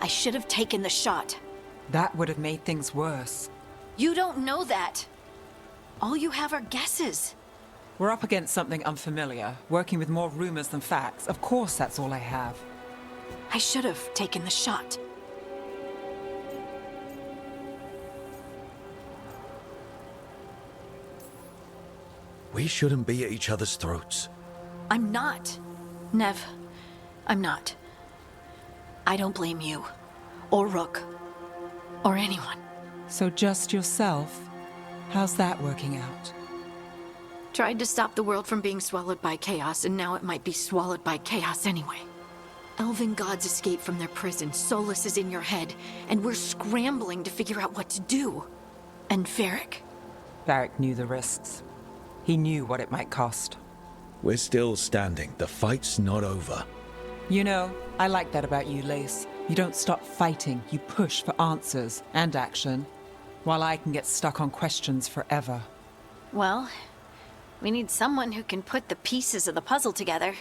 I should have taken the shot. That would have made things worse. You don't know that. All you have are guesses. We're up against something unfamiliar, working with more rumors than facts. Of course that's all I have. I should have taken the shot. We shouldn't be at each other's throats. I'm not. Nev, I'm not. I don't blame you, or Rook, or anyone. So just yourself? How's that working out? Tried to stop the world from being swallowed by chaos, and now it might be swallowed by chaos anyway. Elven gods escape from their prison, Solus is in your head, and we're scrambling to figure out what to do. And Varric? Varric knew the risks. He knew what it might cost. We're still standing. The fight's not over. You know, I like that about you, Lace. You don't stop fighting, you push for answers and action, while I can get stuck on questions forever. Well, we need someone who can put the pieces of the puzzle together.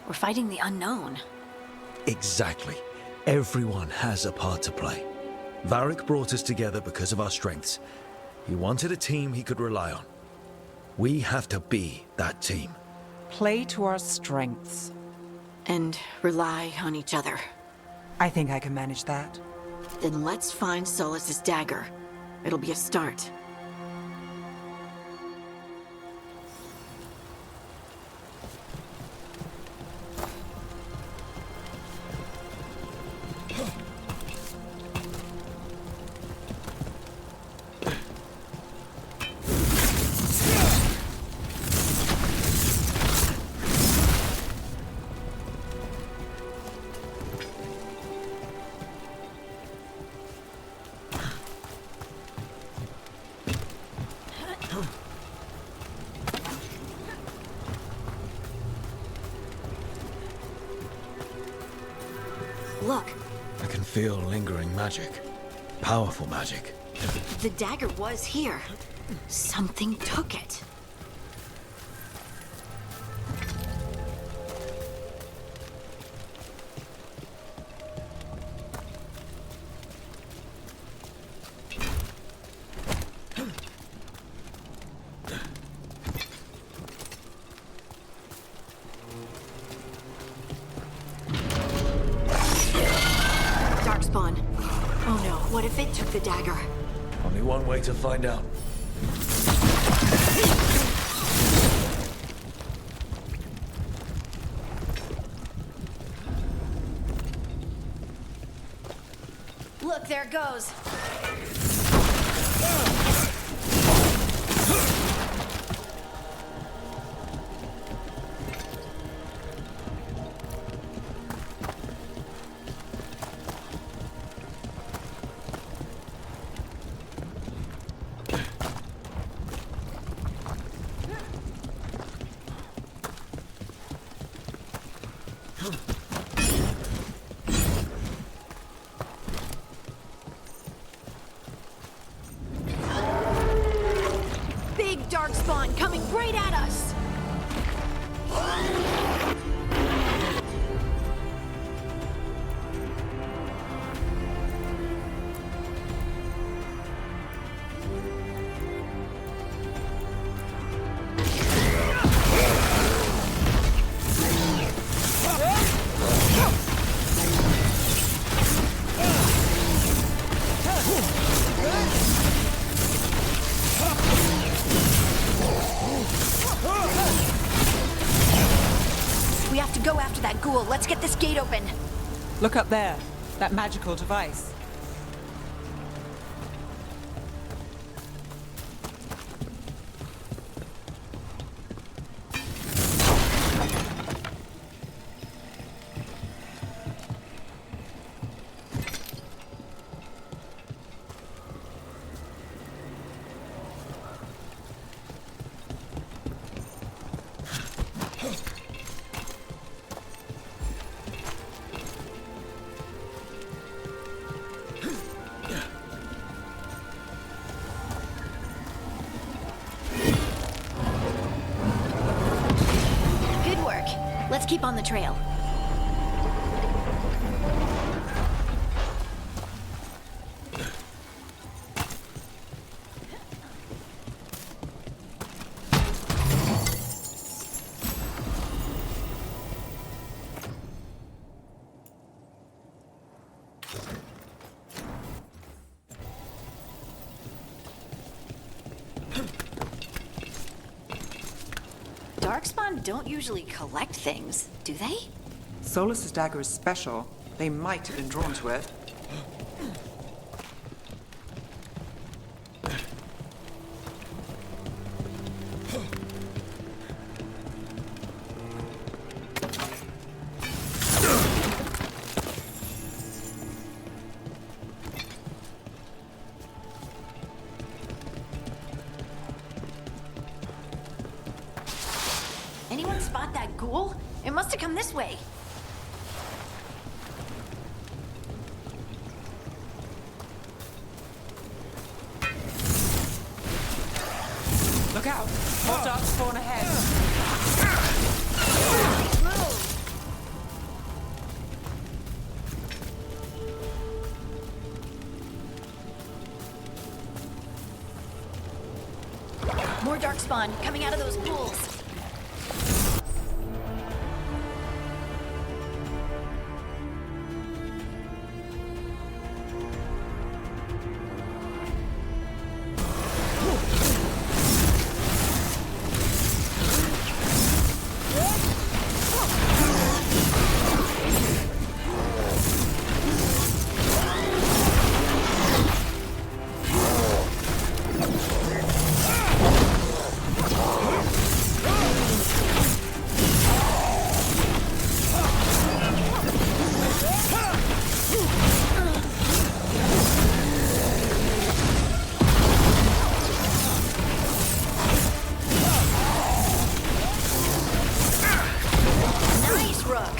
We're fighting the unknown. Exactly. Everyone has a part to play. Varric brought us together because of our strengths. He wanted a team he could rely on. We have to be that team. Play to our strengths. And rely on each other. I think I can manage that. Then let's find Solus's dagger. It'll be a start. Look, I can feel lingering magic. Powerful magic. the dagger was here. Something took it. Darkspawn. Oh no, what if it took the dagger? Only one way to find out. Look, there it goes. Big Darkspawn coming right at us! We have to go after that ghoul. Let's get this gate open. Look up there, that magical device. Good work. Let's keep on the trail. Darkspawn don't usually collect things, do they? Solus's dagger is special. They might have been drawn to it. Anyone spot that ghoul? It must have come this way. Look out! More dark spawn ahead. More Darkspawn coming out of those ghouls. Nice, Rook.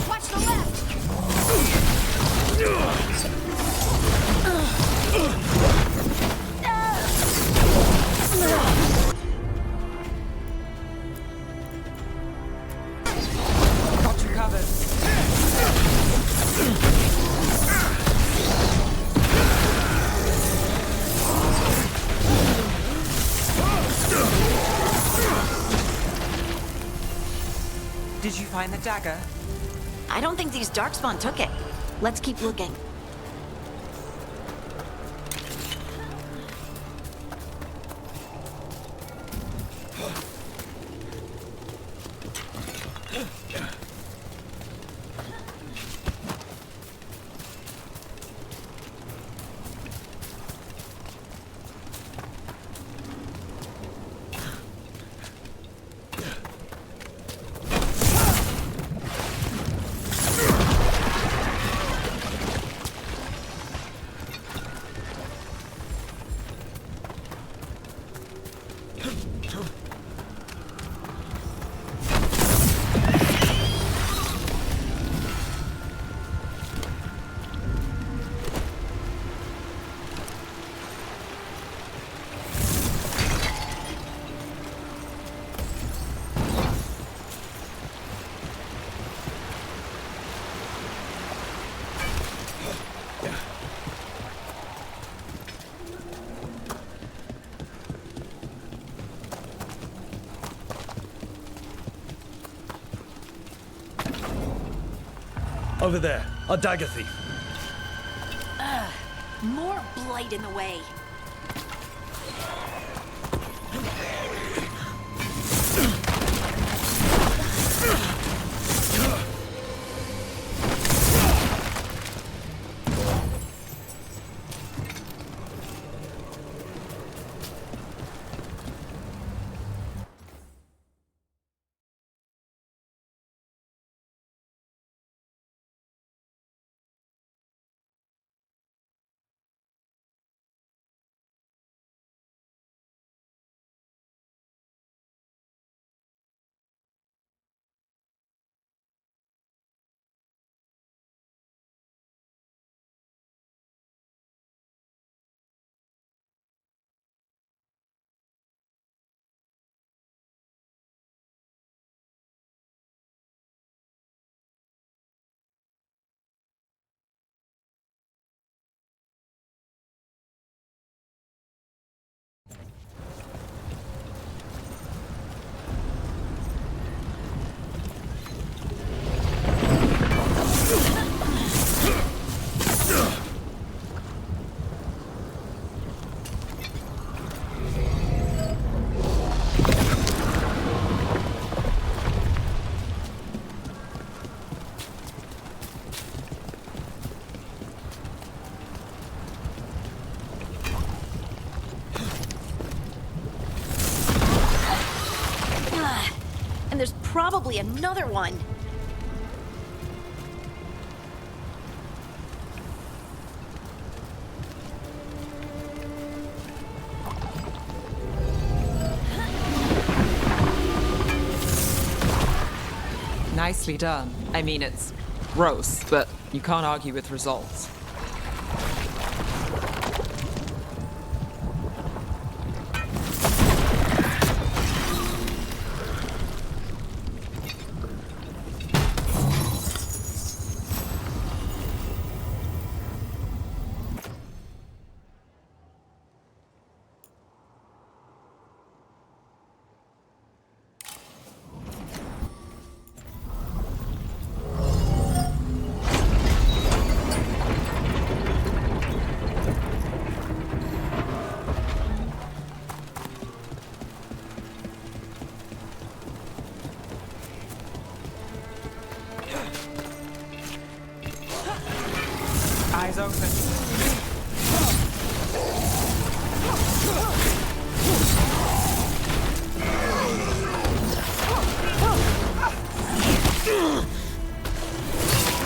Watch the left. Got you covered. Did you find the dagger? I don't think these Darkspawn took it. Let's keep looking. Over there, a dagger thief. More blight in the way. And there's probably another one. Nicely done. I mean, it's gross, but you can't argue with results. Eyes open.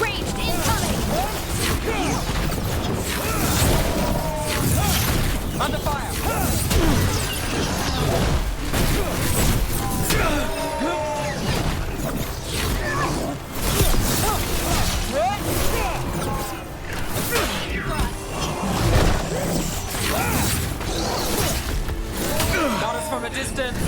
Ranged incoming! Under fire! Got us from a distance!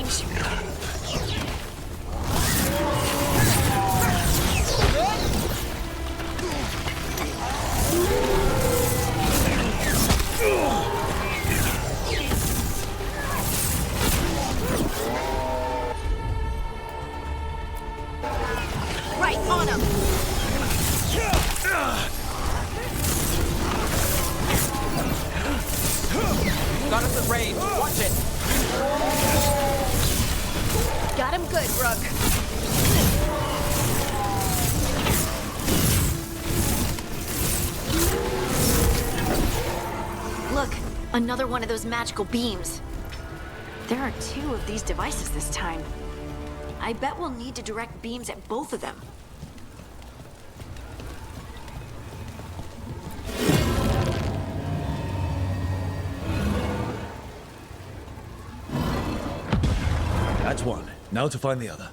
range. Right on him. Got us at range. Watch it. Got him good, Rook. Look, another one of those magical beams. There are 2 of these devices this time. I bet we'll need to direct beams at both of them. That's one. Now to find the other.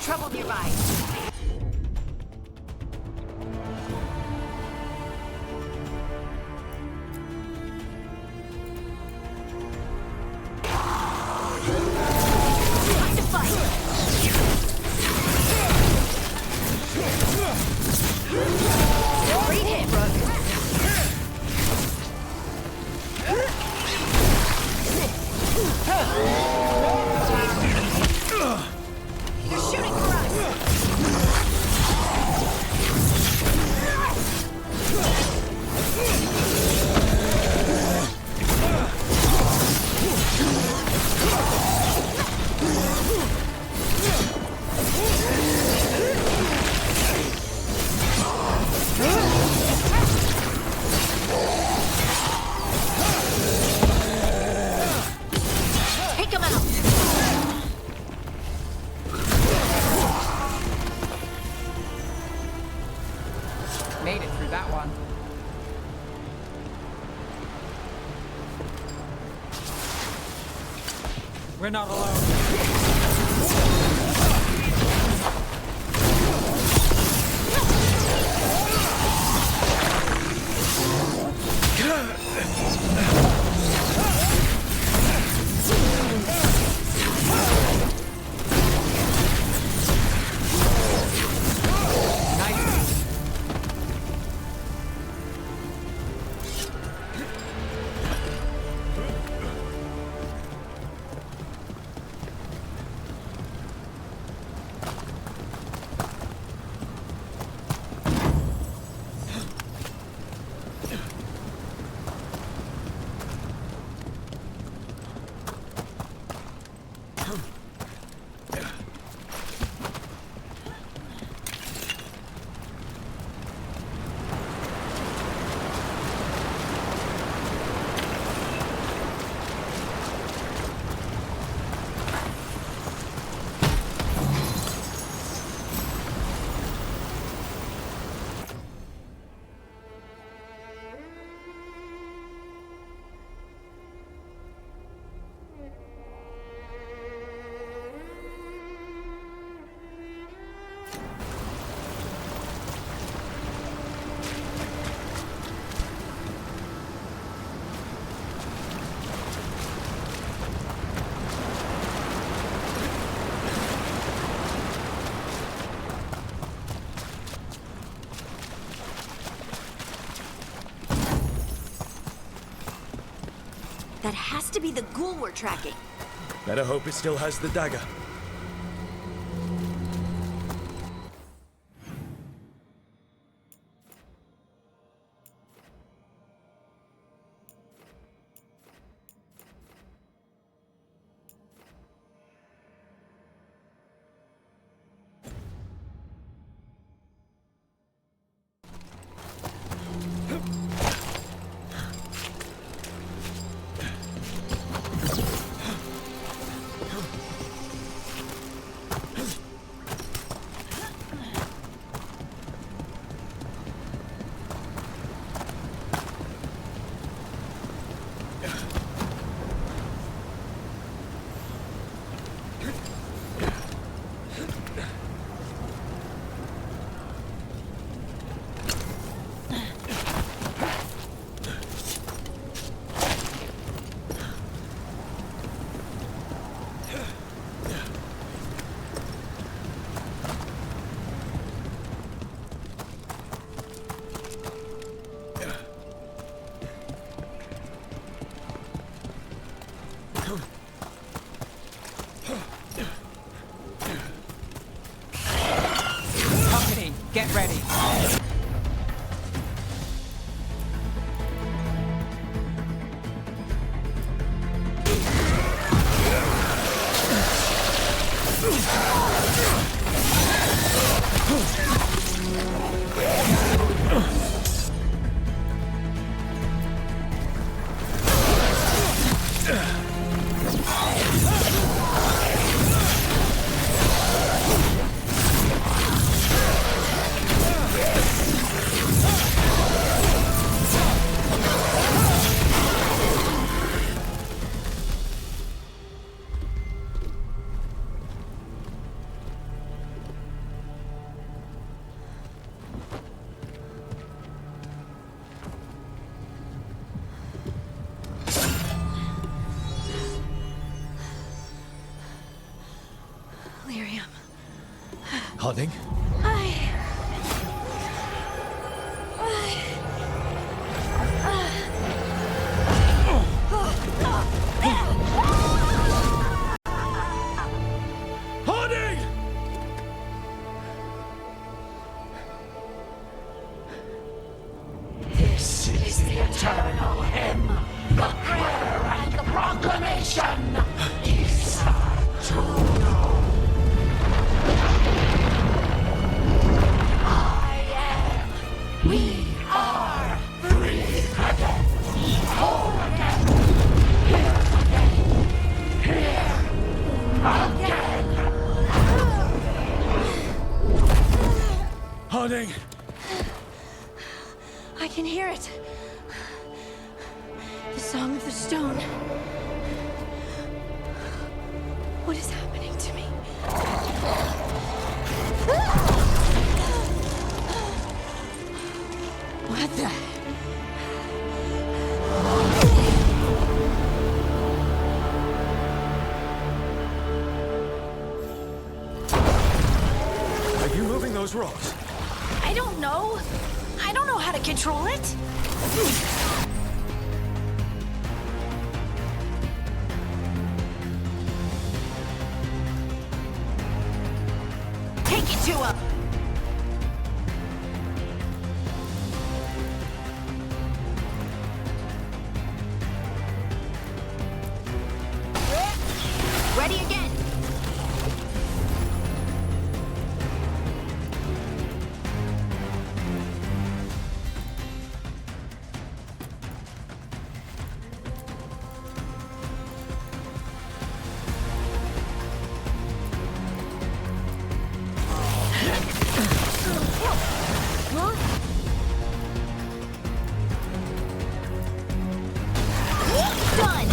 Trouble nearby. Time to fight. Great hit, Rook. They're shooting for us. Take them out. Made it through that one. We're not alone. Nice. That has to be the ghoul we're tracking. Better hope it still has the dagger. Company, get ready. Lyrium. Harding? Harding! This is the eternal hymn, the prayer and the proclamation. Isa Tuno. I am. We are free again. Whole again. Here again. Harding! I can hear it. The Song of the Stone. What is happening to me? What the? Are you moving those rocks? I don't know. I don't know how to control it. Take it to him. Ready again. Done.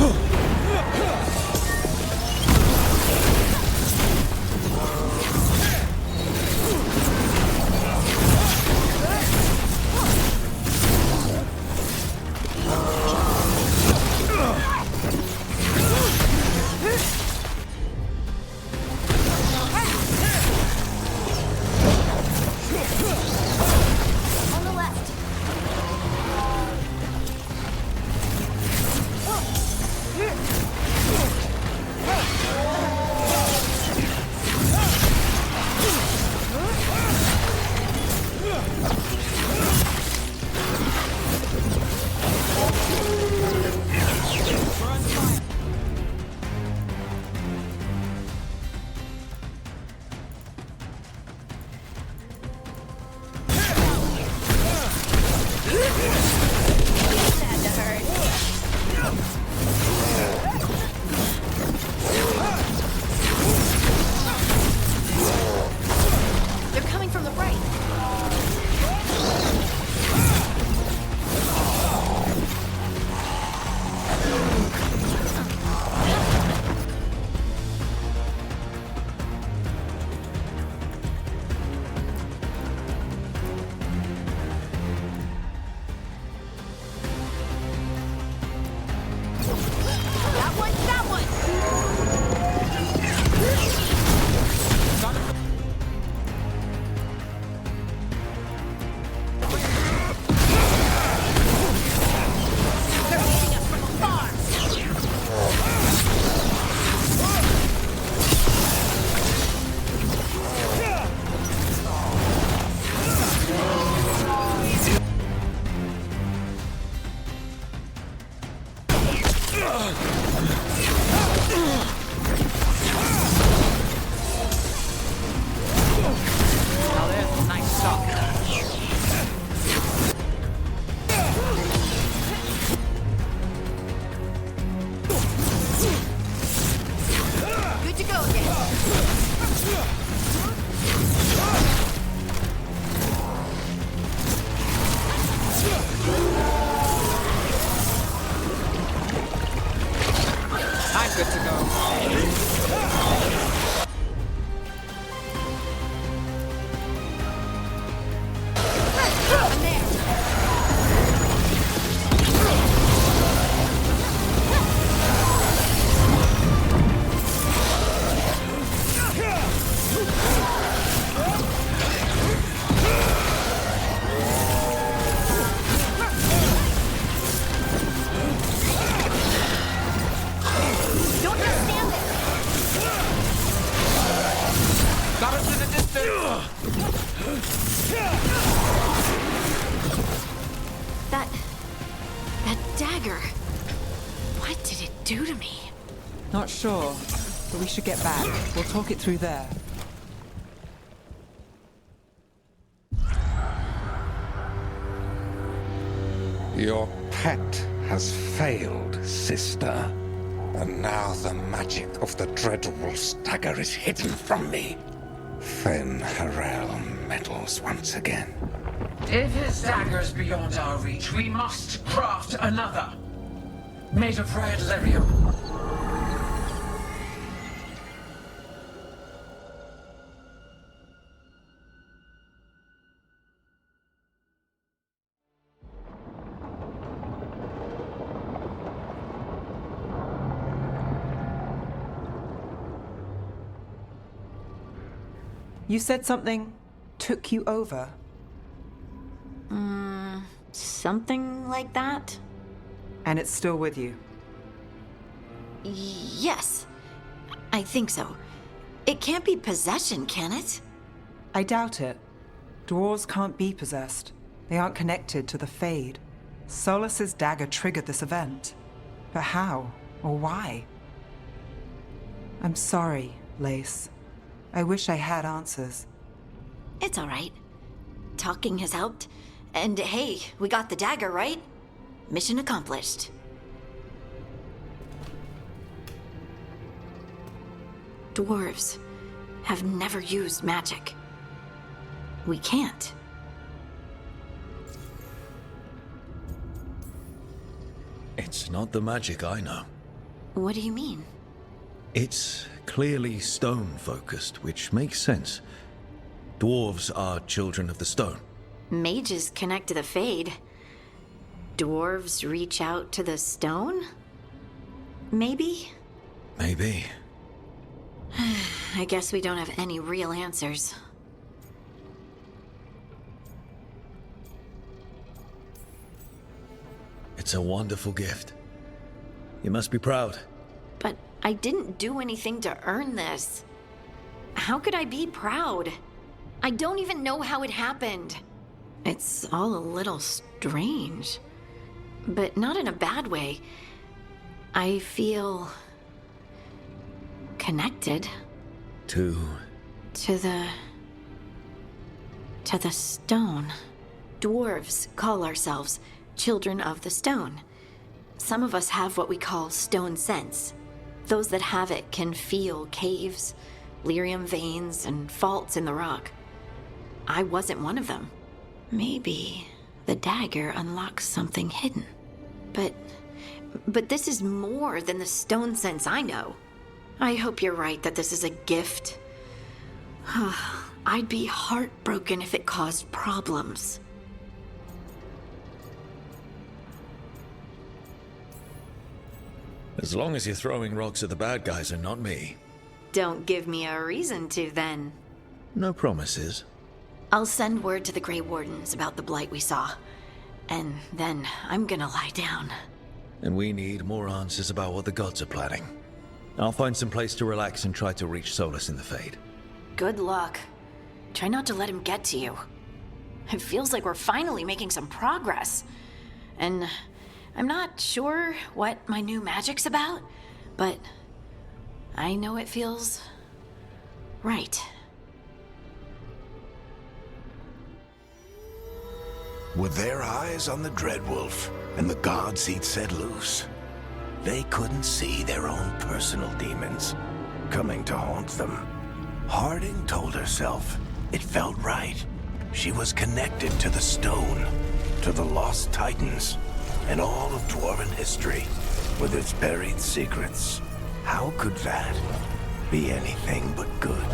Now there's a nice shot. Good to go again. I'm good to go. I'm there. Don't just stand there. Got us in the distance. That dagger. What did it do to me? Not sure, but we should get back. We'll talk it through there. Your pet has failed, sister. And now the magic of the Dreadwolf's dagger is hidden from me. Fen Harel meddles once again. If his dagger's beyond our reach, we must craft another. Made of red lyrium. You said something took you over. Something like that? And it's still with you. Yes. I think so. It can't be possession, can it? I doubt it. Dwarves can't be possessed. They aren't connected to the Fade. Solus's dagger triggered this event. But how? Or why? I'm sorry, Lace. I wish I had answers. It's all right. Talking has helped. And hey, we got the dagger, right? Mission accomplished. Dwarves have never used magic. We can't. It's not the magic I know. What do you mean? It's clearly stone-focused, which makes sense. Dwarves are children of the stone. Mages connect to the Fade. Dwarves reach out to the stone? Maybe? Maybe. I guess we don't have any real answers. It's a wonderful gift. You must be proud. But I didn't do anything to earn this. How could I be proud? I don't even know how it happened. It's all a little strange. But not in a bad way. I feel... connected. To To the stone. Dwarves call ourselves children of the stone. Some of us have what we call stone sense. Those that have it can feel caves, lyrium veins, and faults in the rock. I wasn't one of them. Maybe the dagger unlocks something hidden. But this is more than the stone sense I know. I hope you're right that this is a gift. I'd be heartbroken if it caused problems. as long as you're throwing rocks at the bad guys and not me. Don't give me a reason to, then. No promises. I'll send word to the Grey Wardens about the blight we saw. And then I'm gonna lie down. And we need more answers about what the gods are planning. I'll find some place to relax and try to reach Solus in the Fade. Good luck. Try not to let him get to you. It feels like we're finally making some progress. And I'm not sure what my new magic's about, but I know it feels right. With their eyes on the Dreadwolf and the gods he'd set loose, they couldn't see their own personal demons coming to haunt them. Harding told herself it felt right. She was connected to the stone, to the lost titans, and all of Dwarven history, with its buried secrets. How could that be anything but good?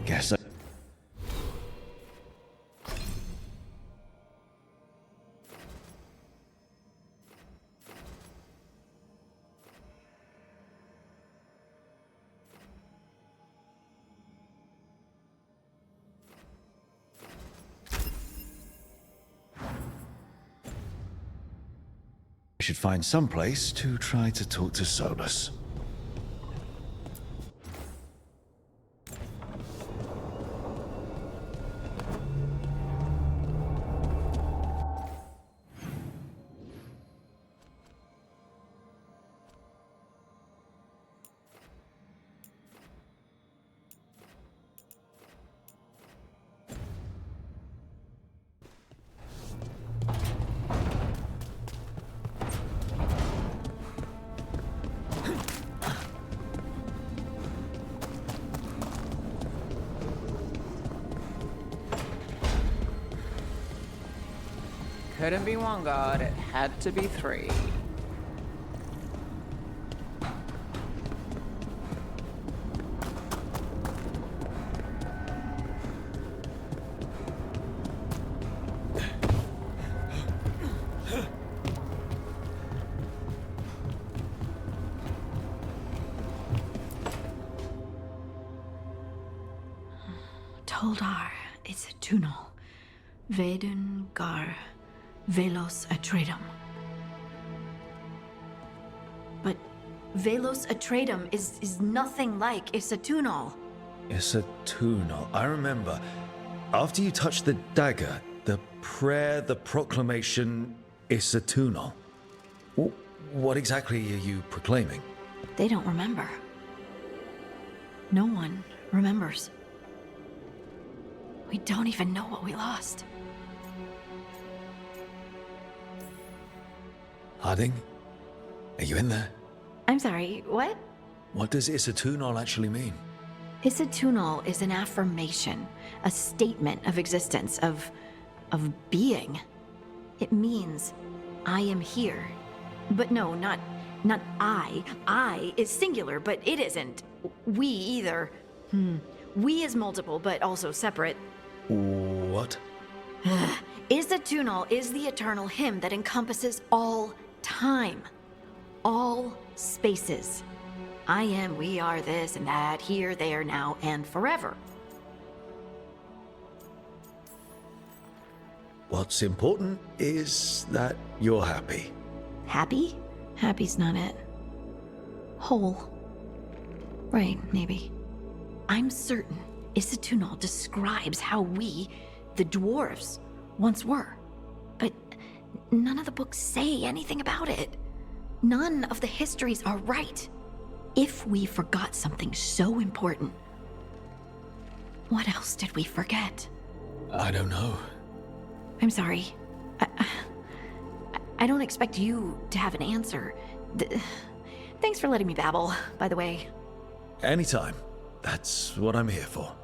Guess I... I should find some place to try to talk to Solus. Couldn't be one god, it had to be three. Toldar, it's a Tunal. Veilguard, Velos Atreitum. But Velos Atreitum is nothing like Isatunal. Isatunal. I remember. After you touched the dagger, the prayer, the proclamation, Isatunal. What exactly are you proclaiming? They don't remember. No one remembers. We don't even know what we lost. Harding? Are you in there? I'm sorry, what? What does Isatunal actually mean? Isatunal is an affirmation, a statement of existence, of being. It means, I am here. But no, not I. I is singular, but it isn't. We either. We is multiple, but also separate. What? Isatunal is the eternal hymn that encompasses all time, all spaces. I am, we are, this and that, here, there, now, and forever. What's important is that you're happy. Happy? Happy's not it. Whole. Right, maybe. I'm certain Isatunal describes how we, the dwarves, once were. But none of the books say anything about it. None of the histories are right. If we forgot something so important, what else did we forget? I don't know. I'm sorry. I don't expect you to have an answer. Thanks for letting me babble, by the way. Anytime. That's what I'm here for.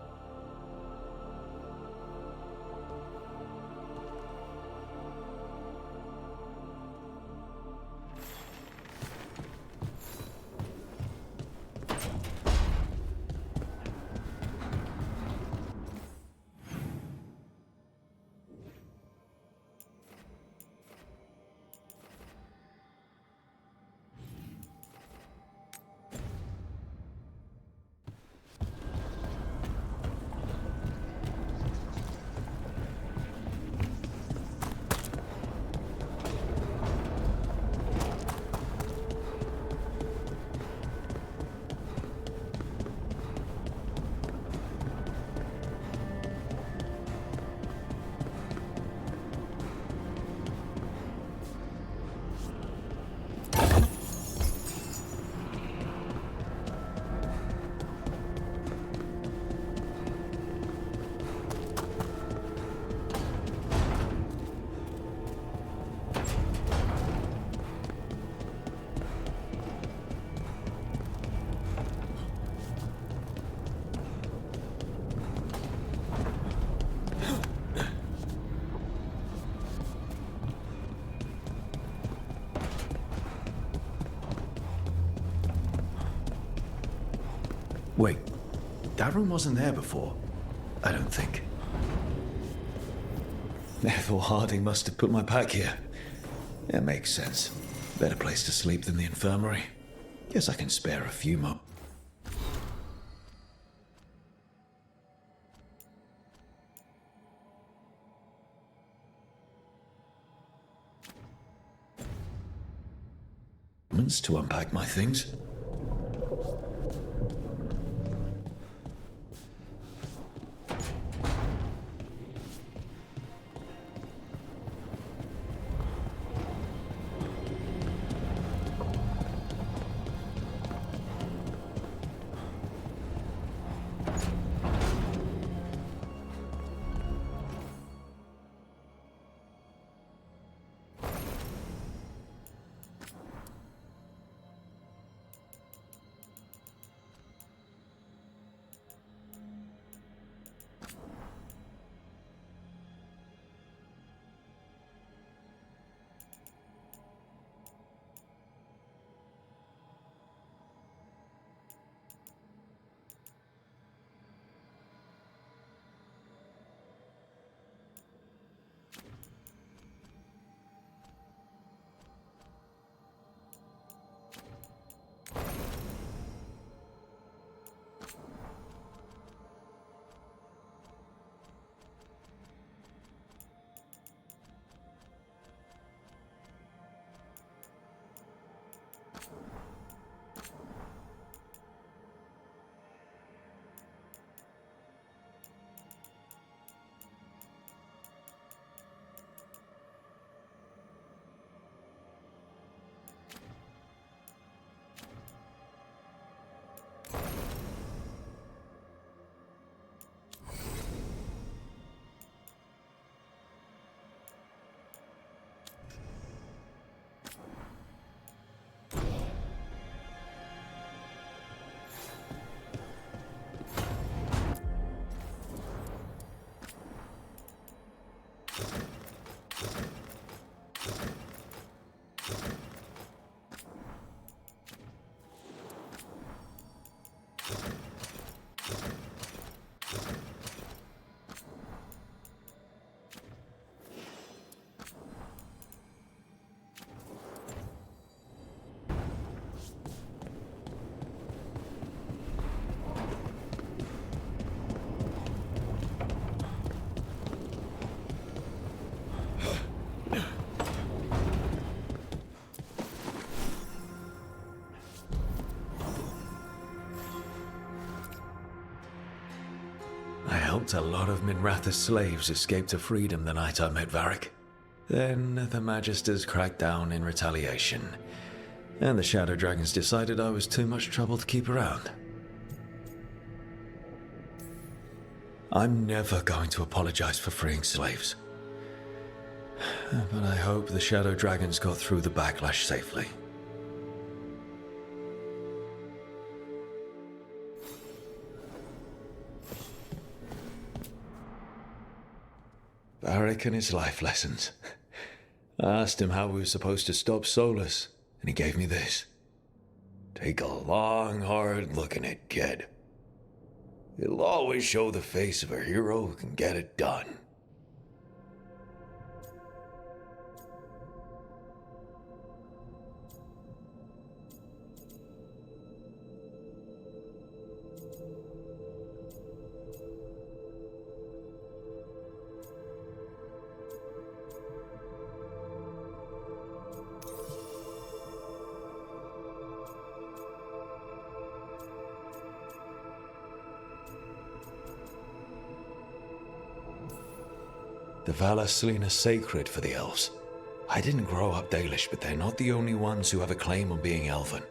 Wait, that room wasn't there before. I don't think. Ethel Harding must have put my pack here. It makes sense. Better place to sleep than the infirmary. Guess I can spare a few more. Moments to unpack my things. I helped a lot of Minratha's slaves escape to freedom the night I met Varric. Then the Magisters cracked down in retaliation, and the Shadow Dragons decided I was too much trouble to keep around. I'm never going to apologize for freeing slaves. But I hope the Shadow Dragons got through the backlash safely. Varric and his life lessons. I asked him how we were supposed to stop Solus, and he gave me this. Take a long, hard look at it, kid. It'll always show the face of a hero who can get it done. The Valasleen are sacred for the elves. I didn't grow up Dalish, but they're not the only ones who have a claim on being elven.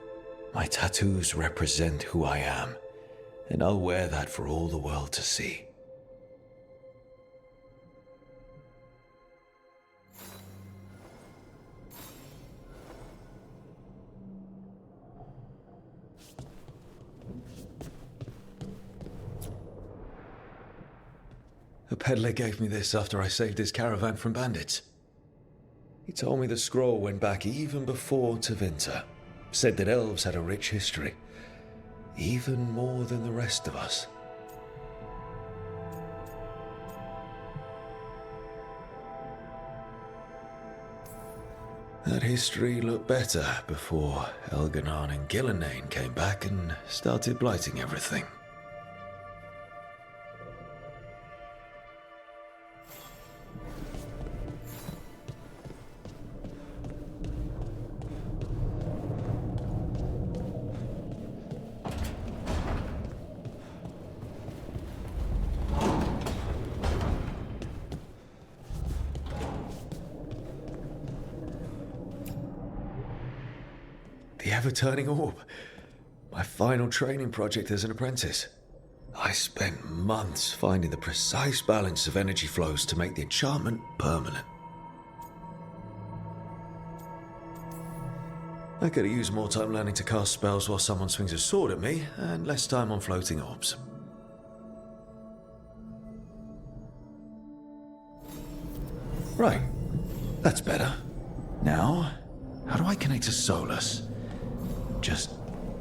My tattoos represent who I am, and I'll wear that for all the world to see. A peddler gave me this after I saved his caravan from bandits. He told me the scroll went back even before Tevinter. Said that elves had a rich history. even more than the rest of us. That history looked better before Elganon and Gillenane came back and started blighting everything. The ever-turning orb. My final training project as an apprentice. I spent months finding the precise balance of energy flows to make the enchantment permanent. I could have used more time learning to cast spells while someone swings a sword at me, and less time on floating orbs. Right. That's better. Now, how do I connect to Solus? Just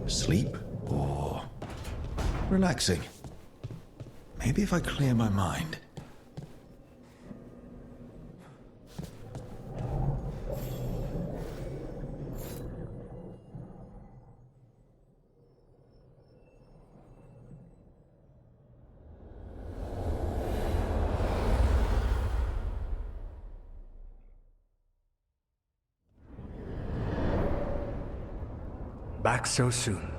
sleep or relaxing? Maybe if I clear my mind. Back so soon.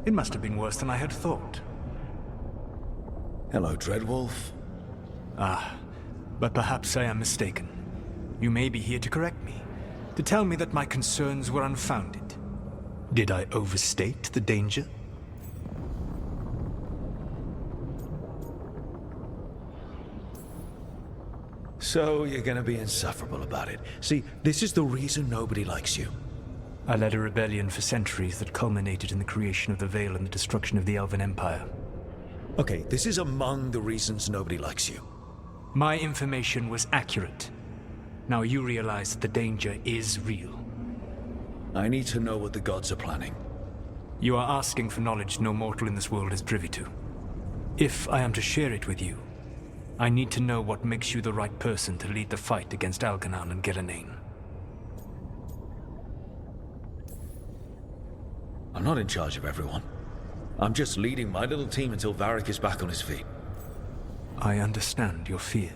It must have been worse than I had thought. Hello, Dreadwolf. Ah, but perhaps I am mistaken. You may be here to correct me, to tell me that my concerns were unfounded. Did I overstate the danger? So you're gonna be insufferable about it. See, this is the reason nobody likes you. I led a rebellion for centuries that culminated in the creation of the Veil and the destruction of the Elven Empire. Okay, this is among the reasons nobody likes you. My information was accurate. Now you realize that the danger is real. I need to know what the gods are planning. You are asking for knowledge no mortal in this world is privy to. If I am to share it with you, I need to know what makes you the right person to lead the fight against Elganon and Gillenane. I'm not in charge of everyone. I'm just leading my little team until Varric is back on his feet. I understand your fear.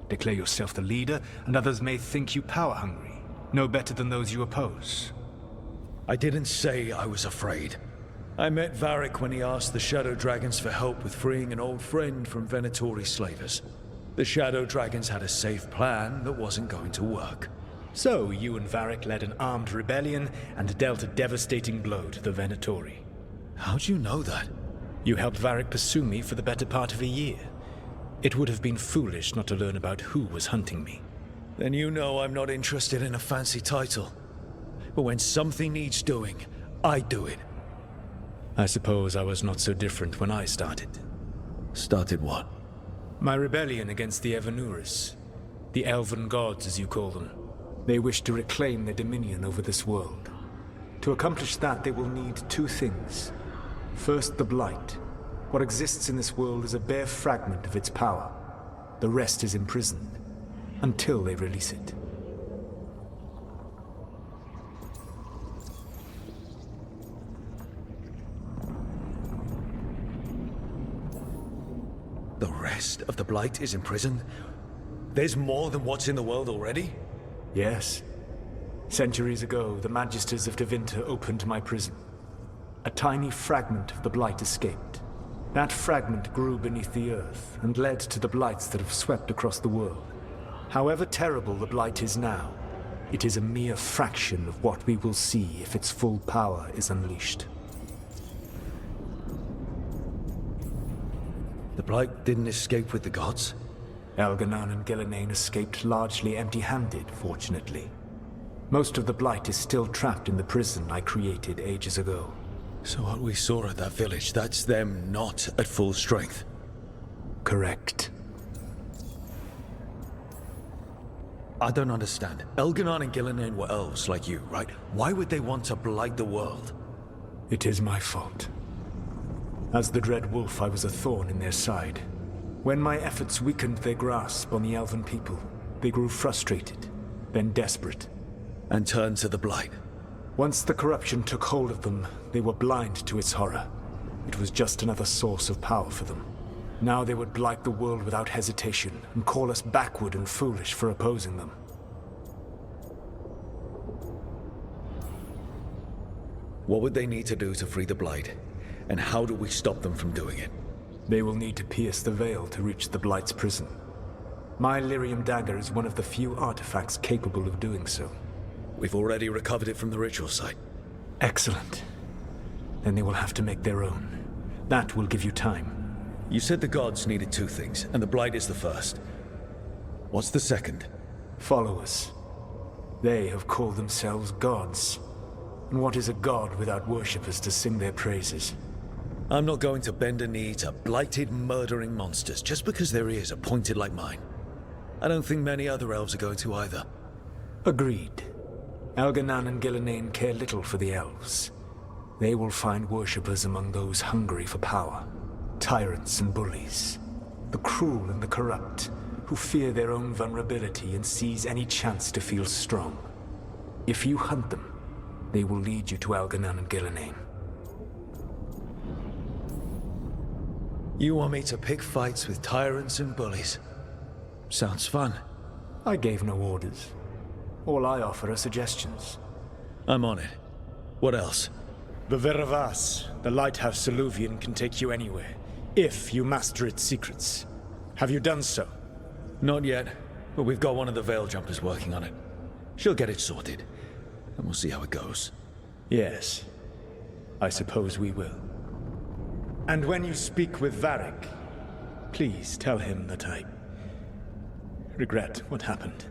Declare yourself the leader, and others may think you power-hungry, no better than those you oppose. I didn't say I was afraid. I met Varric when he asked the Shadow Dragons for help with freeing an old friend from Venatori slavers. The Shadow Dragons had a safe plan that wasn't going to work. So, you and Varric led an armed rebellion and dealt a devastating blow to the Venatori. How'd you know that? You helped Varric pursue me for the better part of a year. It would have been foolish not to learn about who was hunting me. Then you know I'm not interested in a fancy title. But when something needs doing, I do it. I suppose I was not so different when I started. Started what? My rebellion against the Evanuris. The Elven Gods, as you call them. They wish to reclaim their dominion over this world. To accomplish that, they will need two things. First, the Blight. What exists in this world is a bare fragment of its power. The rest is imprisoned, until they release it. The rest of the Blight is imprisoned? There's more than what's in the world already? Yes. Centuries ago, the Magisters of Tevinter opened my prison. A tiny fragment of the Blight escaped. That fragment grew beneath the earth and led to the Blights that have swept across the world. However terrible the Blight is now, it is a mere fraction of what we will see if its full power is unleashed. The Blight didn't escape with the gods? Elganon and Gillenane escaped largely empty-handed, fortunately. Most of the Blight is still trapped in the prison I created ages ago. So what we saw at that village, that's them not at full strength? Correct. I don't understand. Elganon and Gillenane were elves like you, right? Why would they want to blight the world? It is my fault. As the Dread Wolf, I was a thorn in their side. When my efforts weakened their grasp on the Elven people, they grew frustrated, then desperate. And turned to the Blight. Once the corruption took hold of them, they were blind to its horror. It was just another source of power for them. Now they would blight the world without hesitation, and call us backward and foolish for opposing them. What would they need to do to free the Blight? And how do we stop them from doing it? They will need to pierce the veil to reach the Blight's prison. My Lyrium dagger is one of the few artifacts capable of doing so. We've already recovered it from the ritual site. Excellent. Then they will have to make their own. That will give you time. You said the gods needed two things, and the Blight is the first. What's the second? Followers. They have called themselves gods. And what is a god without worshippers to sing their praises? I'm not going to bend a knee to blighted, murdering monsters just because their ears are pointed like mine. I don't think many other elves are going to either. Agreed. Elganan and Gillenane care little for the elves. They will find worshippers among those hungry for power. Tyrants and bullies. The cruel and the corrupt, who fear their own vulnerability and seize any chance to feel strong. If you hunt them, they will lead you to Elganan and Gillenane. You want me to pick fights with tyrants and bullies? Sounds fun. I gave no orders. All I offer are suggestions. I'm on it. What else? The Veravas, the lighthouse Soluvian, can take you anywhere, if you master its secrets. Have you done so? Not yet, but we've got one of the Veil Jumpers working on it. She'll get it sorted, and we'll see how it goes. Yes. I suppose we will. And when you speak with Varric, please tell him that I regret what happened.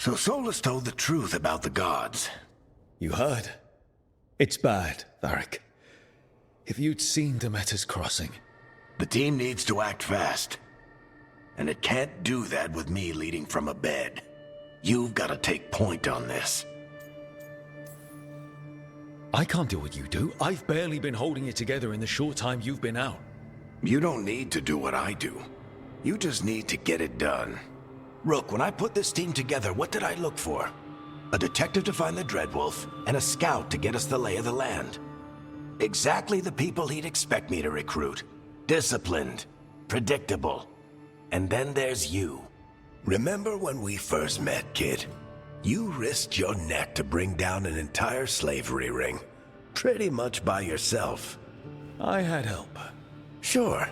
So Solus told the truth about the gods. You heard? It's bad, Varric. If you'd seen Demeter's crossing... The team needs to act fast. And it can't do that with me leading from a bed. You've got to take point on this. I can't do what you do. I've barely been holding it together in the short time you've been out. You don't need to do what I do. You just need to get it done. Rook, when I put this team together, what did I look for? A detective to find the Dreadwolf, and a scout to get us the lay of the land. Exactly the people he'd expect me to recruit. Disciplined, predictable. And then there's you. Remember when we first met, kid? You risked your neck to bring down an entire slavery ring. Pretty much by yourself. I had help. Sure.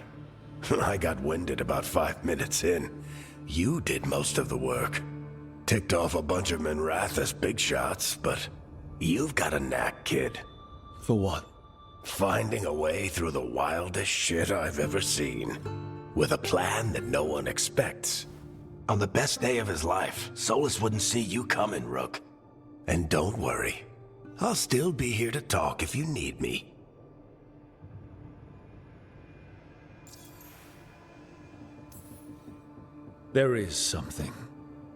I got winded about 5 minutes in. You did most of the work. Ticked off a bunch of Minrathous big shots, but you've got a knack, kid. For what? Finding a way through the wildest shit I've ever seen. With a plan that no one expects. On the best day of his life, Solus wouldn't see you coming, Rook. And don't worry. I'll still be here to talk if you need me. There is something.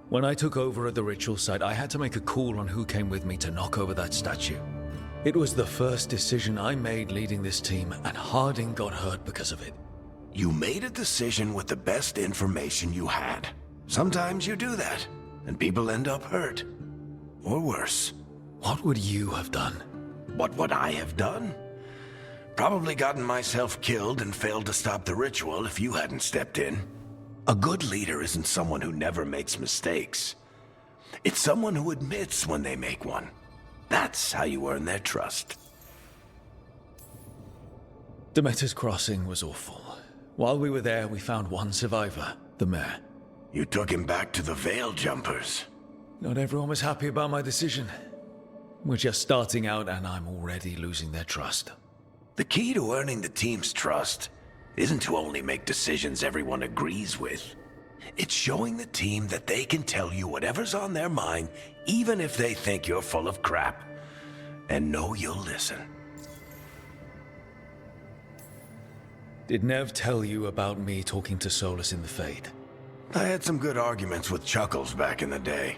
When I took over at the ritual site, I had to make a call on who came with me to knock over that statue. It was the first decision I made leading this team, and Harding got hurt because of it. You made a decision with the best information you had. Sometimes you do that, and people end up hurt. Or worse. What would you have done? What would I have done? Probably gotten myself killed and failed to stop the ritual if you hadn't stepped in. A good leader isn't someone who never makes mistakes. It's someone who admits when they make one. That's how you earn their trust. Demeter's Crossing was awful. While we were there, we found one survivor, the mayor. You took him back to the Veil Jumpers. Not everyone was happy about my decision. We're just starting out, and I'm already losing their trust. The key to earning the team's trust isn't to only make decisions everyone agrees with. It's showing the team that they can tell you whatever's on their mind, even if they think you're full of crap. And know you'll listen. Did Nev tell you about me talking to Solus in the Fade? I had some good arguments with Chuckles back in the day.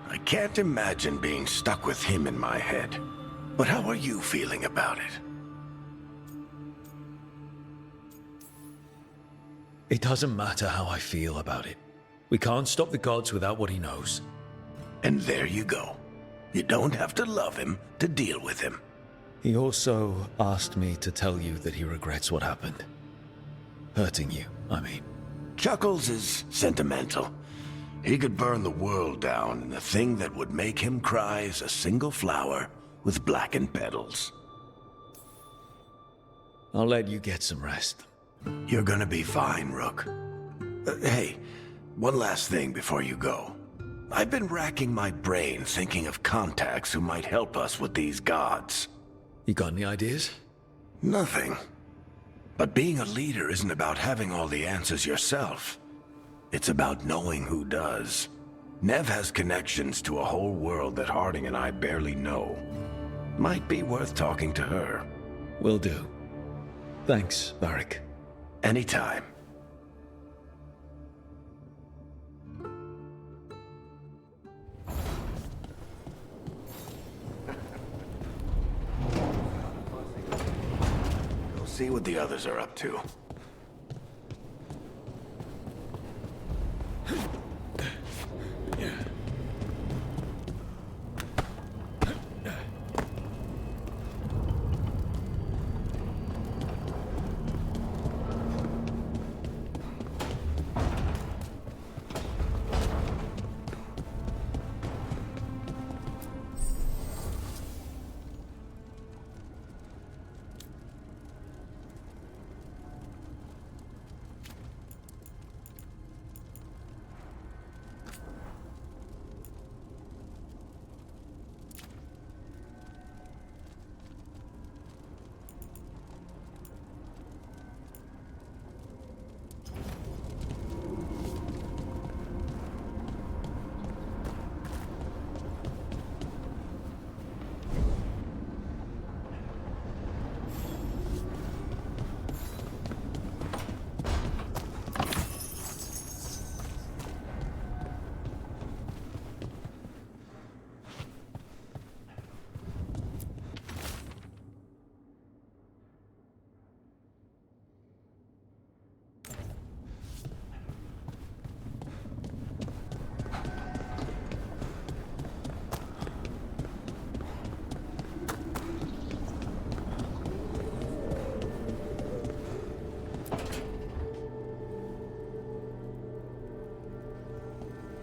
I can't imagine being stuck with him in my head. But how are you feeling about it? It doesn't matter how I feel about it. We can't stop the gods without what he knows. And there you go. You don't have to love him to deal with him. He also asked me to tell you that he regrets what happened. Hurting you, I mean. Chuckles is sentimental. He could burn the world down, and the thing that would make him cry is a single flower with blackened petals. I'll let you get some rest. You're gonna be fine, Rook. Hey, one last thing before you go. I've been racking my brain thinking of contacts who might help us with these gods. You got any ideas? Nothing. But being a leader isn't about having all the answers yourself. It's about knowing who does. Nev has connections to a whole world that Harding and I barely know. Might be worth talking to her. Will do. Thanks, Varric. Anytime. We'll see what the others are up to.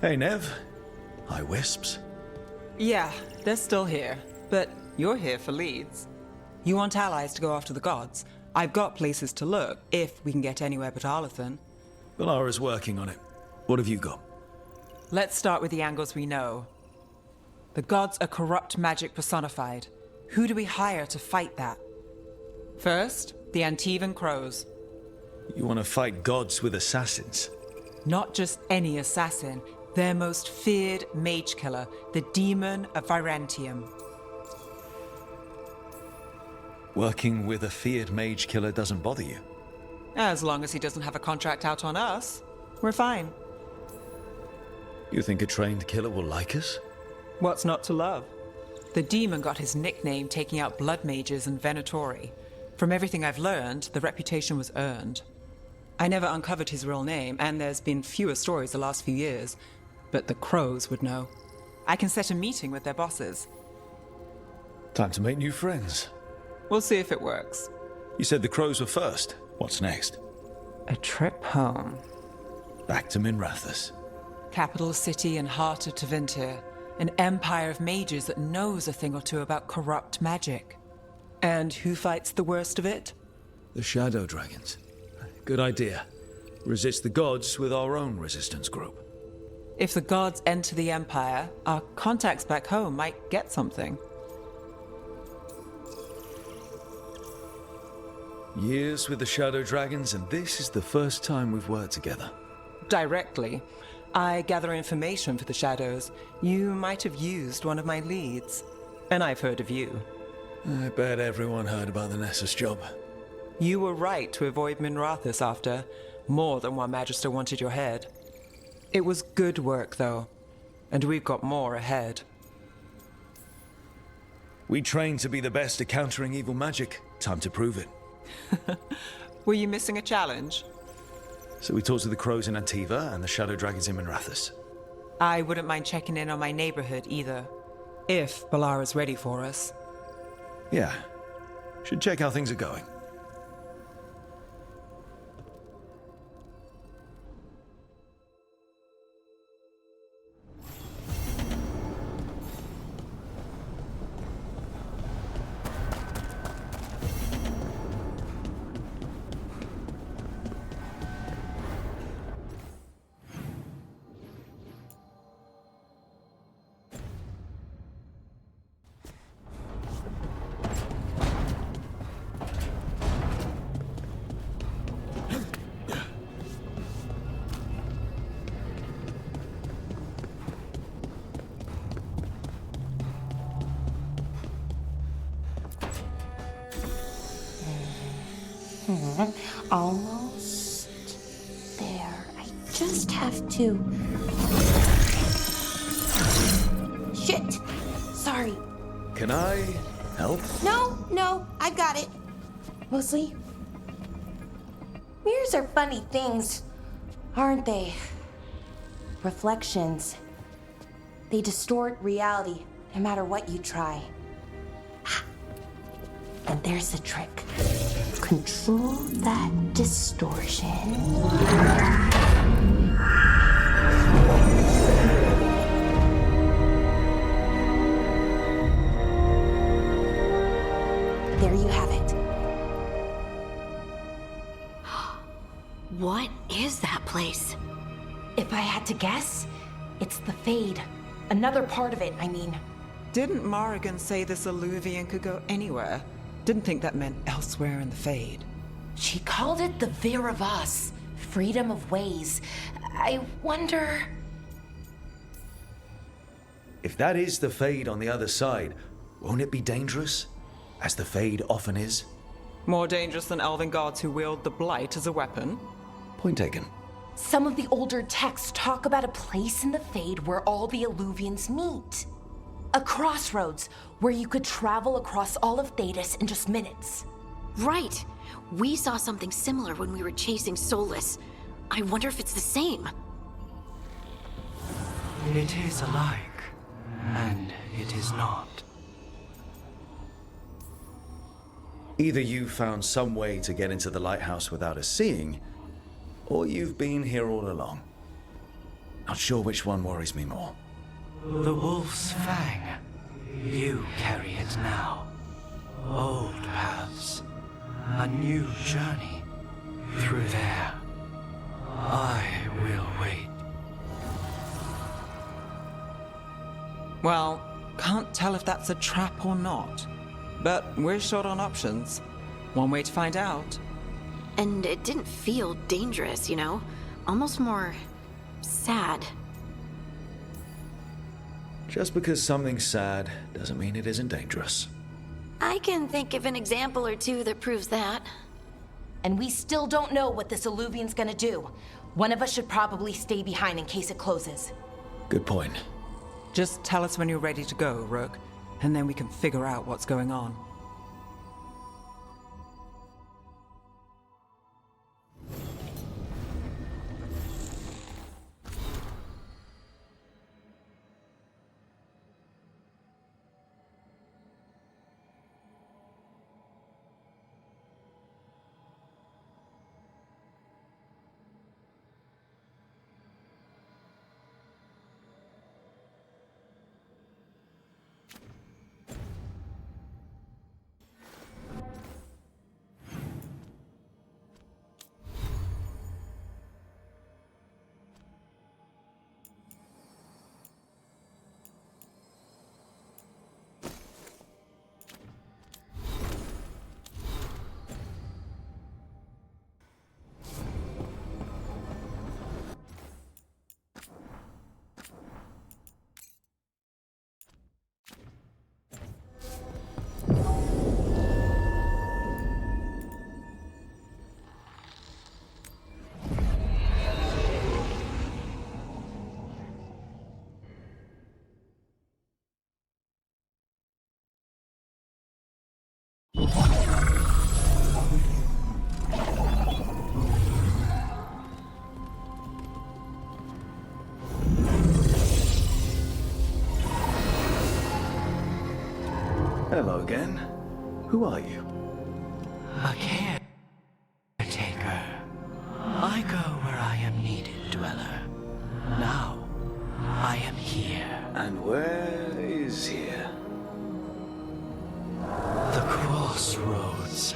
Hey, Nev. Hi, Wisps. Yeah, they're still here, but you're here for leads. You want allies to go after the gods? I've got places to look, if we can get anywhere but Arlathan. Valara's working on it. What have you got? Let's start with the angles we know. The gods are corrupt magic personified. Who do we hire to fight that? First, the Antivan Crows. You want to fight gods with assassins? Not just any assassin, their most feared mage killer, the Demon of Virantium. Working with a feared mage killer doesn't bother you? As long as he doesn't have a contract out on us, we're fine. You think a trained killer will like us? What's not to love? The demon got his nickname taking out blood mages and Venatori. From everything I've learned, the reputation was earned. I never uncovered his real name, and there's been fewer stories the last few years, but the Crows would know. I can set a meeting with their bosses. Time to make new friends. We'll see if it works. You said the Crows were first. What's next? A trip home. Back to Minrathous. Capital city and heart of Tevinter. An empire of mages that knows a thing or two about corrupt magic. And who fights the worst of it? The Shadow Dragons. Good idea. Resist the gods with our own resistance group. If the gods enter the empire, our contacts back home might get something. Years with the Shadow Dragons, and this is the first time we've worked together. Directly. I gather information for the Shadows. You might have used one of my leads. And I've heard of you. I bet everyone heard about the Nessus job. You were right to avoid Minrathous after. More than one Magister wanted your head. It was good work, though. And we've got more ahead. We trained to be the best at countering evil magic. Time to prove it. Were you missing a challenge? So we talked to the Crows in Antiva and the Shadow Dragons in Minrathous. I wouldn't mind checking in on my neighborhood either. If Valara's ready for us. Yeah. Should check how things are going. Almost there. I just have to. Shit! Sorry. Can I help? No, I got it. Mostly. Mirrors are funny things, aren't they? Reflections. They distort reality, no matter what you try. And there's the trick. Control that distortion. There you have it. What is that place? If I had to guess, it's the Fade. Another part of it, I mean. Didn't Morrigan say this Alluvian could go anywhere? Didn't think that meant elsewhere in the Fade. She called it the Vir of Us, freedom of ways. I wonder... If that is the Fade on the other side, won't it be dangerous? As the Fade often is? More dangerous than elven gods who wield the Blight as a weapon? Point taken. Some of the older texts talk about a place in the Fade where all the Alluvians meet. A crossroads where you could travel across all of Thedas in just minutes. Right. We saw something similar when we were chasing Solus. I wonder if it's the same. It is alike, and it is not. Either you found some way to get into the lighthouse without us seeing, or you've been here all along. Not sure which one worries me more. The wolf's fang. You carry it now. Old paths. A new journey. Through there. I will wait. Well, can't tell if that's a trap or not. But we're short on options. One way to find out. And it didn't feel dangerous, you know? Almost more sad. Just because something's sad doesn't mean it isn't dangerous. I can think of an example or two that proves that. And we still don't know what this Alluvian's gonna do. One of us should probably stay behind in case it closes. Good point. Just tell us when you're ready to go, Rook, and then we can figure out what's going on. Hello again. Who are you? A caretaker. I go where I am needed, Dweller. Now, I am here. And where is here? The crossroads.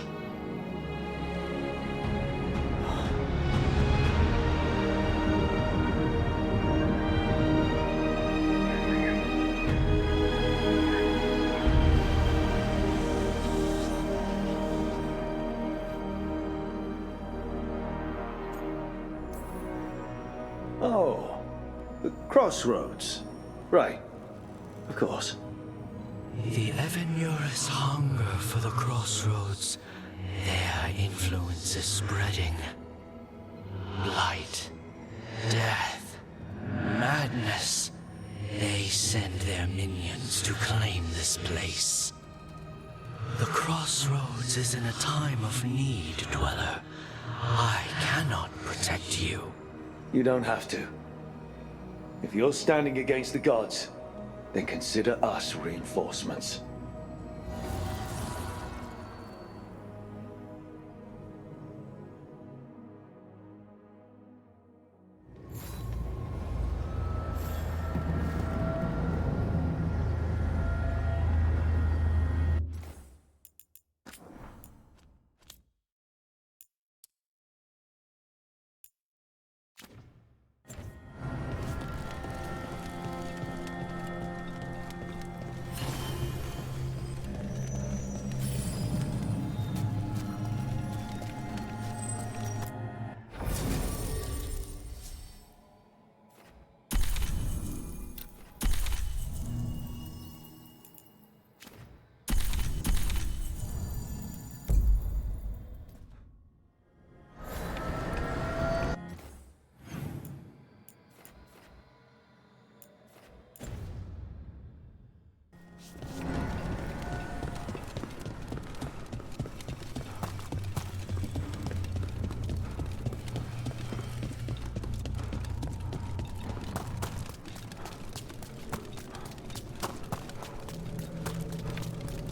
Oh, the crossroads. Right. Of course. The Evanurus hunger for the crossroads. Their influence is spreading. Blight, death, madness. They send their minions to claim this place. The crossroads is in a time of need, Dweller. I cannot protect you. You don't have to. If you're standing against the gods, then consider us reinforcements.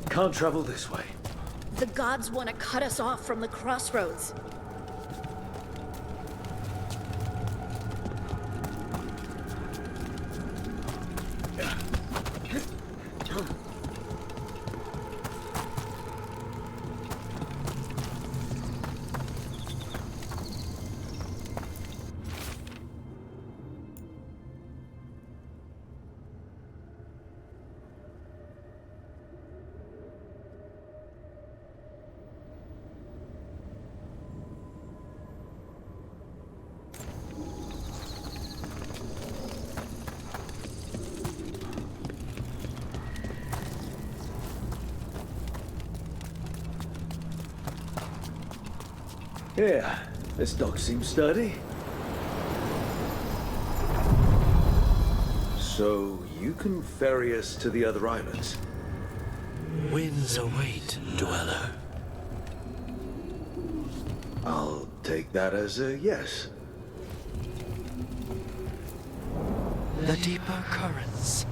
Can't travel this way. The gods want to cut us off from the crossroads. Here, this dock seems sturdy. So, you can ferry us to the other islands? Winds await, dweller. I'll take that as a yes. The deeper currents.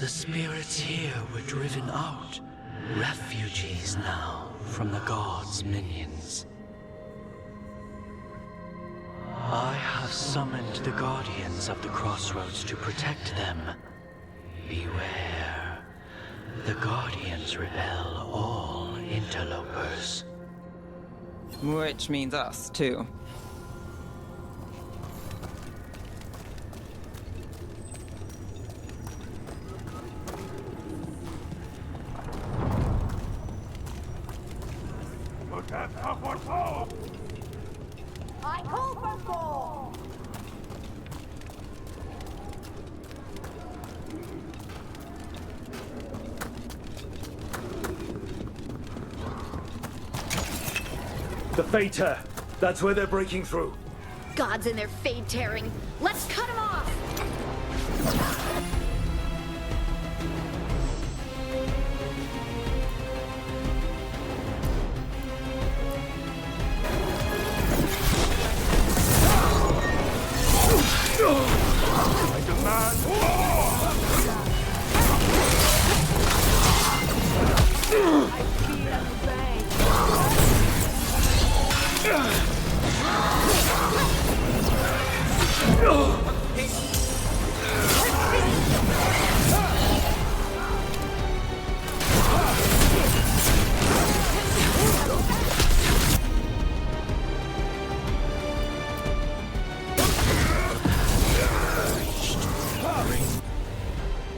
The spirits here were driven out, refugees now from the gods' minions. I have summoned the guardians of the crossroads to protect them. Beware. The guardians repel all interlopers. Which means us, too. I call for more! The Fater! That's where they're breaking through. Gods and their fade tearing. Let's cut them off! I demand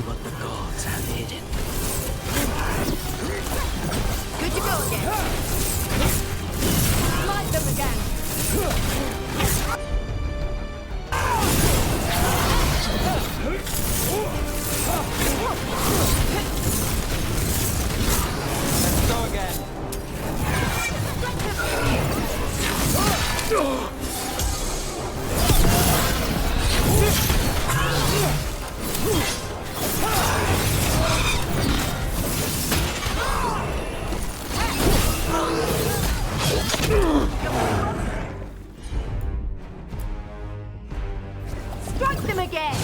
What the gods have hidden. Good to go again! Light them again! Let's go again. Strike them again!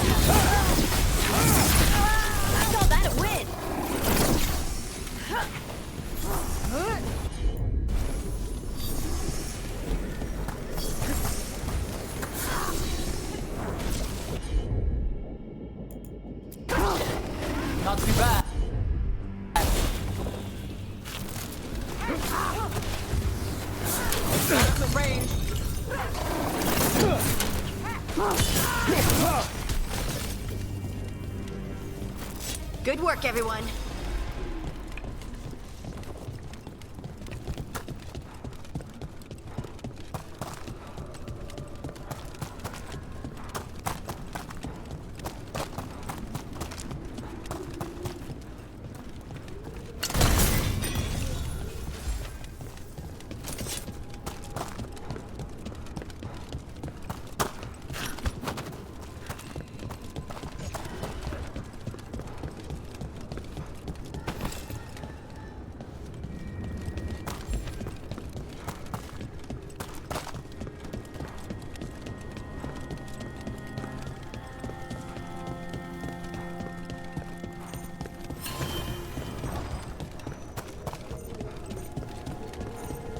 I call that a win! Not too bad. That's the range. Good work, everyone.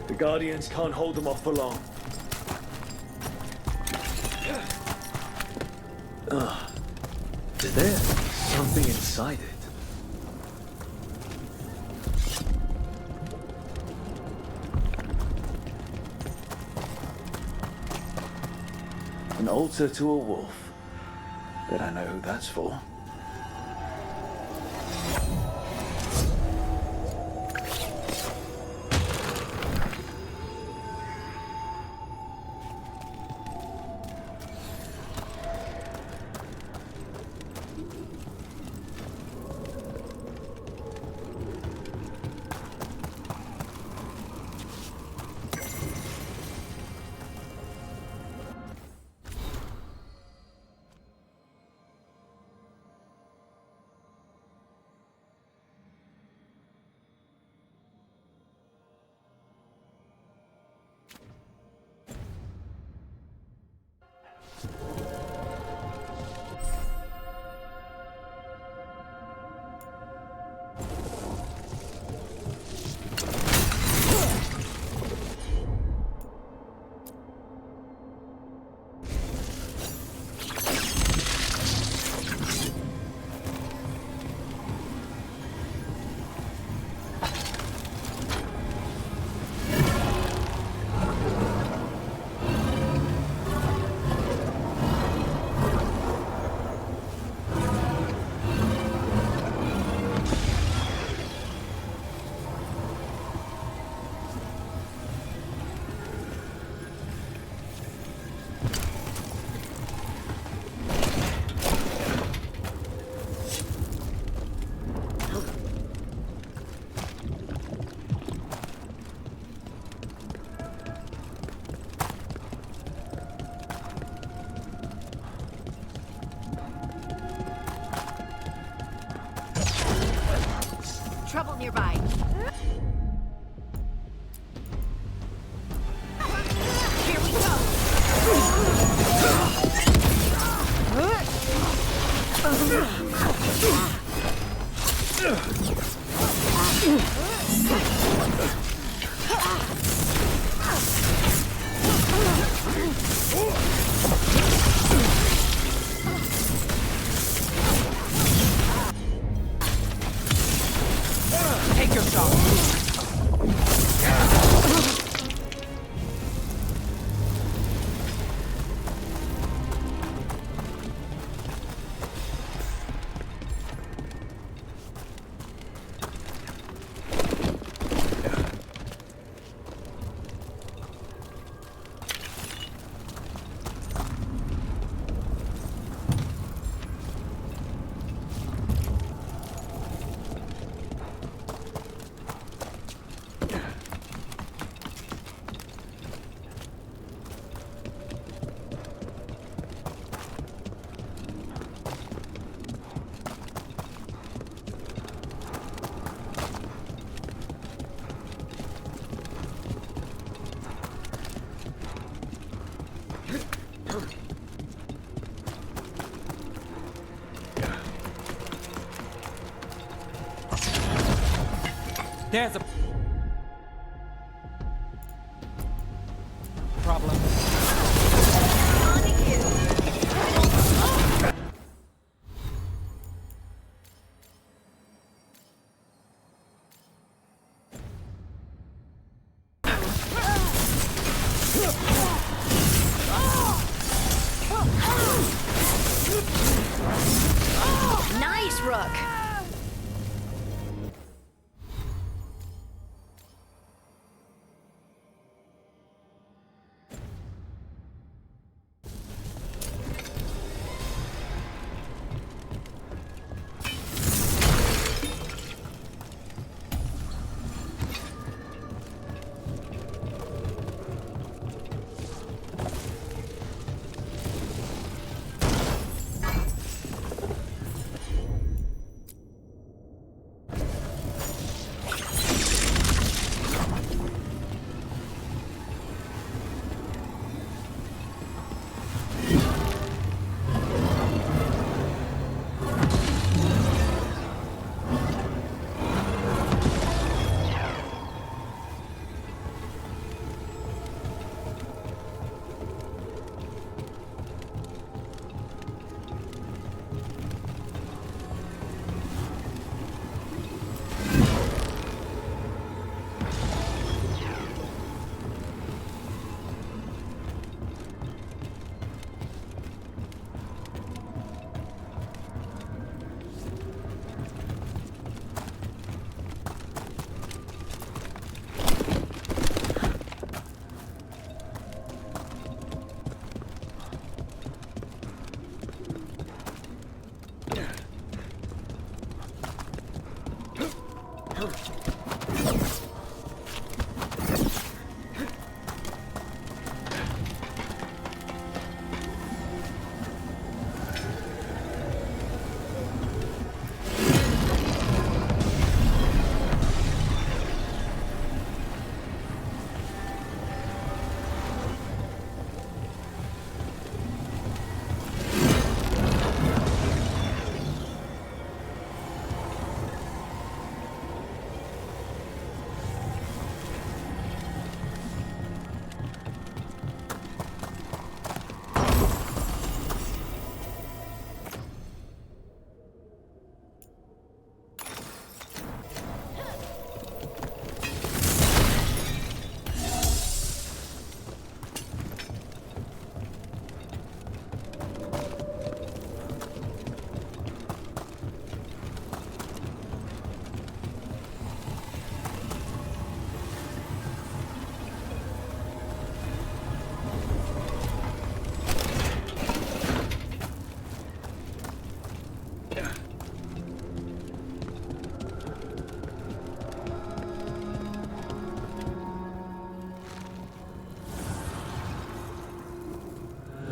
The Guardians can't hold them off for long. There's something inside it. An altar to a wolf. Bet I know who that's for. vault nearby. Here we Take your shot. There's a problem. Nice, Rook.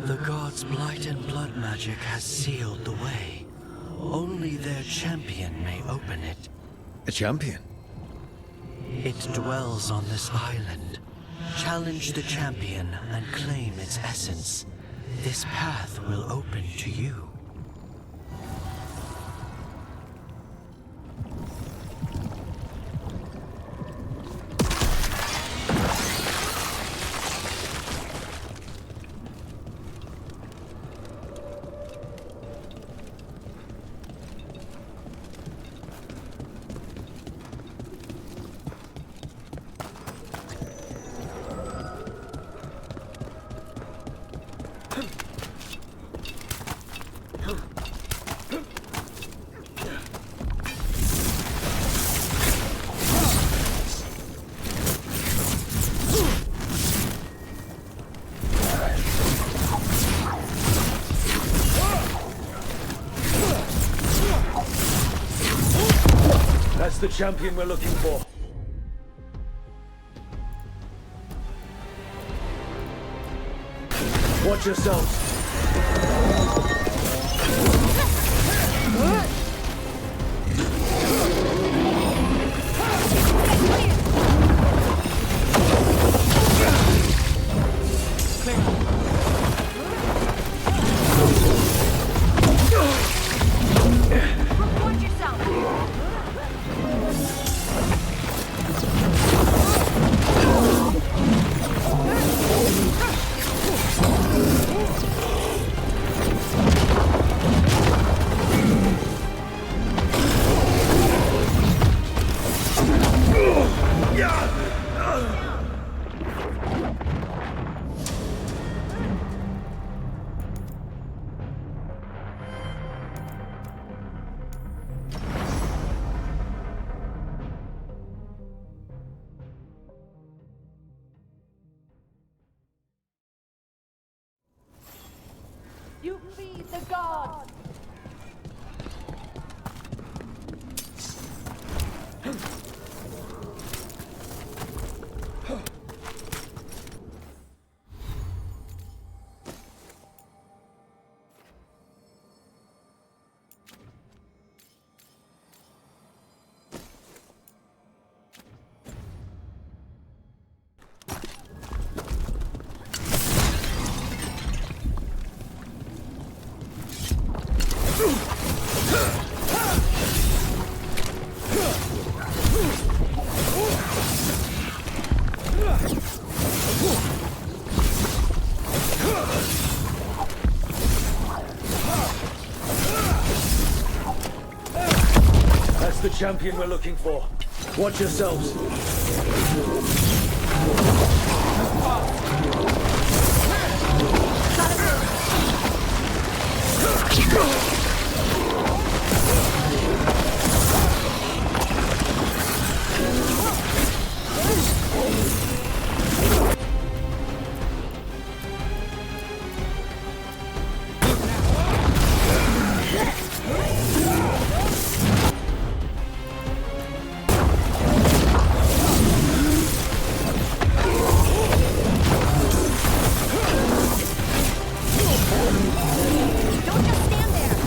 The gods' blight and blood magic has sealed the way. Only their champion may open it. A champion? It dwells on this island. Challenge the champion and claim its essence. This path will open to you. That's the champion we're looking for. Watch yourselves. You feed the gods! That's the champion we're looking for. Watch yourselves. Don't just stand there!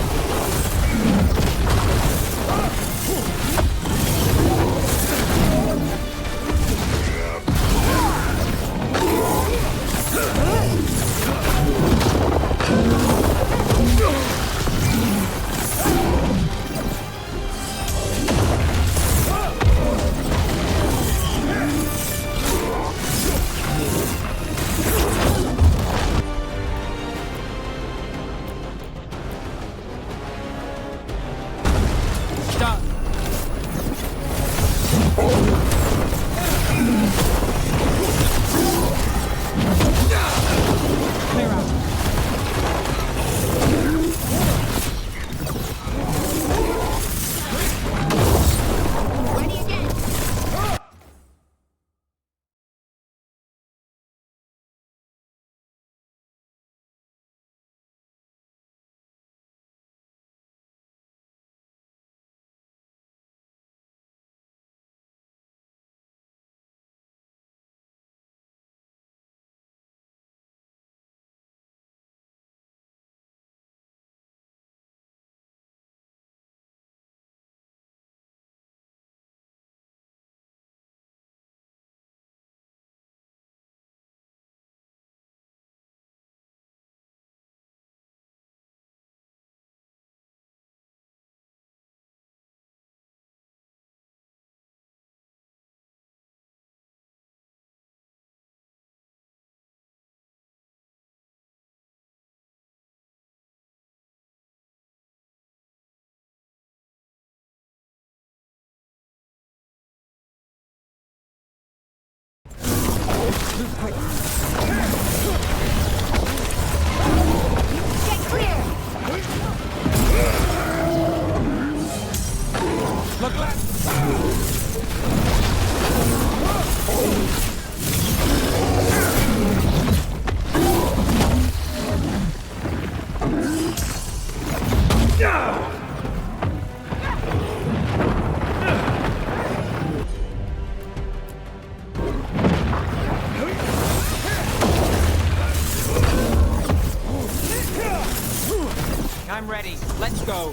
Get clear! Look left! I'm ready. Let's go.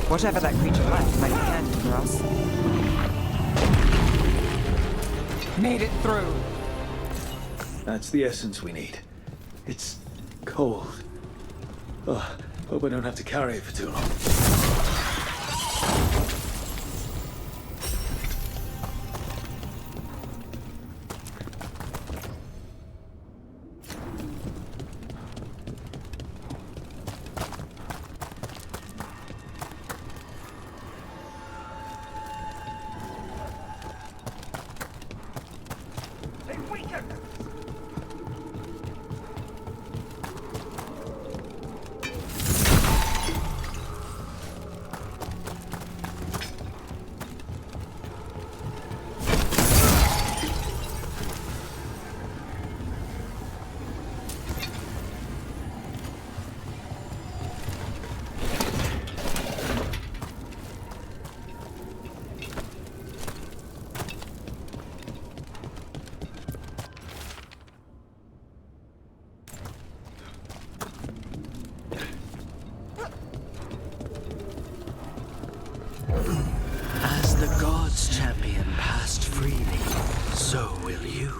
Whatever that creature left might be handy for us. Made it through. That's the essence we need. It's cold. Oh, hope I don't have to carry it for too long. As the gods' champion passed freely, so will you.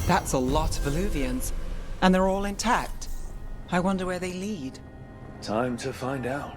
That's a lot of Illuvians, and they're all intact. I wonder where they lead. Time to find out.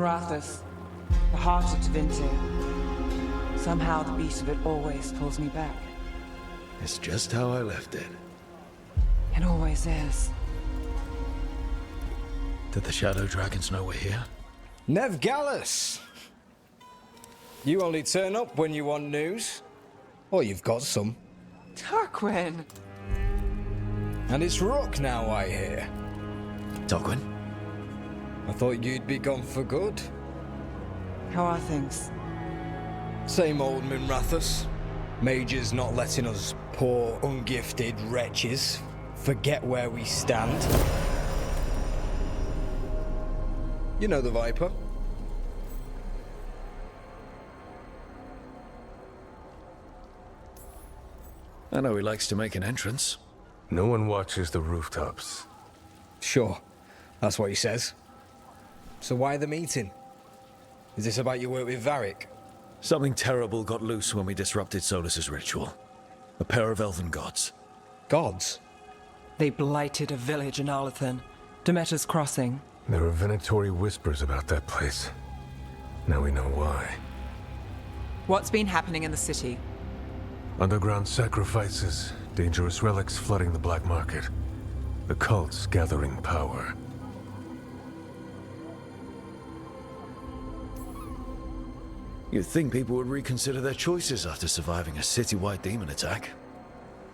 Minrathous, the heart of Tevinter. Somehow the beat of it always pulls me back. It's just how I left it. It always is. Did the Shadow Dragons know we're here? Nev Gallus! You only turn up when you want news. Or you've got some. Tarquin! And it's Rook now, I hear. Tarquin? I thought you'd be gone for good. How are things? Same old Minrathous. Mages not letting us poor, ungifted wretches forget where we stand. You know the Viper. I know he likes to make an entrance. No one watches the rooftops. Sure, that's what he says. So why the meeting? Is this about your work with Varric? Something terrible got loose when we disrupted Solus's ritual. A pair of elven gods. Gods? They blighted a village in Arlathan, Demeter's Crossing. There are venatory whispers about that place. Now we know why. What's been happening in the city? Underground sacrifices, dangerous relics flooding the black market. The cults gathering power. You'd think people would reconsider their choices after surviving a city-wide demon attack.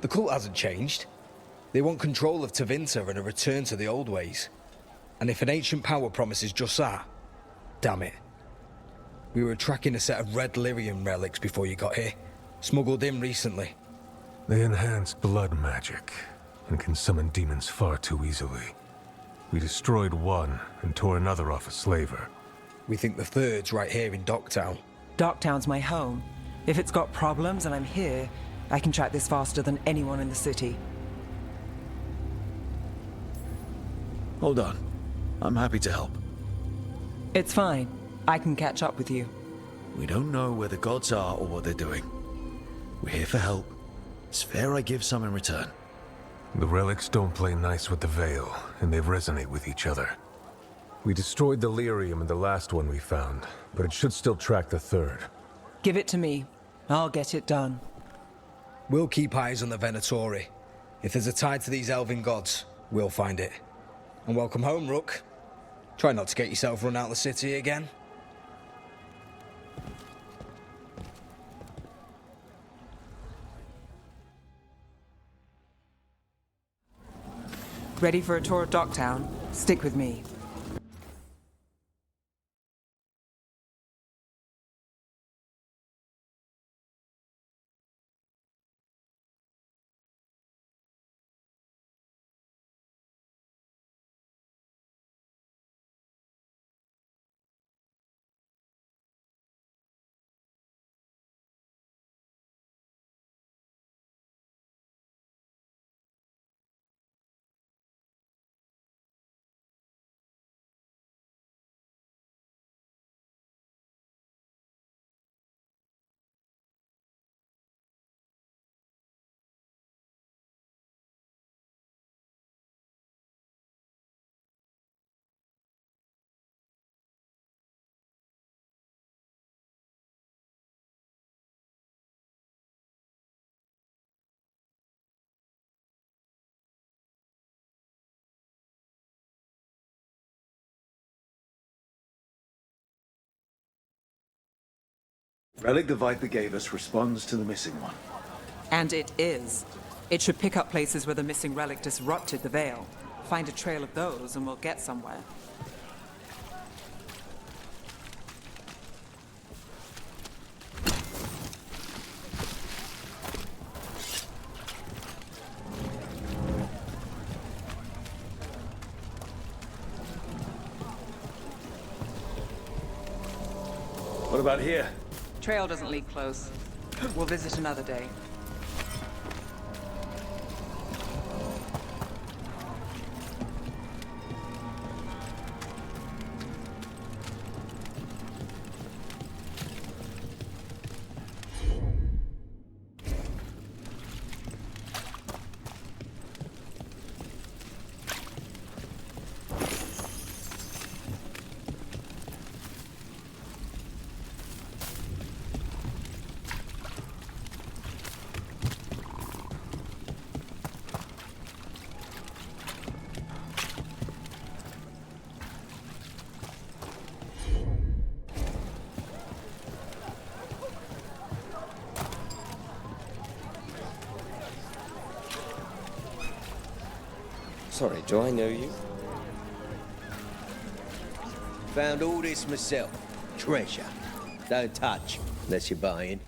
The cult hasn't changed. They want control of Tevinter and a return to the old ways. And if an ancient power promises just that, damn it. We were tracking a set of red lyrium relics before you got here. Smuggled in recently. They enhance blood magic and can summon demons far too easily. We destroyed one and tore another off a slaver. We think the third's right here in Docktown. Docktown's my home. If it's got problems and I'm here, I can track this faster than anyone in the city. Hold on. I'm happy to help. It's fine. I can catch up with you. We don't know where the gods are or what they're doing. We're here for help. It's fair I give some in return. The relics don't play nice with the Veil, and they resonate with each other. We destroyed the lyrium in the last one we found, but it should still track the third. Give it to me. I'll get it done. We'll keep eyes on the Venatori. If there's a tie to these elven gods, we'll find it. And welcome home, Rook. Try not to get yourself run out of the city again. Ready for a tour of Docktown? Stick with me. Relic the Viper gave us responds to the missing one. And it is. It should pick up places where the missing relic disrupted the Veil. Find a trail of those and we'll get somewhere. What about here? Trail doesn't lead close. We'll visit another day. Sorry, do I know you? Found all this myself. Treasure. Don't touch, unless you're buying.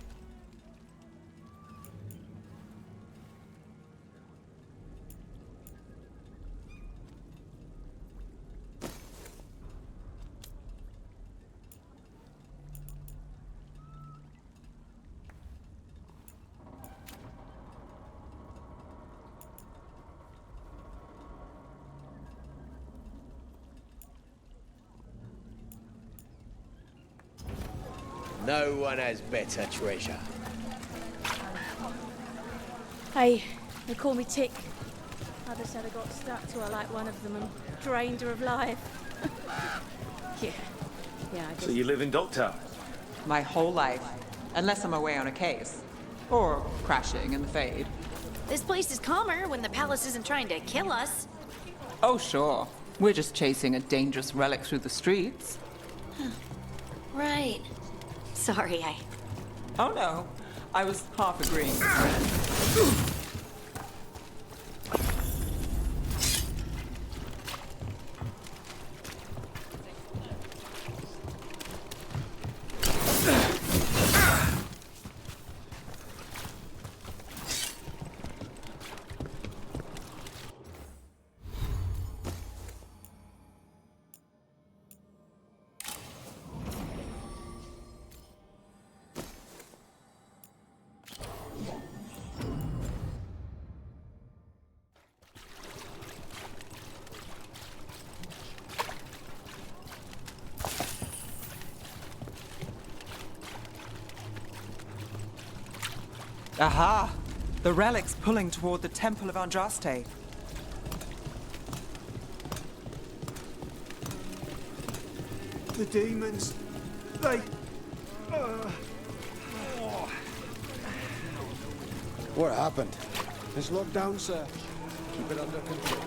No one has better treasure. Hey, they call me Tick. Others said I got stuck to her like one of them and drained her of life. Yeah, I guess. So you live in Docktown? My whole life. Unless I'm away on a case. Or crashing in the Fade. This place is calmer when the palace isn't trying to kill us. Oh, sure. We're just chasing a dangerous relic through the streets. Right. Sorry, Oh no. I was half agreeing. Aha! The relic's pulling toward the Temple of Andraste. The demons, they... What happened? It's locked down, sir. Keep it under control.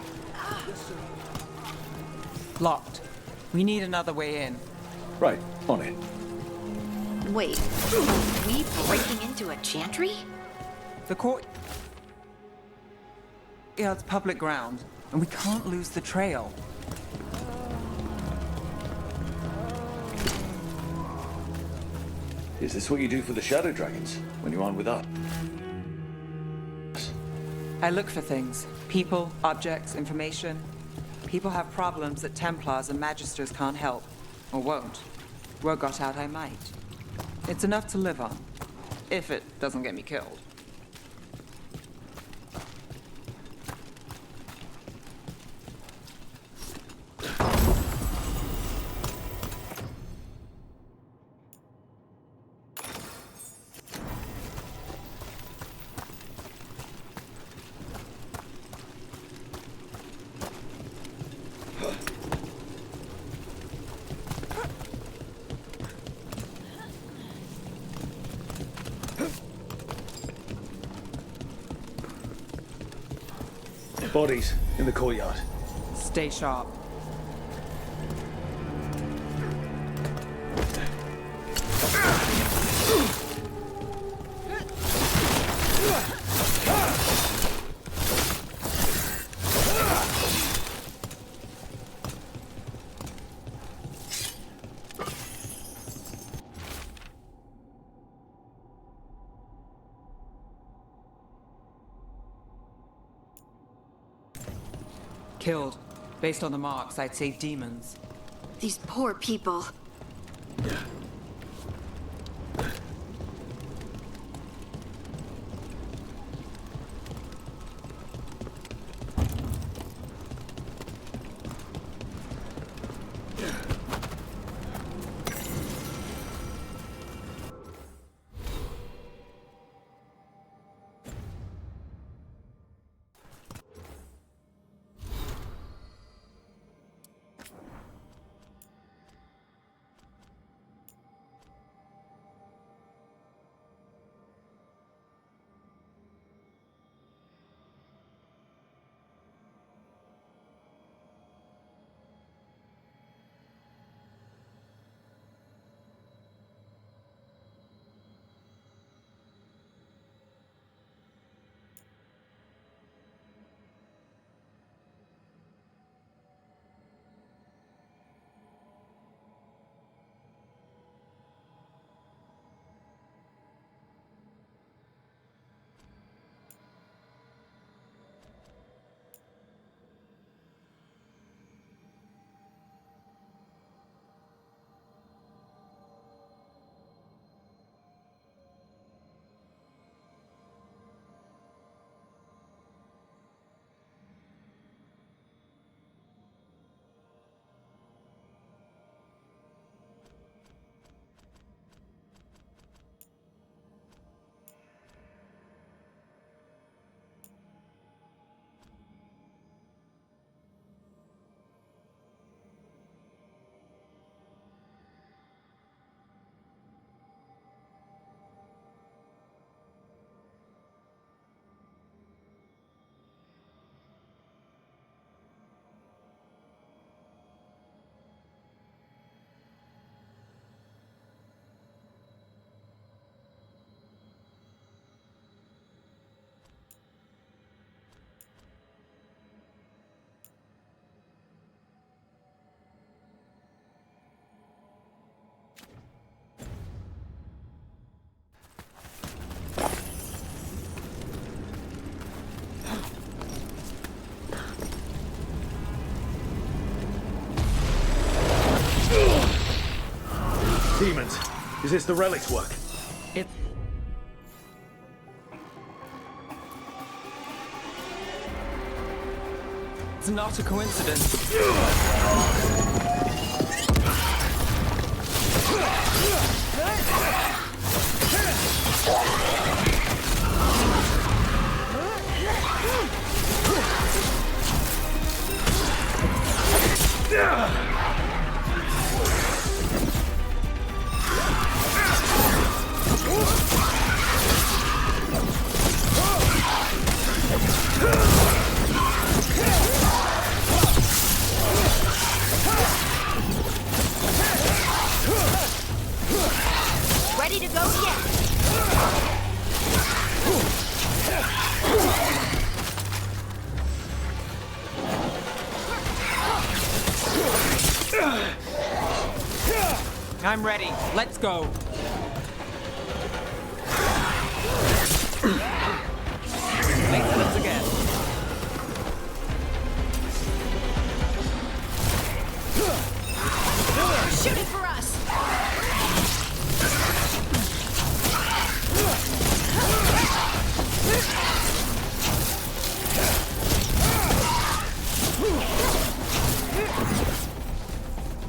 Yes, sir. Locked. We need another way in. Right, on it. Wait, are we breaking into a chantry? The court... Yeah, it's public ground, and we can't lose the trail. Is this what you do for the Shadow Dragons when you aren't with us? I look for things. People, objects, information. People have problems that Templars and Magisters can't help. Or won't. Word got out I might. It's enough to live on. If it doesn't get me killed. Bodies in the courtyard. Stay sharp. Killed. Based on the marks, I'd say demons. These poor people. Is this the relic's work? It's not a coincidence. Ready to go yet? I'm ready. Let's go. Let's again. Shooting for us!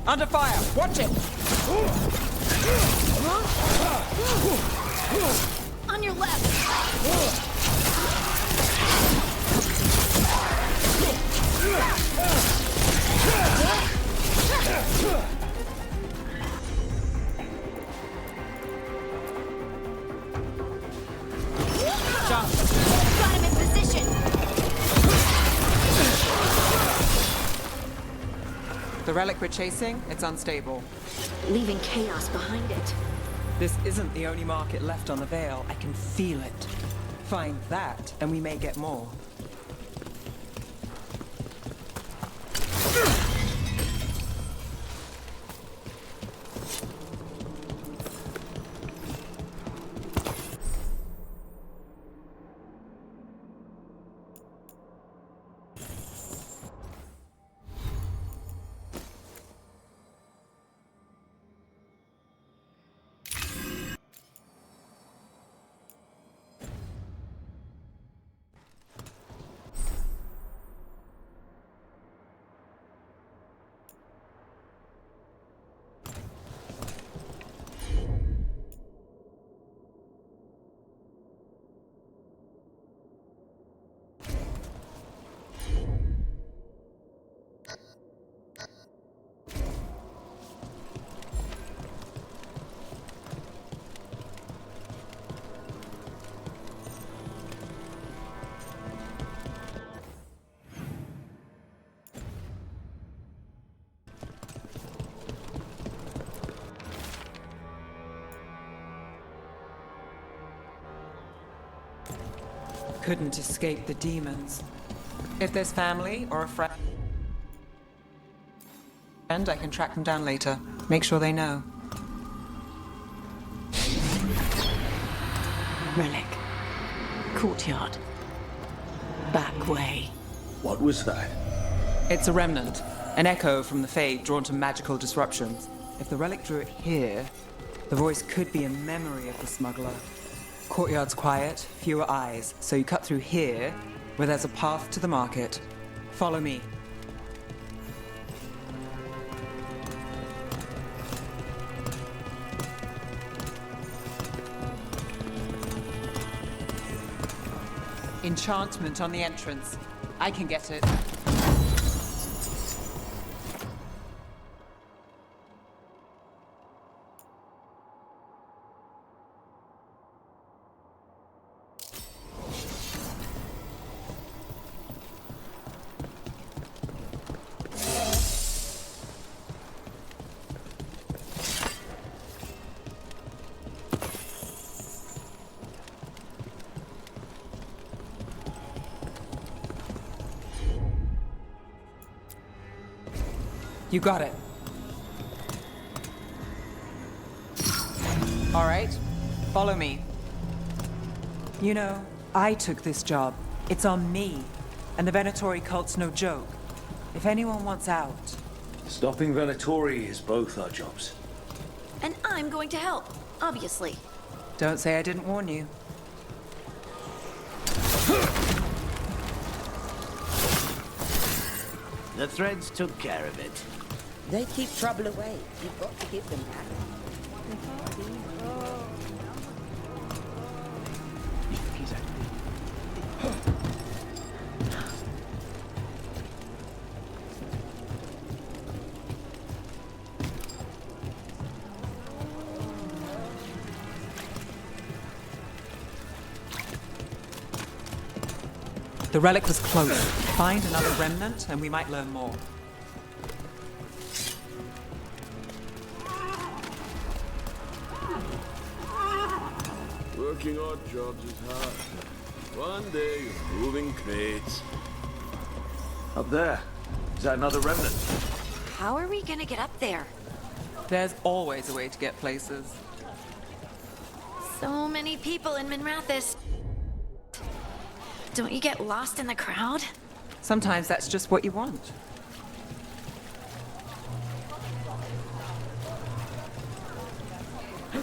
Under fire! Watch it! On your left! Jump! Got him in position! The relic we're chasing, it's unstable. Leaving chaos behind it. This isn't the only market left on the Veil. I can feel it. Find that, and we may get more. Couldn't escape the demons. If there's family or a friend, I can track them down later. Make sure they know. Relic. Courtyard. Back way. What was that? It's a remnant. An echo from the Fade drawn to magical disruptions. If the relic drew it here, the voice could be a memory of the smuggler. Courtyard's quiet, fewer eyes, so you cut through here, where there's a path to the market. Follow me. Enchantment on the entrance. I can get it. You got it. All right, follow me. You know, I took this job. It's on me. And the Venatori cult's no joke. If anyone wants out... Stopping Venatori is both our jobs. And I'm going to help. obviously. Don't say I didn't warn you. The threads took care of it. They keep trouble away. You've got to give them that. The relic was close. Find another remnant and we might learn more. Working odd jobs is hard. One day you're moving crates. Up there. Is that another remnant? How are we gonna get up there? There's always a way to get places. So many people in Minrathis. Don't you get lost in the crowd? Sometimes that's just what you want.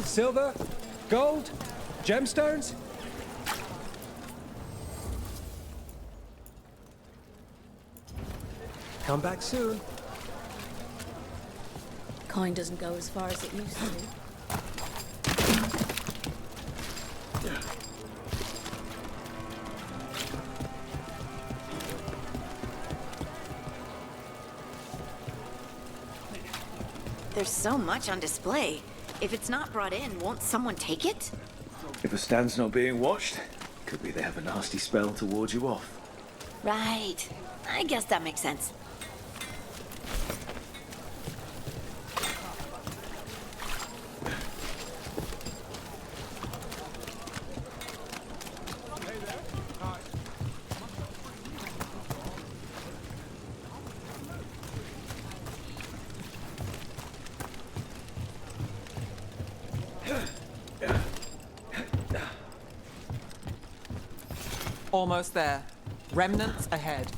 Silver? Gold? Gemstones? Come back soon. Coin doesn't go as far as it used to. There's so much on display. If it's not brought in, won't someone take it? If a stand's not being watched, could be they have a nasty spell to ward you off. Right. I guess that makes sense. Almost there. Remnants ahead.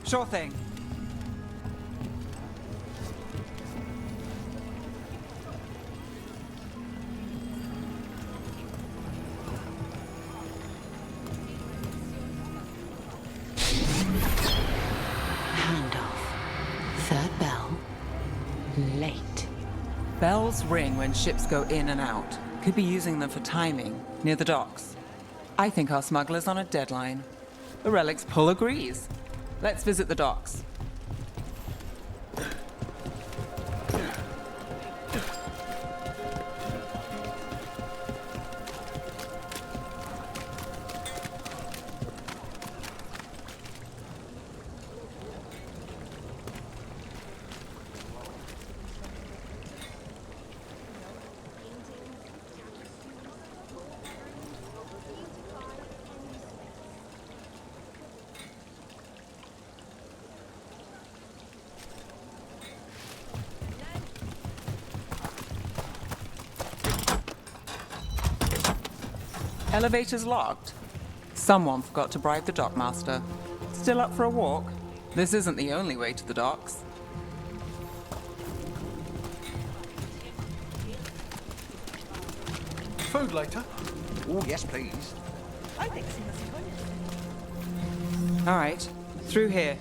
Sure thing. Third bell. Late. Bells ring when ships go in and out. Could be using them for timing, near the docks. I think our smuggler's on a deadline. The relic's pull agrees. Let's visit the docks. Elevator's locked. Someone forgot to bribe the dockmaster. Still up for a walk? This isn't the only way to the docks. Food later? Oh, yes, please. All right, through here.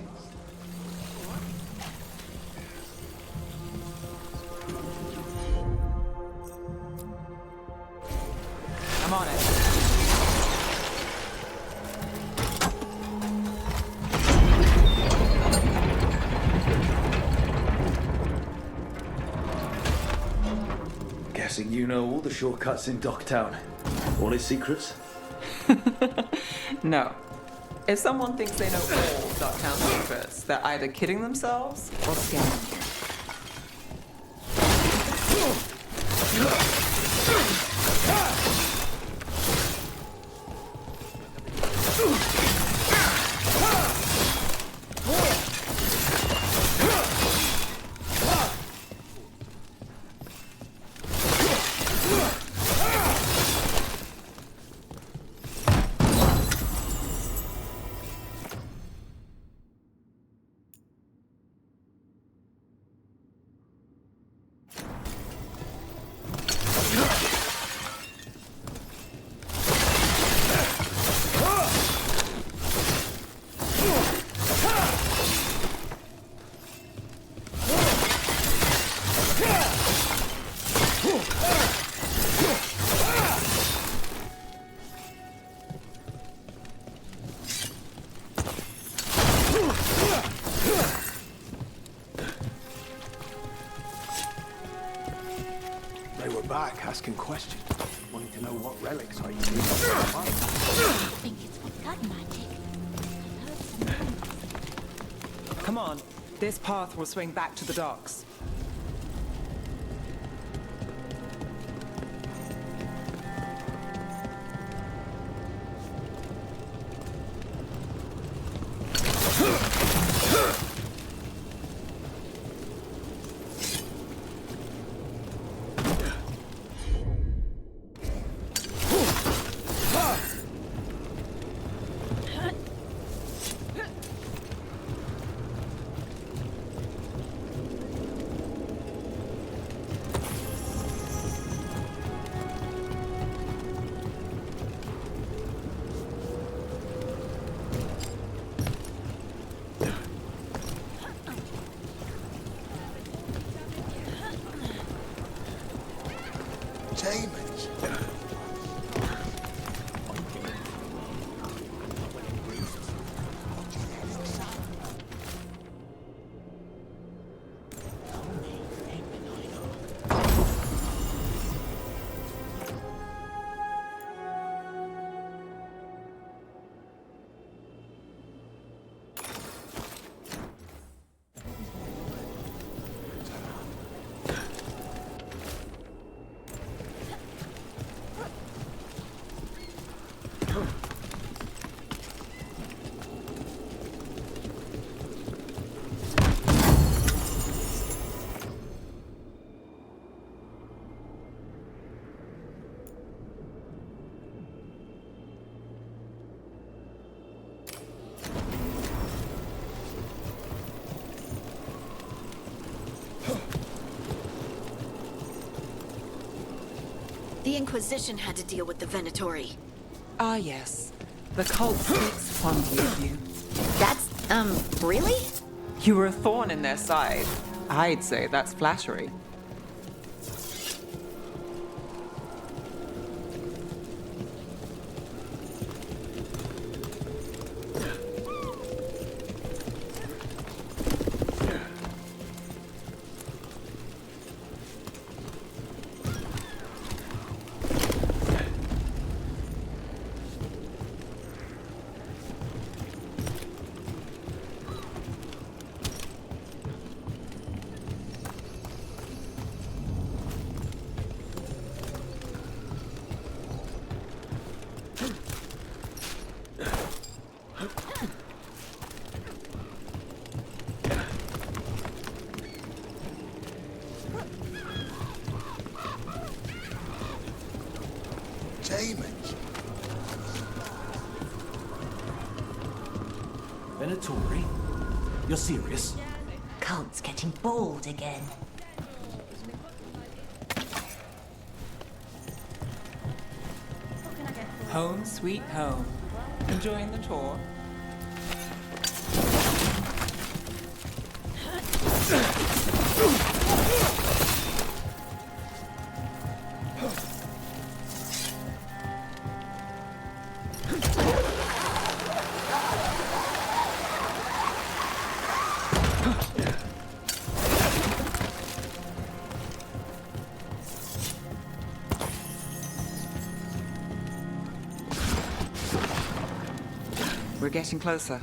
I'm on it. Guessing you know all the shortcuts in Docktown. All its secrets? No. If someone thinks they know all Docktown secrets, they're either kidding themselves or scamming you. back asking questions, wanting to know what relics I use. I think it's for blood magic. Come on. This path will swing back to the docks. Demons. The Inquisition had to deal with the Venatori. Ah, yes. The cult speaks fondly of you. That's, really? You were a thorn in their side. I'd say that's flattery. Demons. Venatori? You're serious? Cult's getting bold again. Home sweet home. Enjoying the tour? We're getting closer.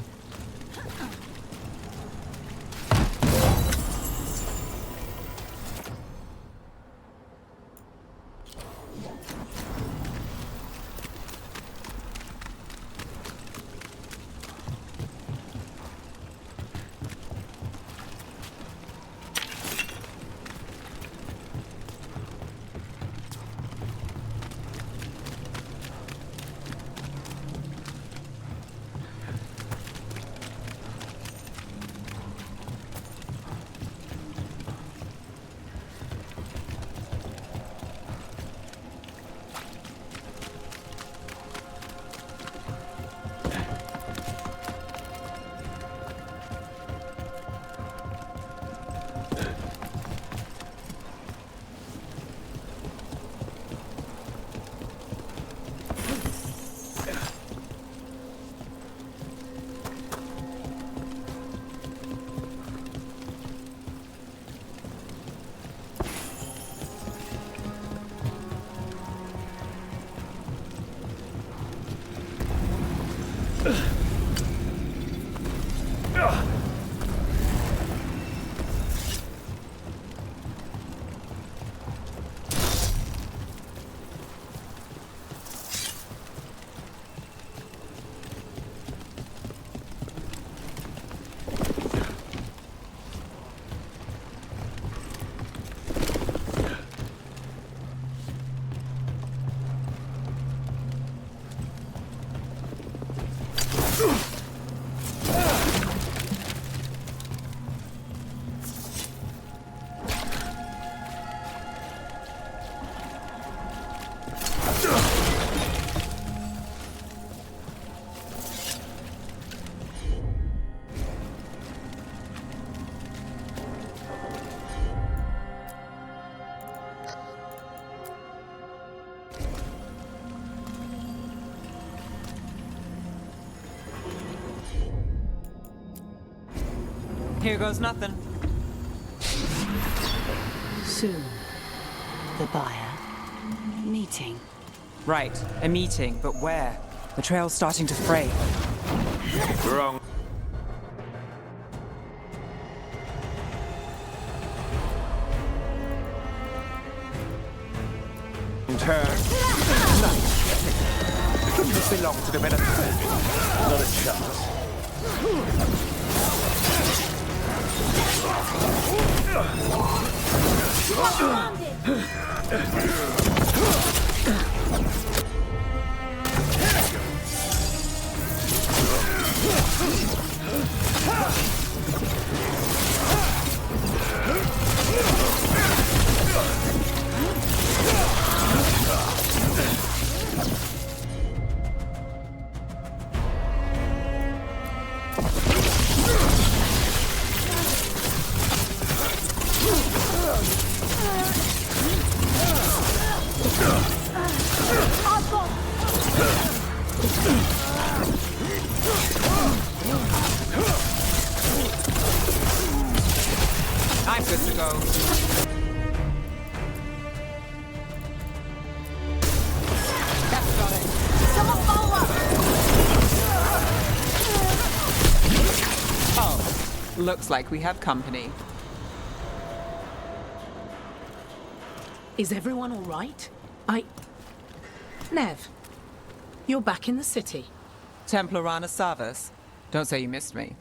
Here goes nothing. Soon, the buyer meeting. Right, a meeting, but where? The trail's starting to fray. Wrong. Turn. No. Doesn't this belong to the men of Not a chance. I'm good to go. That's got it. Someone follow up! Oh, looks like we have company. Is everyone all right? Nev, you're back in the city. Templar Rana Savas. Don't say you missed me.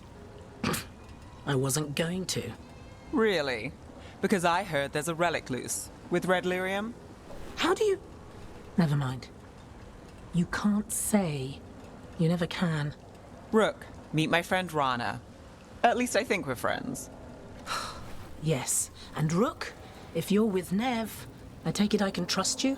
I wasn't going to. Really? Because I heard there's a relic loose. With red lyrium? How do you... Never mind. You can't say. You never can. Rook, meet my friend Rana. At least I think we're friends. Yes. And Rook, if you're with Nev, I take it I can trust you?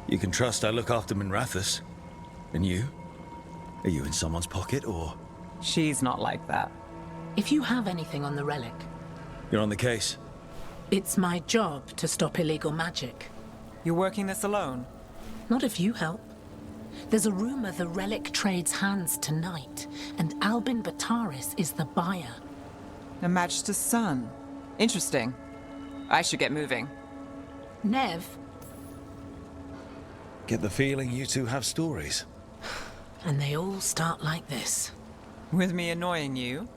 You can trust I look after Minrathus. And you? Are you in someone's pocket, or...? She's not like that. If you have anything on the relic, You're on the case? it's my job to stop illegal magic. You're working this alone? Not if you help. There's a rumor the relic trades hands tonight, and Albin Bataris is the buyer. A Magister's son. Interesting. I should get moving. Nev, Get the feeling you two have stories. and they all start like this. With me annoying you?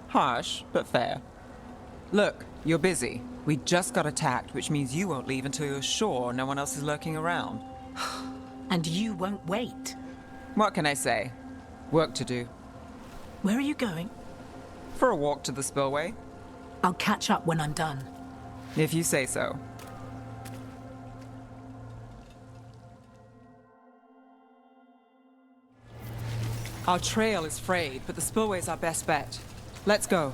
Harsh, but fair. Look, you're busy. We just got attacked, which means you won't leave until you're sure no one else is lurking around. And you won't wait. What can I say? Work to do. Where are you going? For a walk to the spillway. I'll catch up when I'm done. If you say so. Our trail is frayed, but the spillway's our best bet. Let's go.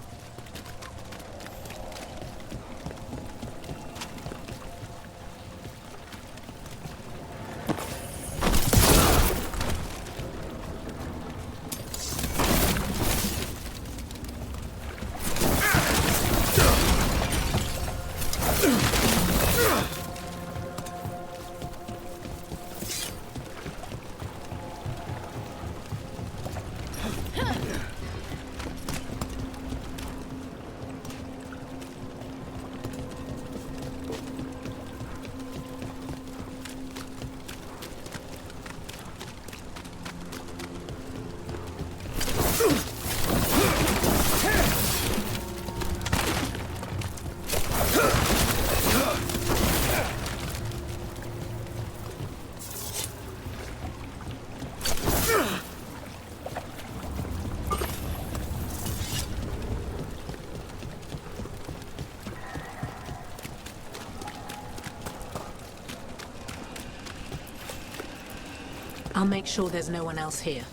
I'll make sure there's no one else here.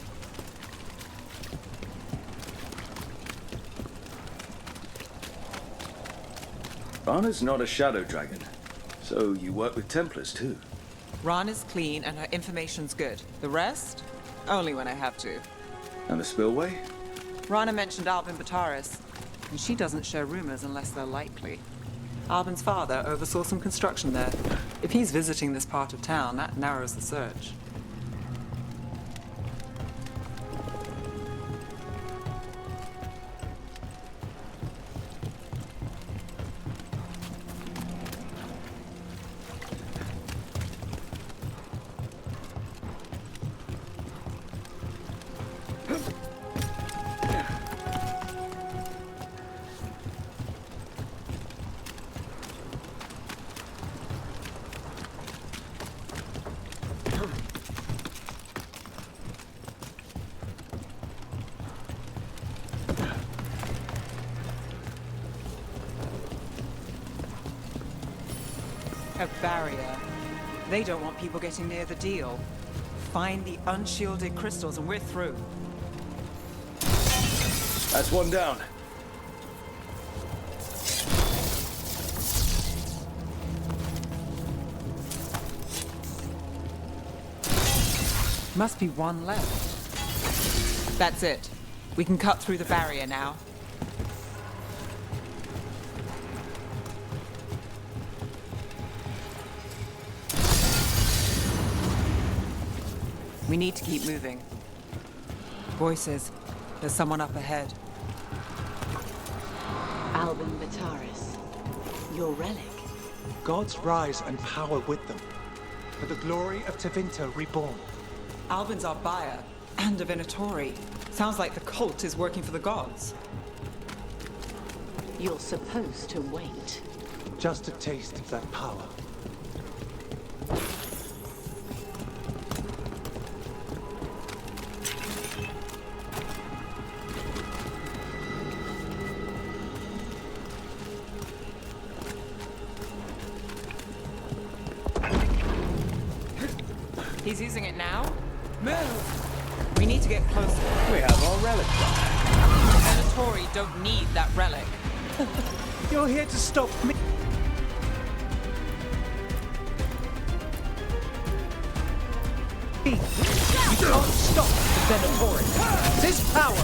Rana's not a shadow dragon, so you work with Templars too. Ron is clean and her information's good. The rest? Only when I have to. And the spillway? Rana mentioned Albin Bataris, and she doesn't share rumors unless they're likely. Albin's father oversaw some construction there. If he's visiting this part of town, that narrows the search. A barrier. They don't want people getting near the deal. Find the unshielded crystals and we're through. That's one down. Must be one left. That's it. We can cut through the barrier now. We need to keep moving. Voices. There's someone up ahead. Albin Bataris. Your relic. Gods rise and power with them. For the glory of Tevinter reborn. Albin's our buyer, and a Venatori. Sounds like the cult is working for the gods. You're supposed to wait. Just a taste of that power. He's using it now? Move! We need to get closer. We have our relic The Venatori don't need that relic. You're here to stop me. You can't stop the Venatori. This power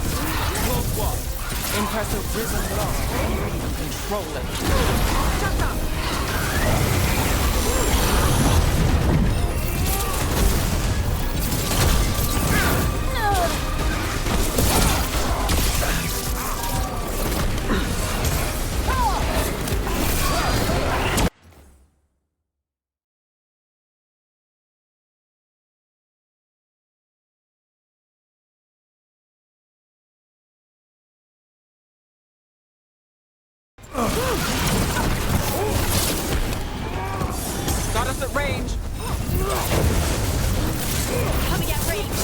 will what? Impress a risen lord and even control it. Shut up! Got us at range. Coming at range.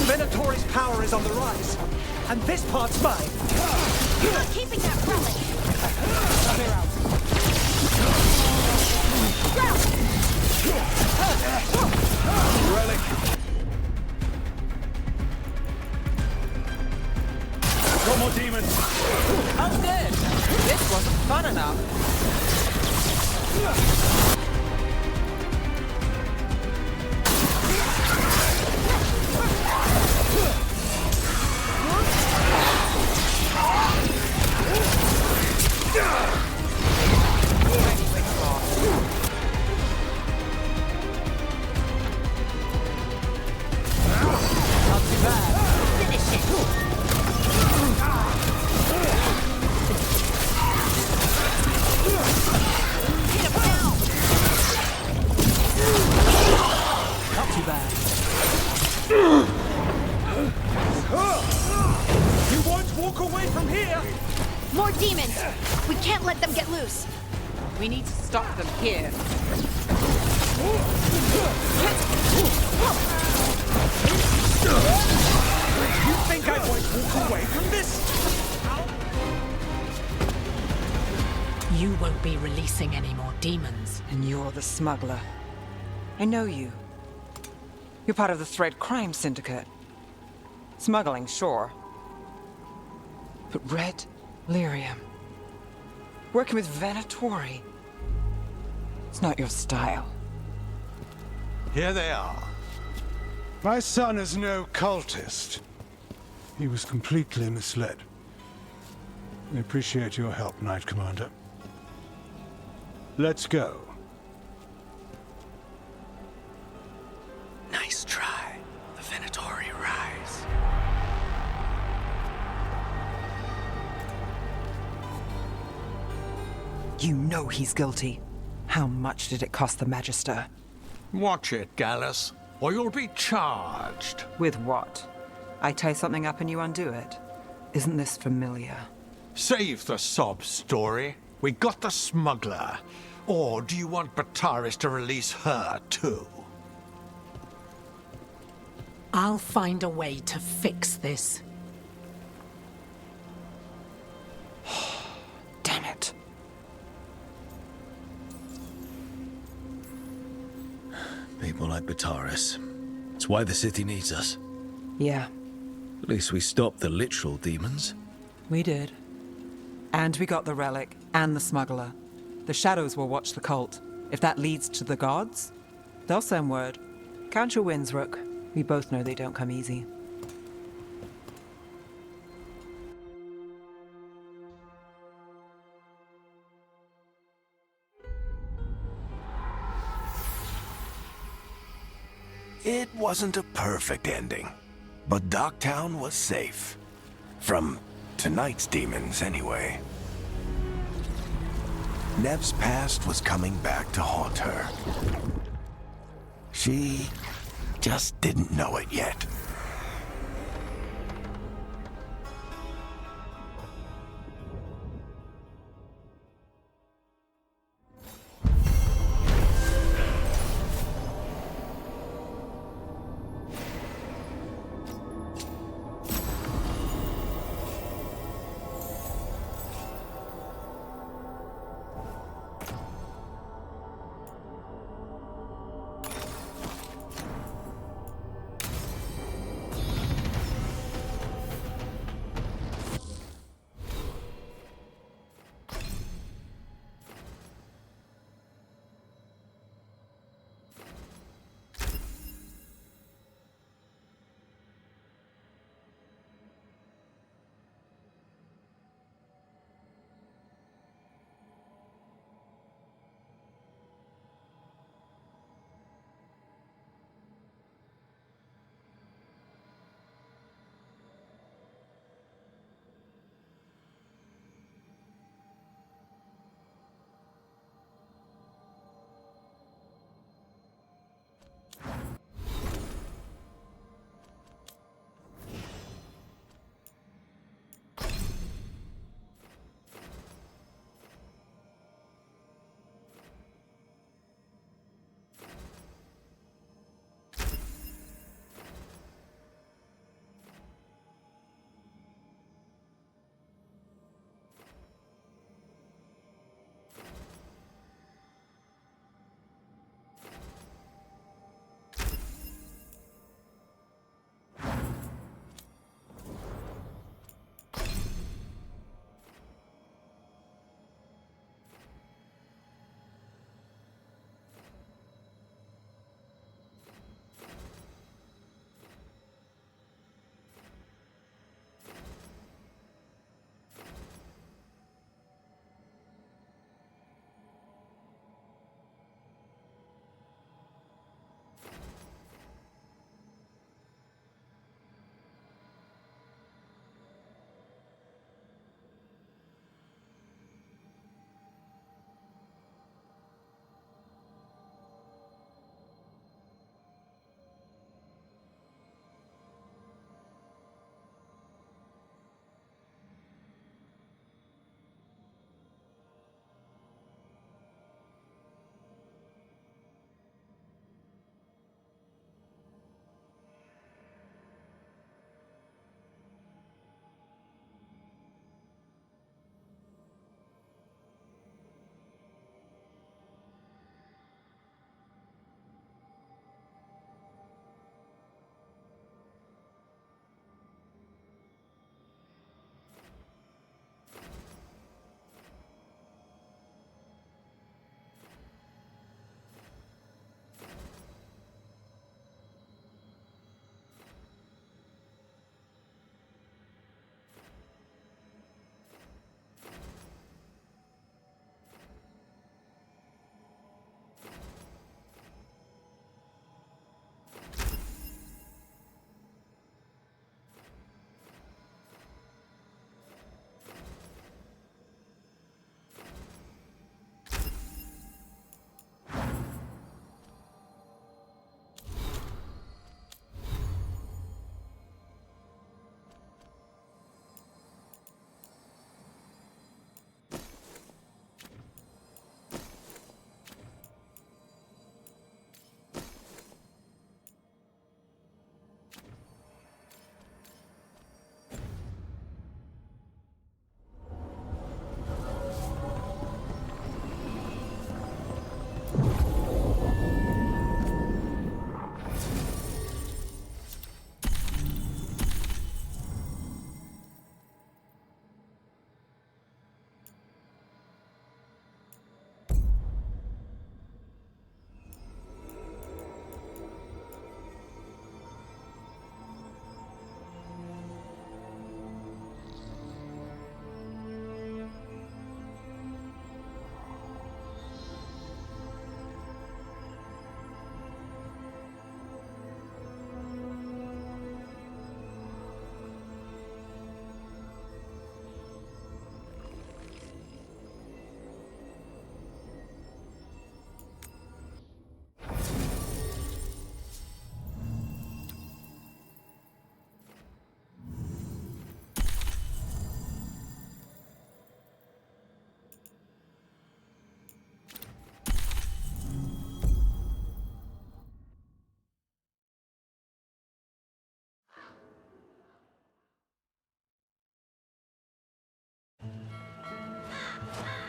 Venatori's power is on the rise, and this part's mine. You're not keeping that relic. Clear out. Relic. One more demon. I'm dead. This wasn't fun enough. You won't walk away from here! More demons! We can't let them get loose. We need to stop them here. You think I won't walk away from this? You won't be releasing any more demons. And you're the smuggler. I know you. You're part of the Thread Crime Syndicate. Smuggling, sure. But Red Lyrium. Working with Venatori. It's not your style. Here they are. My son is no cultist. He was completely misled. I appreciate your help, Knight Commander. Let's go. Nice try. The Venatori rise. You know he's guilty. How much did it cost the Magister? Watch it, Gallus, or you'll be charged. With what? I tie something up and you undo it. Isn't this familiar? Save the sob story. We got the smuggler. Or do you want Bataris to release her, too? I'll find a way to fix this. Damn it. People like Bataris. It's why the city needs us. Yeah, At least we stopped the literal demons. we did. And we got the relic and the smuggler. The shadows will watch the cult. If that leads to the gods, they'll send word. Count your wins, Rook. We both know they don't come easy. It wasn't a perfect ending, but Docktown was safe. From tonight's demons, anyway. Nev's past was coming back to haunt her. She just didn't know it yet.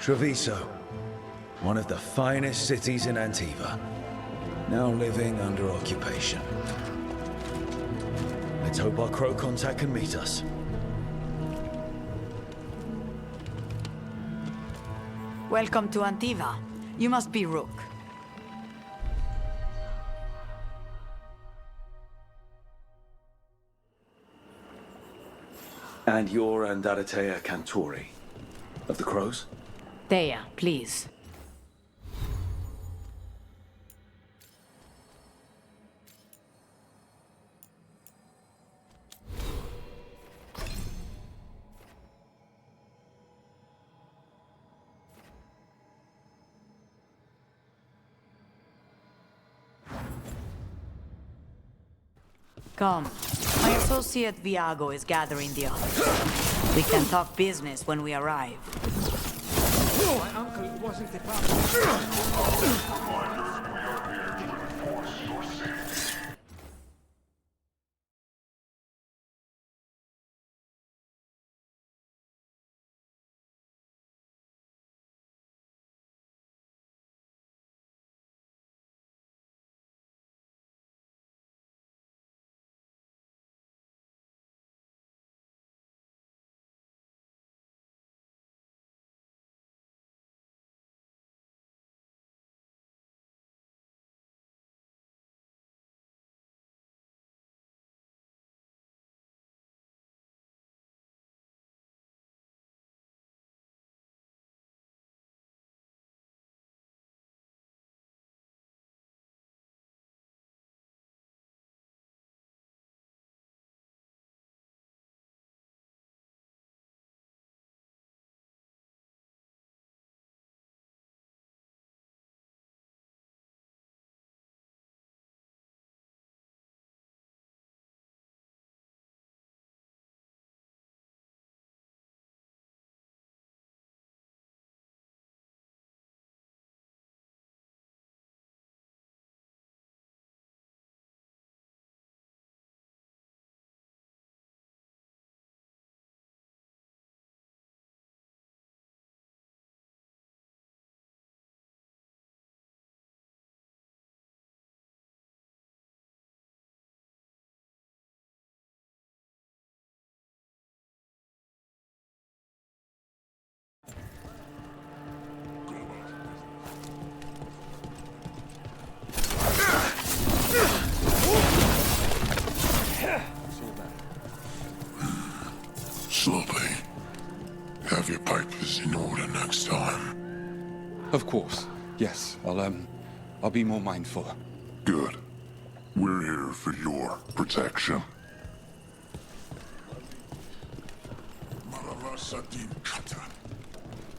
Treviso, one of the finest cities in Antiva, now living under occupation. Let's hope our crow contact can meet us. Welcome to Antiva. You must be Rook. And you're Andaratea Cantori, of the Crows? Thea, please. Come. My associate Viago is gathering the others. We can talk business when we arrive. My uncle wasn't the problem. Sloppy. Have your papers in order next time. Of course. Yes, I'll be more mindful. Good. We're here for your protection.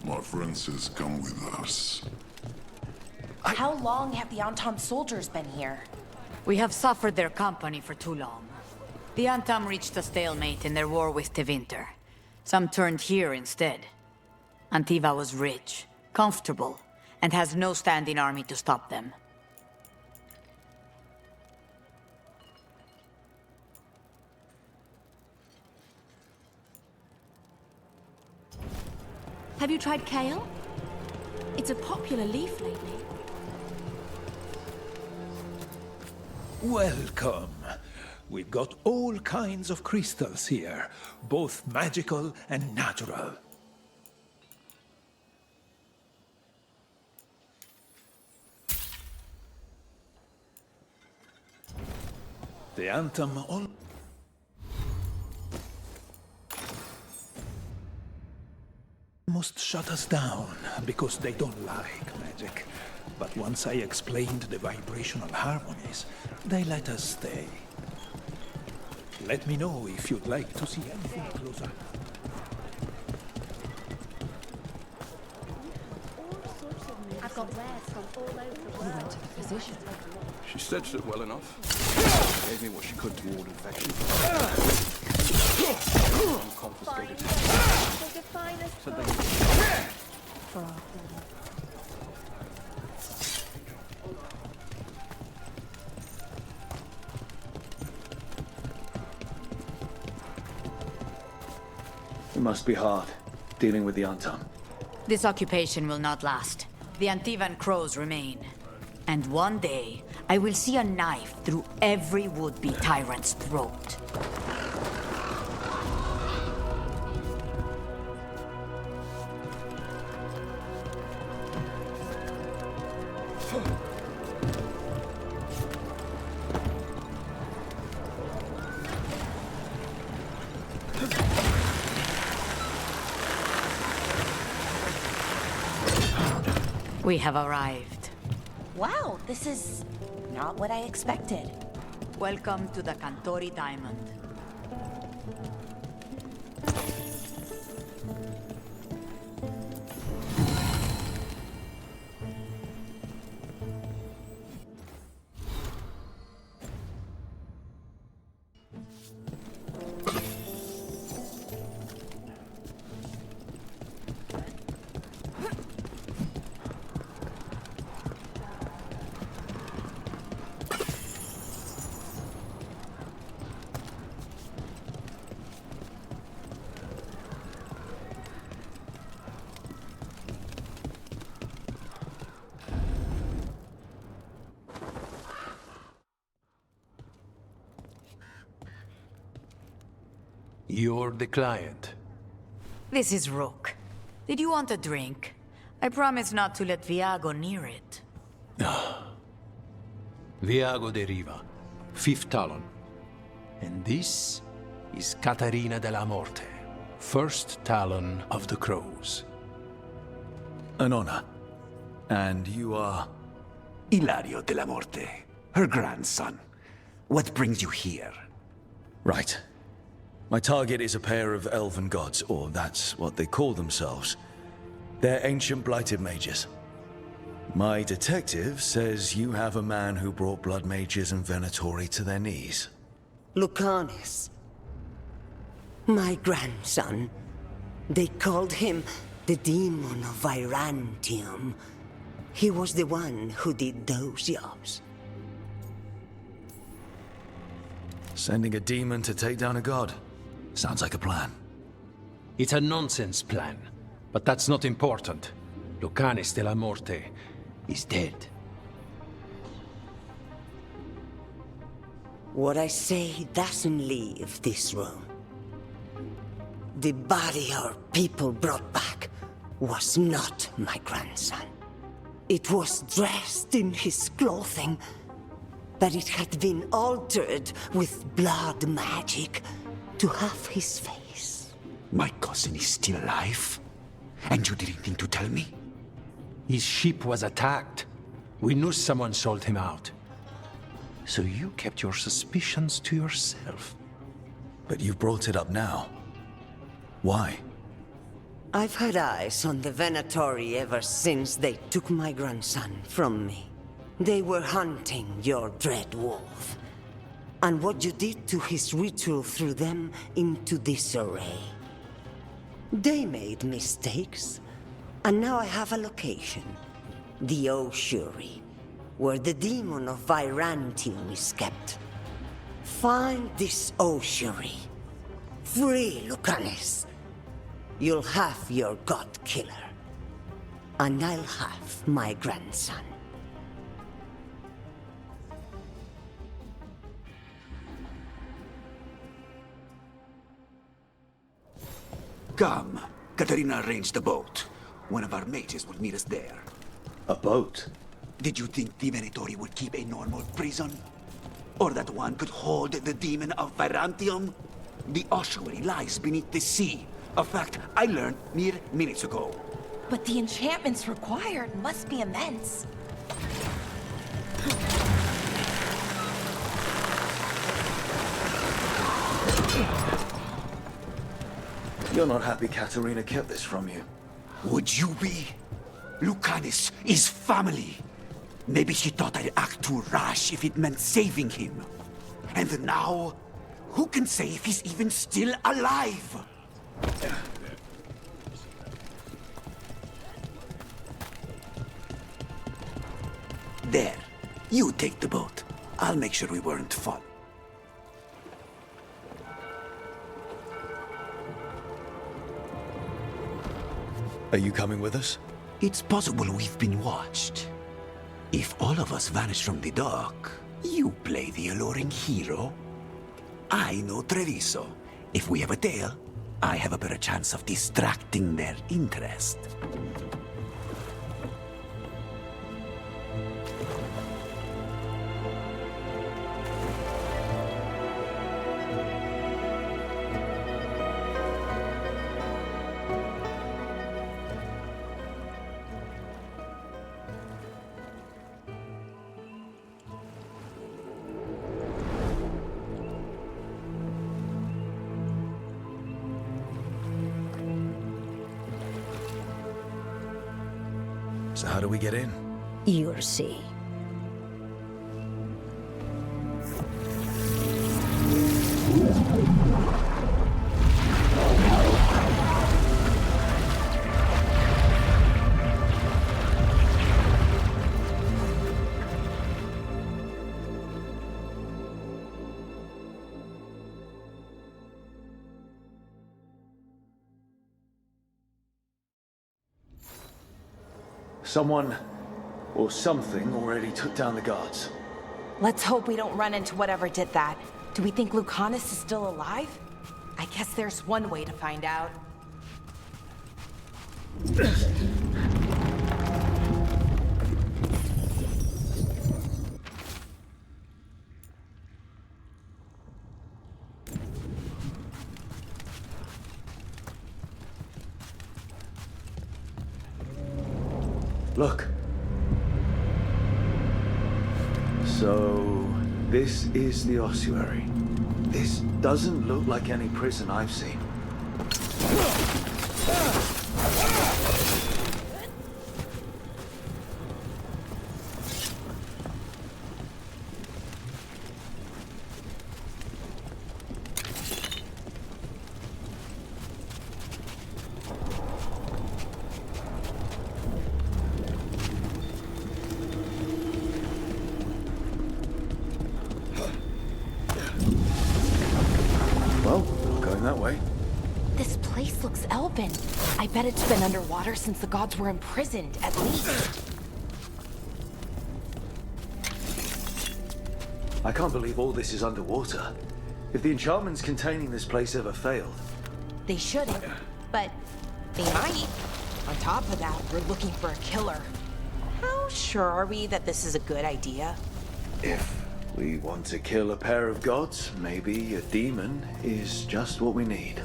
My friend says come with us. How long have the Antam soldiers been here? We have suffered their company for too long. The Antam reached a stalemate in their war with Tevinter. Some turned here instead. Antiva was rich, comfortable, and has no standing army to stop them. Have you tried kale? It's a popular leaf lately. Welcome. We've got all kinds of crystals here, both magical and natural. The Antam almost shut us down because they don't like magic. But once I explained the vibrational harmonies, they let us stay. Let me know if you'd like to see anything closer. I've got wares from all over the world. You went to the physician. She stitched it well enough. Gave me what she could to ward infection. Confiscated. Said they For our It must be hard, dealing with the Antam. This occupation will not last. The Antivan crows remain. And one day, I will see a knife through every would-be tyrant's throat. We have arrived. Wow, this is not what I expected. Welcome to the Cantori Diamond. You're the client. This is Rook. Did you want a drink? I promise not to let Viago near it. Viago de Riva, 5th Talon. And this is Catarina de la Morte, 1st Talon of the Crows. An honor. And you are? Ilario de la Morte, her grandson. What brings you here? Right. My target is a pair of elven gods, or that's what they call themselves. They're ancient blighted mages. My detective says you have a man who brought blood mages and Venatori to their knees. Lucanus. My grandson. They called him the Demon of Virantium. He was the one who did those jobs. Sending a demon to take down a god. Sounds like a plan. It's a nonsense plan, but that's not important. Lucanus de la Morte is dead. What I say doesn't leave this room. The body our people brought back was not my grandson. It was dressed in his clothing, but it had been altered with blood magic to have his face. My cousin is still alive? And you didn't think to tell me? His ship was attacked. We knew someone sold him out. So you kept your suspicions to yourself. But you've brought it up now. Why? I've had eyes on the Venatori ever since they took my grandson from me. They were hunting your dread wolf. And what you did to his ritual threw them into disarray. They made mistakes, and now I have a location. The Ossuary, where the demon of Virantium is kept. Find this Ossuary. Free Lucanus. You'll have your god killer. And I'll have my grandson. Come. Katarina arranged a boat. One of our mages will meet us there. A boat? Did you think the Venatori would keep a normal prison? Or that one could hold the demon of Virantium? The ossuary lies beneath the sea. A fact I learned mere minutes ago. But the enchantments required must be immense. You're not happy Katarina kept this from you. Would you be? Lucanus is family. Maybe she thought I'd act too rash if it meant saving him. And now, who can say if he's even still alive? There. You take the boat. I'll make sure we weren't fun. Are you coming with us? It's possible we've been watched. If all of us vanish from the dock, you play the alluring hero. I know Treviso. If we have a tail, I have a better chance of distracting their interest. So how do we get in? You'll see. Someone or something already took down the guards. Let's hope we don't run into whatever did that. Do we think Lucanus is still alive? I guess there's one way to find out. Look. So, this is the ossuary. This doesn't look like any prison I've seen. I bet it's been underwater since the gods were imprisoned, at least. I can't believe all this is underwater. If the enchantments containing this place ever failed... They shouldn't, but they might. On top of that, we're looking for a killer. How sure are we that this is a good idea? If we want to kill a pair of gods, maybe a demon is just what we need.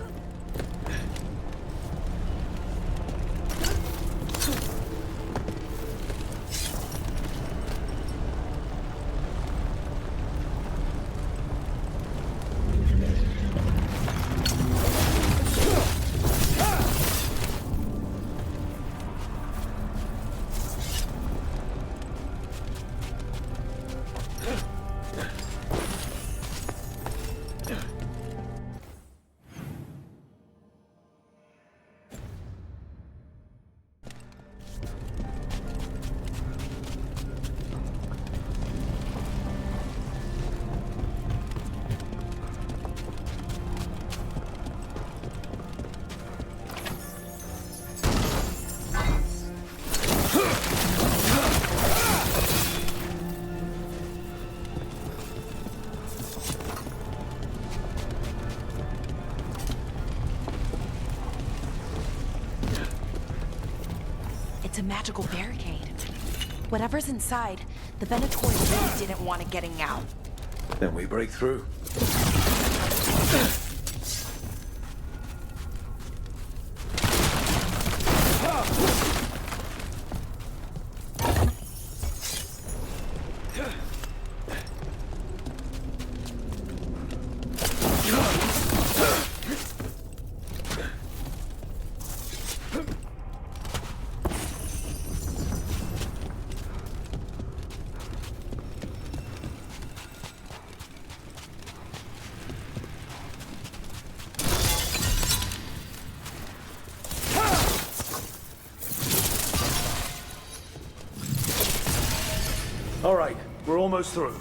It's a magical barricade. Whatever's inside, the Venatori really didn't want it getting out. Then we break through. All right, we're almost through.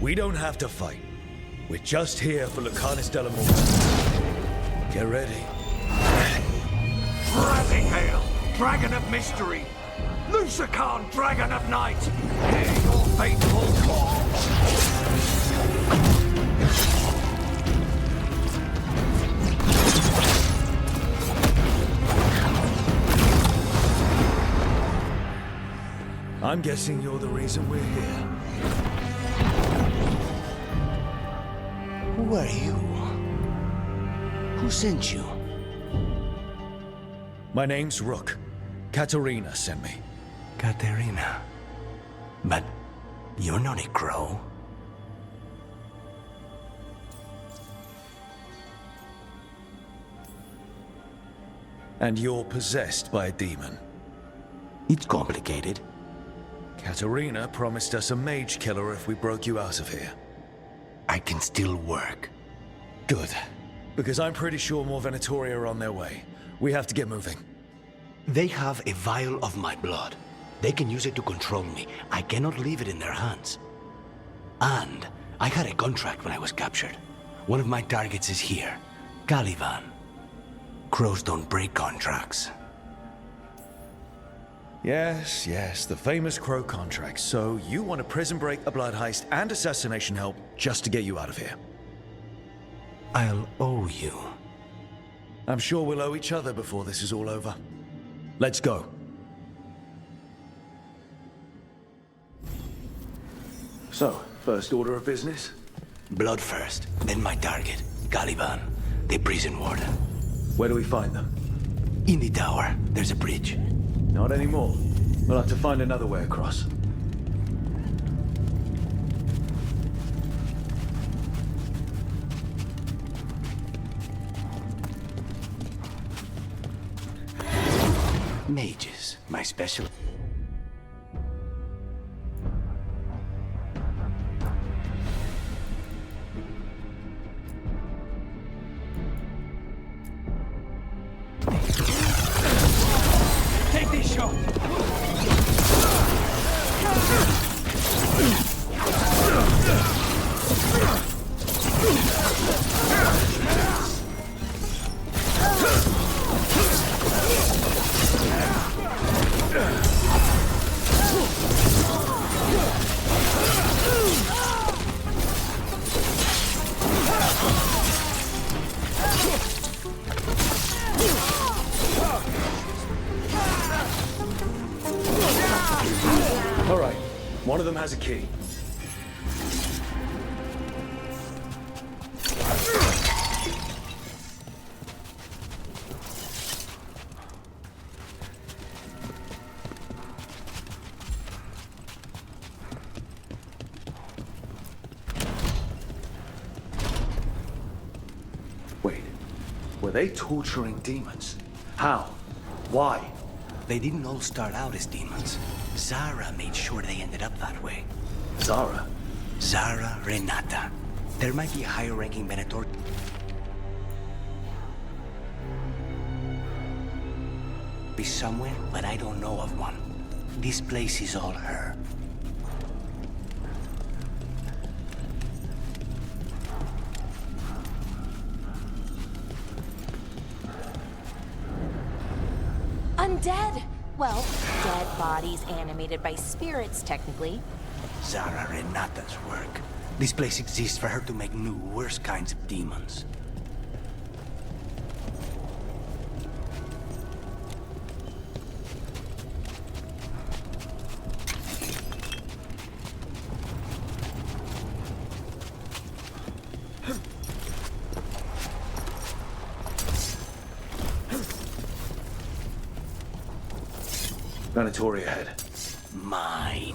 We don't have to fight. We're just here for Lucanus de la Morte. Get ready. Rising Hail, Dragon of Mystery! Lucican, Dragon of Night! Hear your faithful call! I'm guessing you're the reason we're here. Who are you? Who sent you? My name's Rook. Katerina sent me. Katerina. But you're not a crow. And you're possessed by a demon. It's complicated. Katerina promised us a mage killer if we broke you out of here. I can still work. Good. Because I'm pretty sure more Venatoria are on their way. We have to get moving. They have a vial of my blood. They can use it to control me. I cannot leave it in their hands. And I had a contract when I was captured. One of my targets is here. Caliban. Crows don't break contracts. Yes, the famous Crow contract. So you want a prison break, a blood heist, and assassination help just to get you out of here? I'll owe you. I'm sure we'll owe each other before this is all over. Let's go. So, first order of business? Blood first, then my target, Caliban, the prison warden. Where do we find them? In the tower. There's a bridge. Not anymore. We'll have to find another way across. Mages, my special. Take this shot! All right, one of them has a key. Wait, were they torturing demons? How? Why? They didn't all start out as demons. Zara made sure they ended up that way. Zara? Zara Renata. There might be a higher-ranking Venator. Be somewhere, but I don't know of one. This place is all her. Undead! Well, dead bodies animated by spirits, technically. Zara Renata's work. This place exists for her to make new, worse kinds of demons. Venatoria ahead. Mine.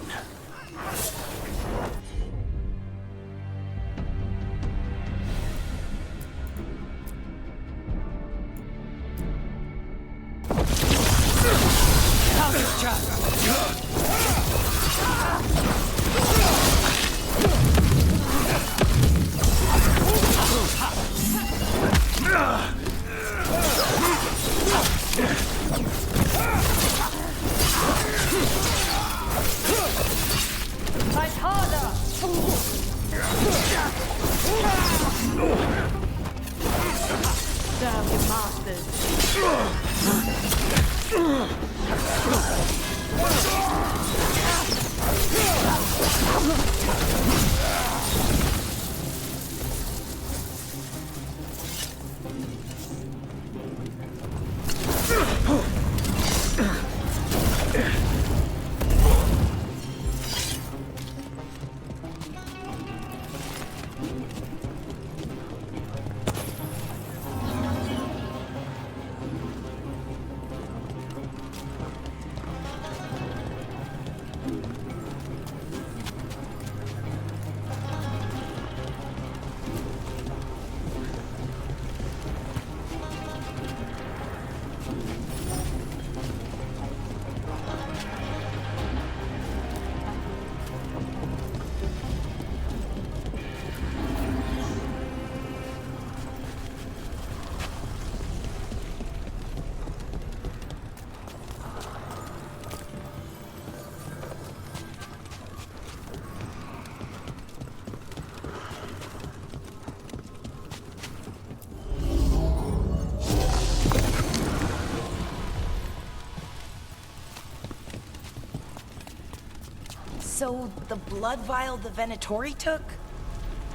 So, the blood vial the Venatori took?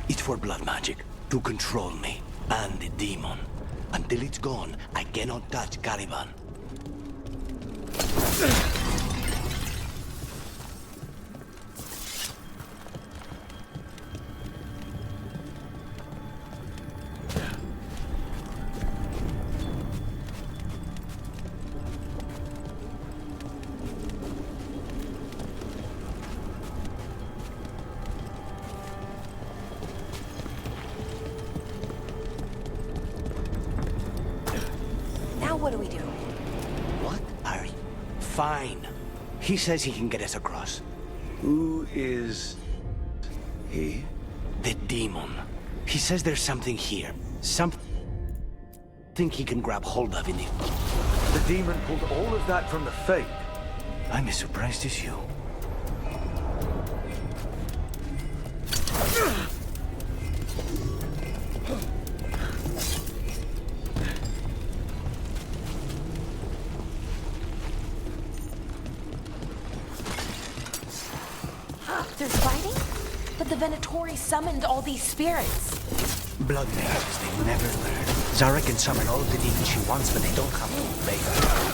It's for blood magic, to control me, and the demon. Until it's gone, I cannot touch Caliban. Now what do we do? What are you? Fine. He says he can get us across. Who is he? The demon. He says there's something here. Something he can grab hold of in the... The demon pulled all of that from the Fade. I'm as surprised as you. There's fighting? But the Venatori summoned all these spirits. Blood mages, they never learn. Zara can summon all the demons she wants, but they don't have to obey her.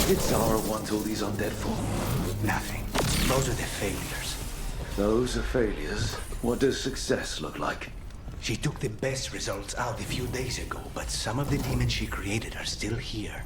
Did Zara want all these undead for? Nothing. Those are the failures. Those are failures. What does success look like? She took the best results out a few days ago, but some of the demons she created are still here.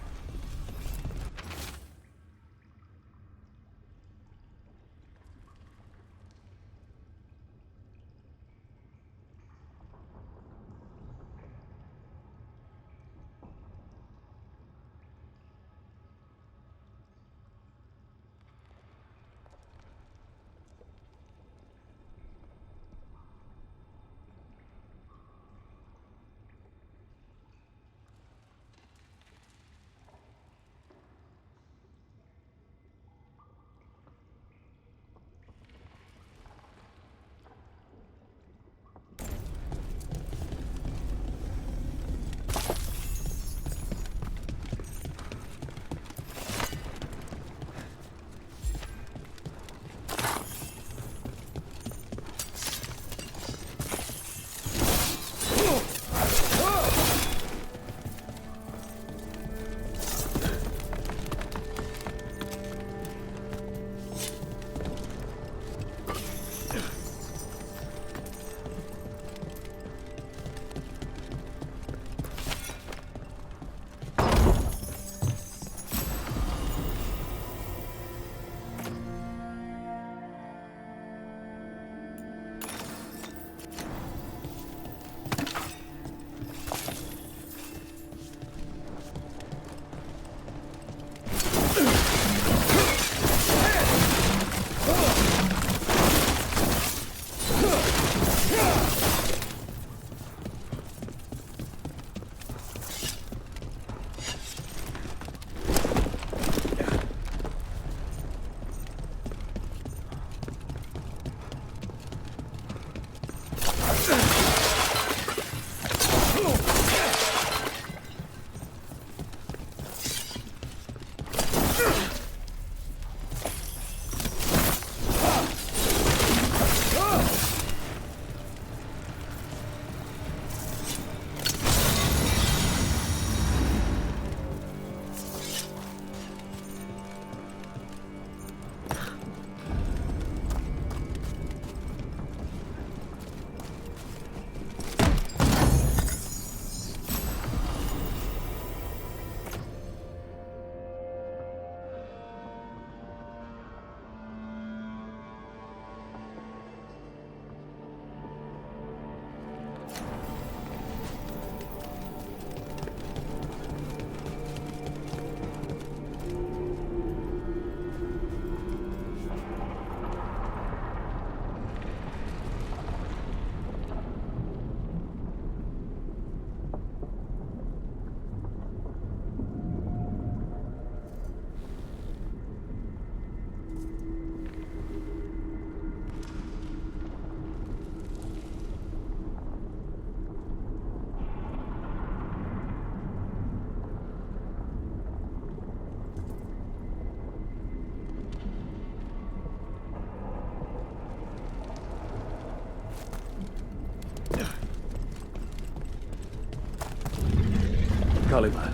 Caliban.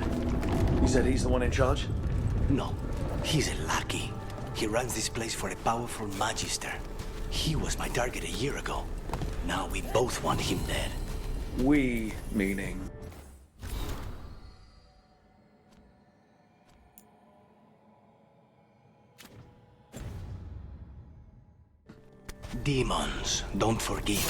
You said he's the one in charge? No, he's a lackey. He runs this place for a powerful magister. He was my target a year ago. Now we both want him dead. We, meaning? Demons, don't forgive.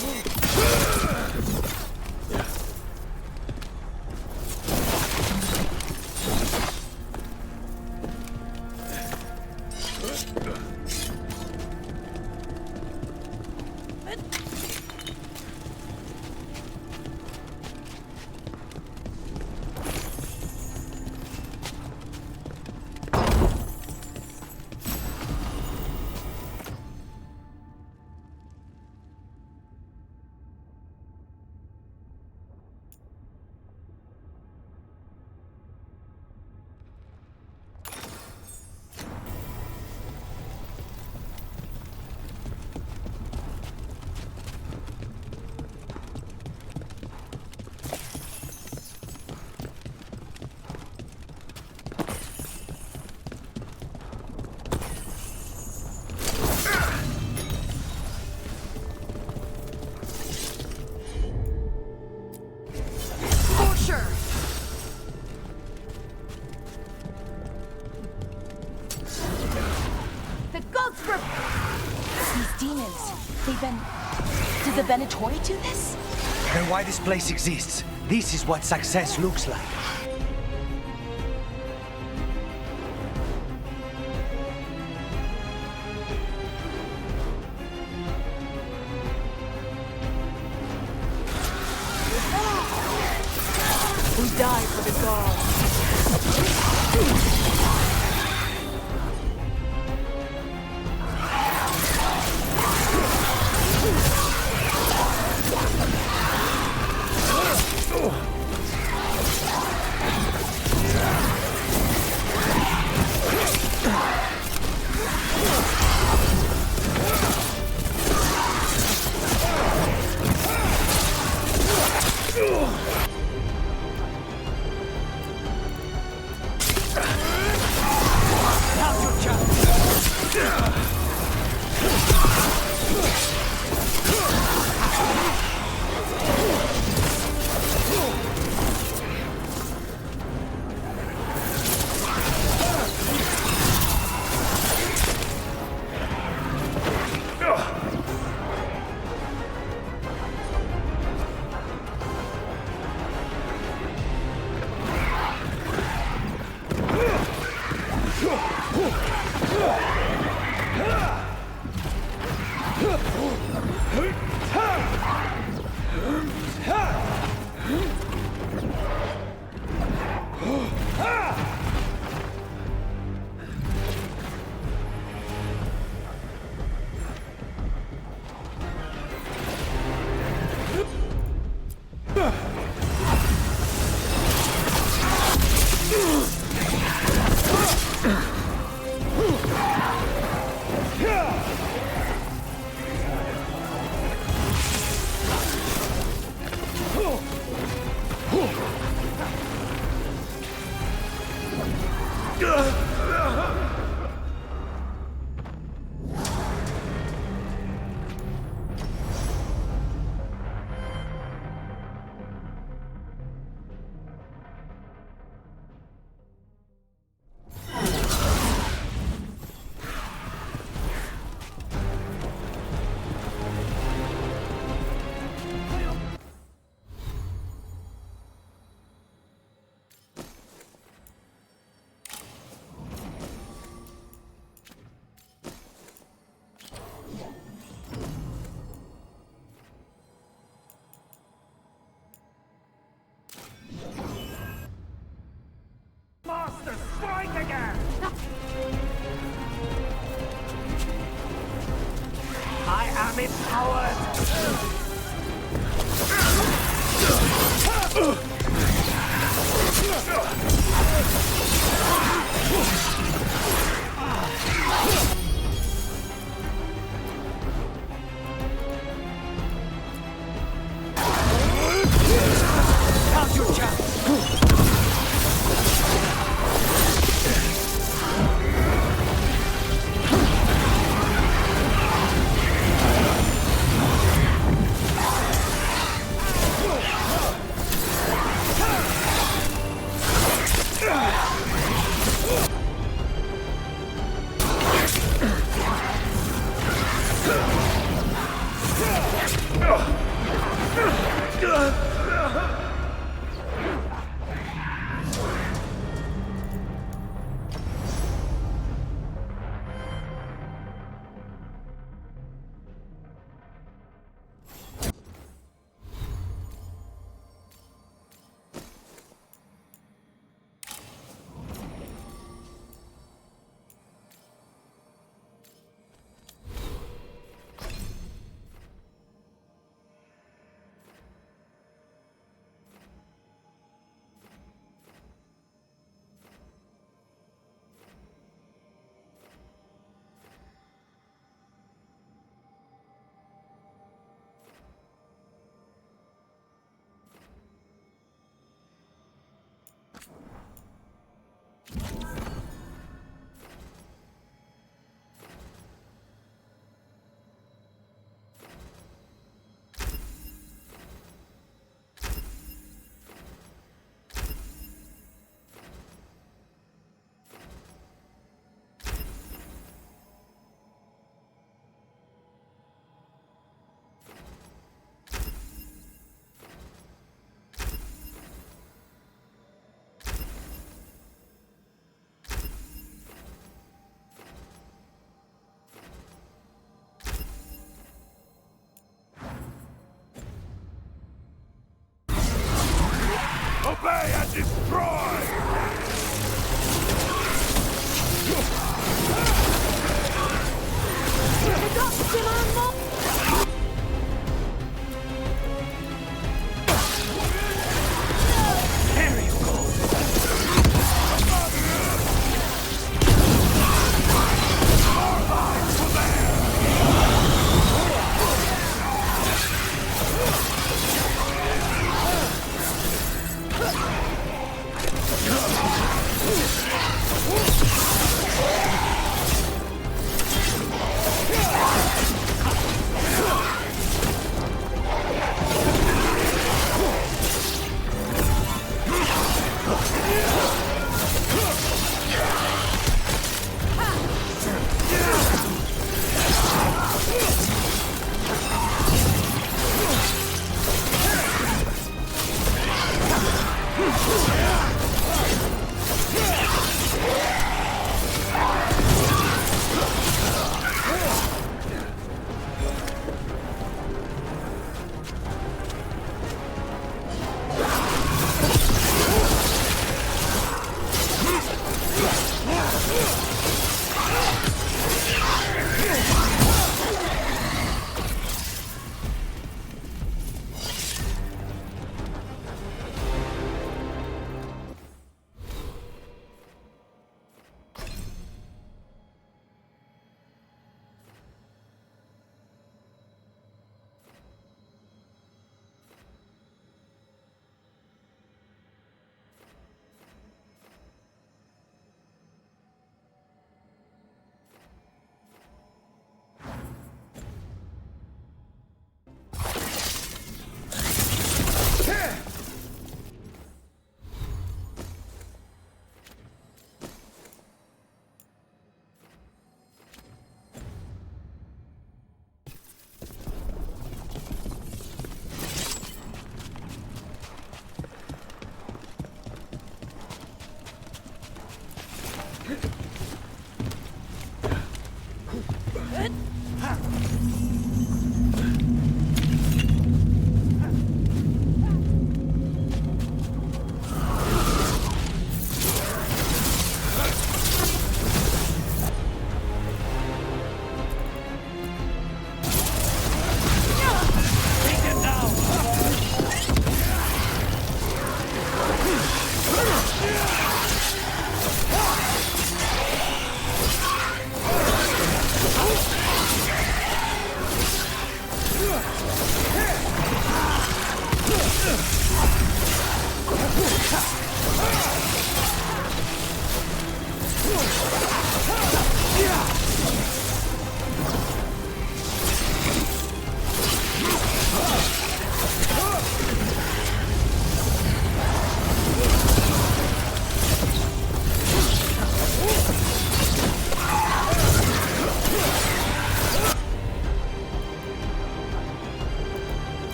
Did the Venatori do this? Then why this place exists? This is what success looks like. We die for the gods. Master, strike again! I am empowered! Now's your chance!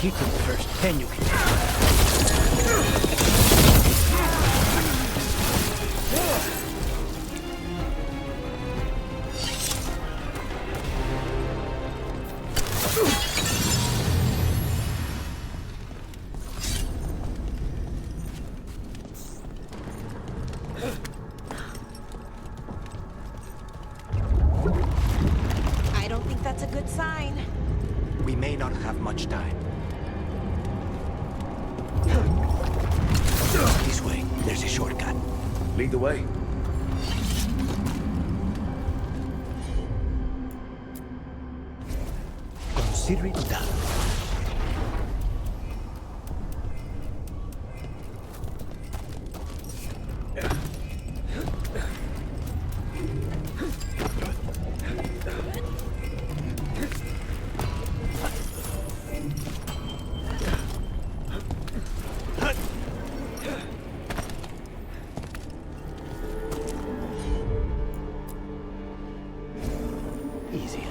Hit him first, then you can... I don't think that's a good sign. We may not have much time. This way, there's a shortcut. Lead the way. Consider it done. Easy.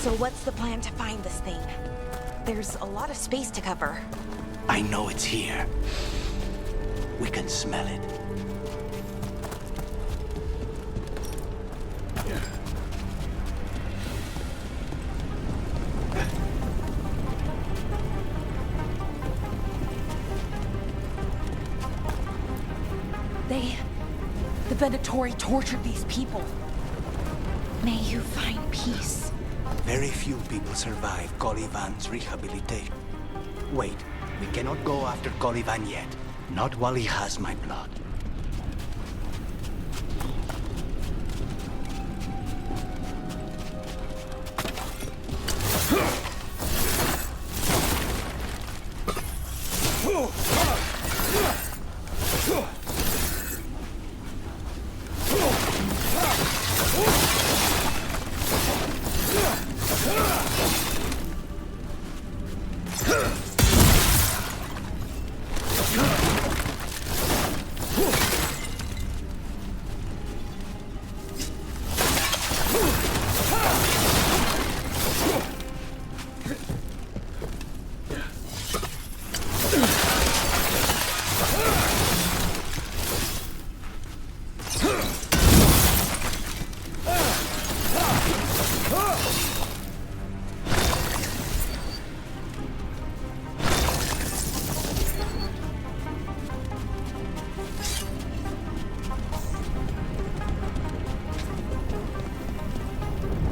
So what's the plan to find this thing? There's a lot of space to cover. I know it's here. We can smell it. The Venatori tortured these people. May you find peace. Very few people survive Colivan's rehabilitation. Wait, we cannot go after Colivan yet. Not while he has my blood.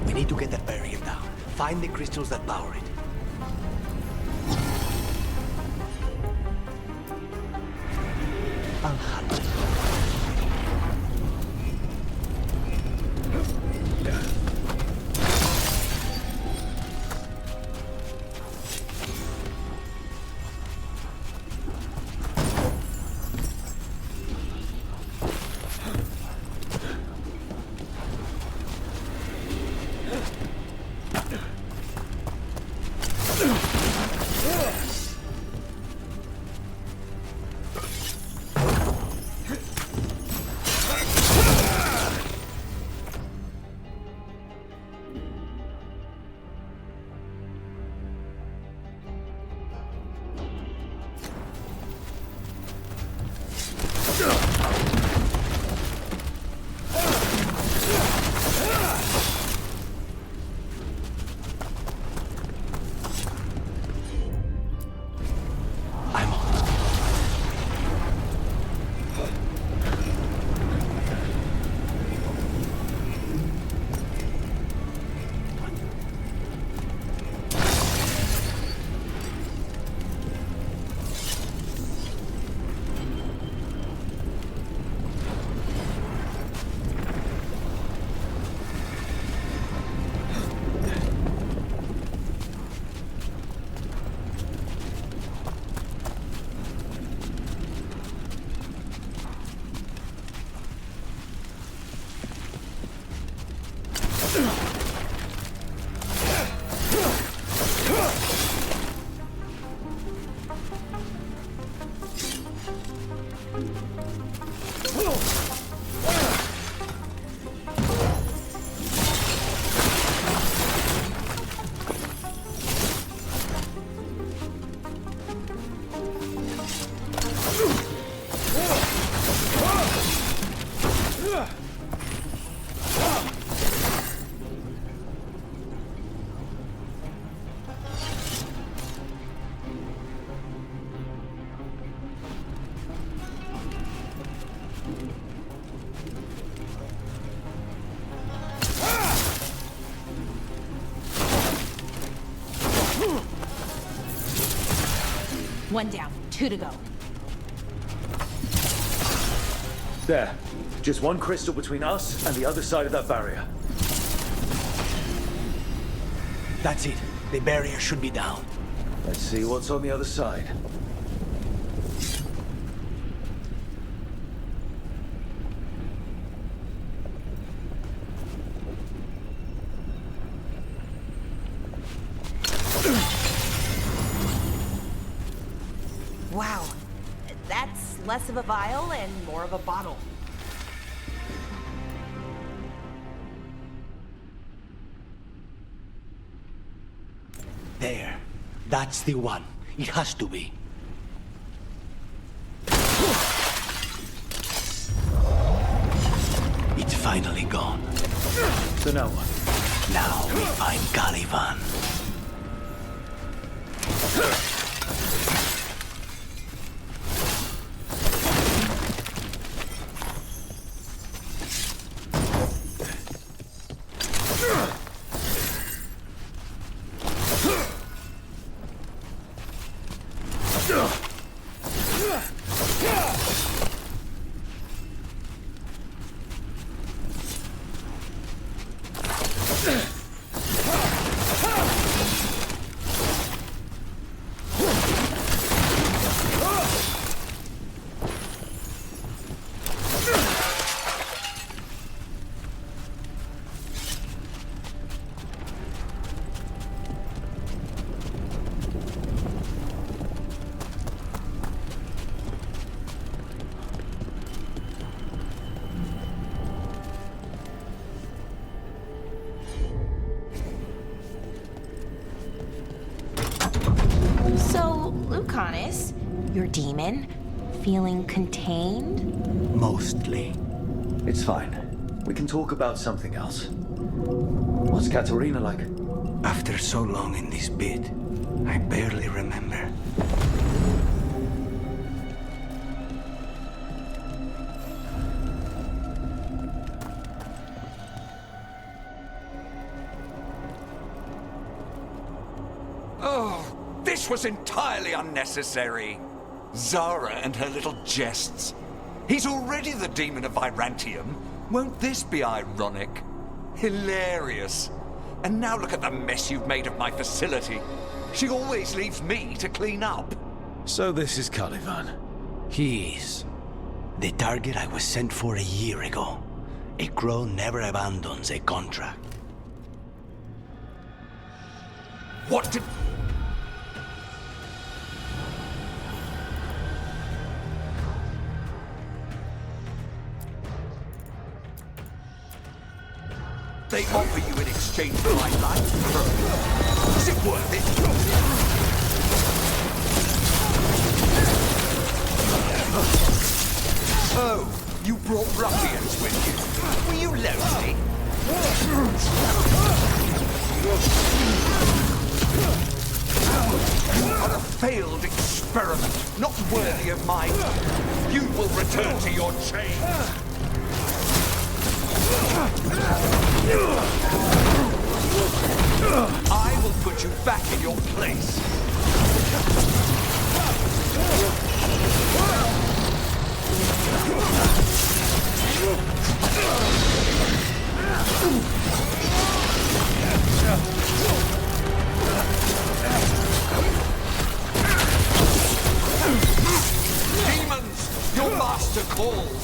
We need to get that barrier down. Find the crystals that power it. I'll handle it. One down, 2 to go. There. Just one crystal between us and the other side of that barrier. That's it. The barrier should be down. Let's see what's on the other side. Wow. That's less of a vial and more of a bottle. There. That's the one. It has to be. It's finally gone. So now what? Now we find Caliban. Your demon? Feeling contained? Mostly. It's fine. We can talk about something else. What's Katerina like? After so long in this bit, I barely remember. Oh, this was entirely unnecessary. Zara and her little jests. He's already the demon of Virantium. Won't this be ironic? Hilarious. And now look at the mess you've made of my facility. She always leaves me to clean up. So this is Caliban. He is. The target I was sent for a year ago. A crow never abandons a contract. What did... they offer you in exchange for my life? Is it worth it? Oh, you brought ruffians with you. Were you lonely? You are a failed experiment, not worthy of mine. You will return to your chains. I will put you back in your place. Demons, your master calls.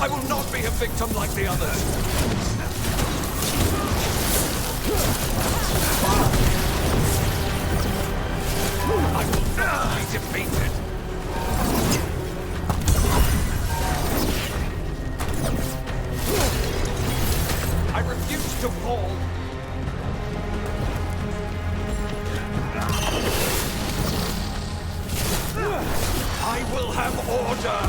I will not be a victim like the others! I will not be defeated! I refuse to fall! I will have order!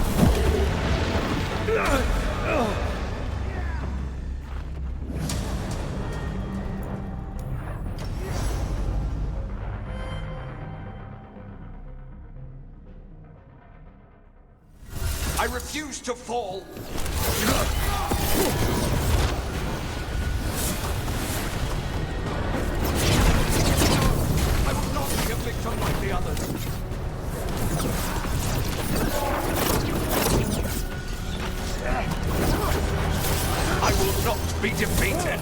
I refuse to fall! I will not be a victim like the others! I will not be defeated!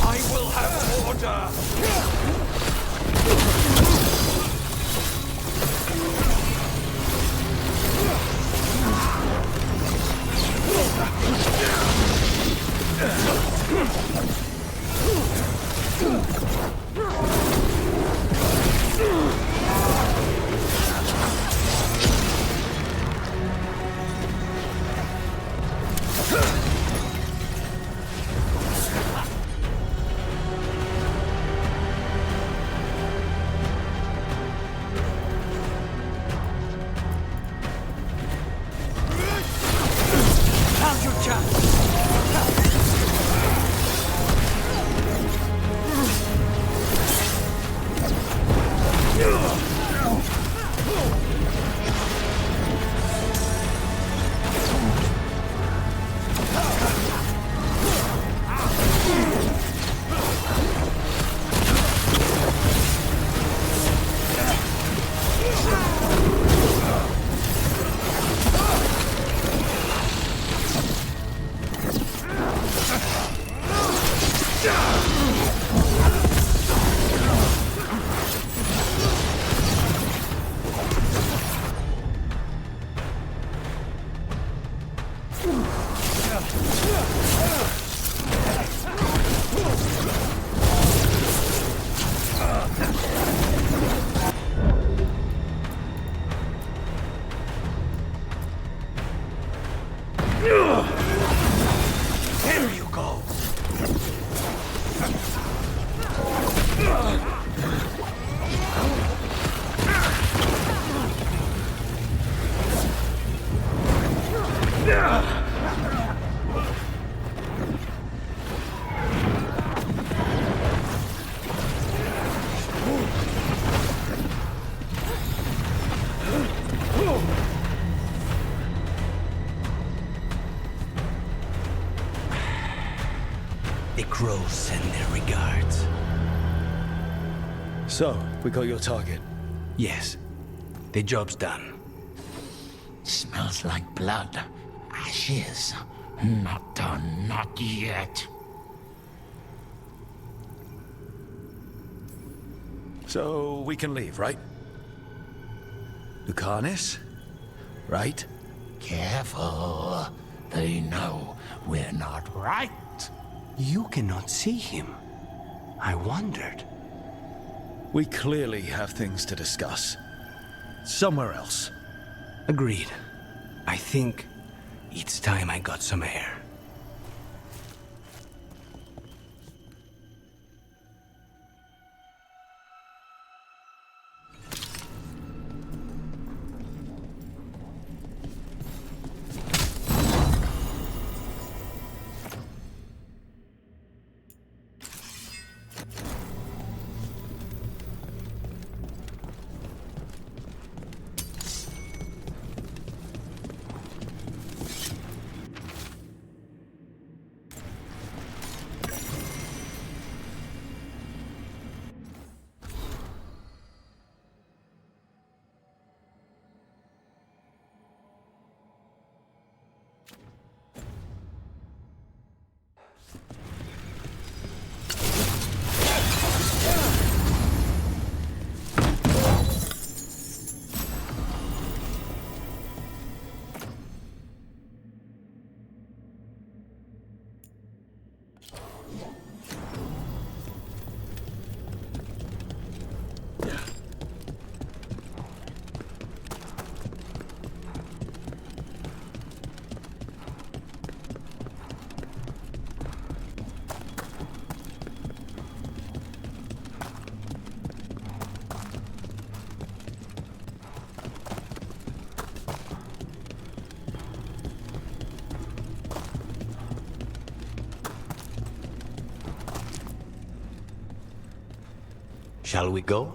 I will have order! Now's your chance! There you go! The crows send their regards. So, we got your target? Yes. The job's done. Smells like blood. Ashes. Not done, not yet. So, we can leave, right? Lucanis? Right? Careful. They know we're not right. You cannot see him. I wondered. We clearly have things to discuss. Somewhere else. Agreed. I think it's time I got some air. Shall we go?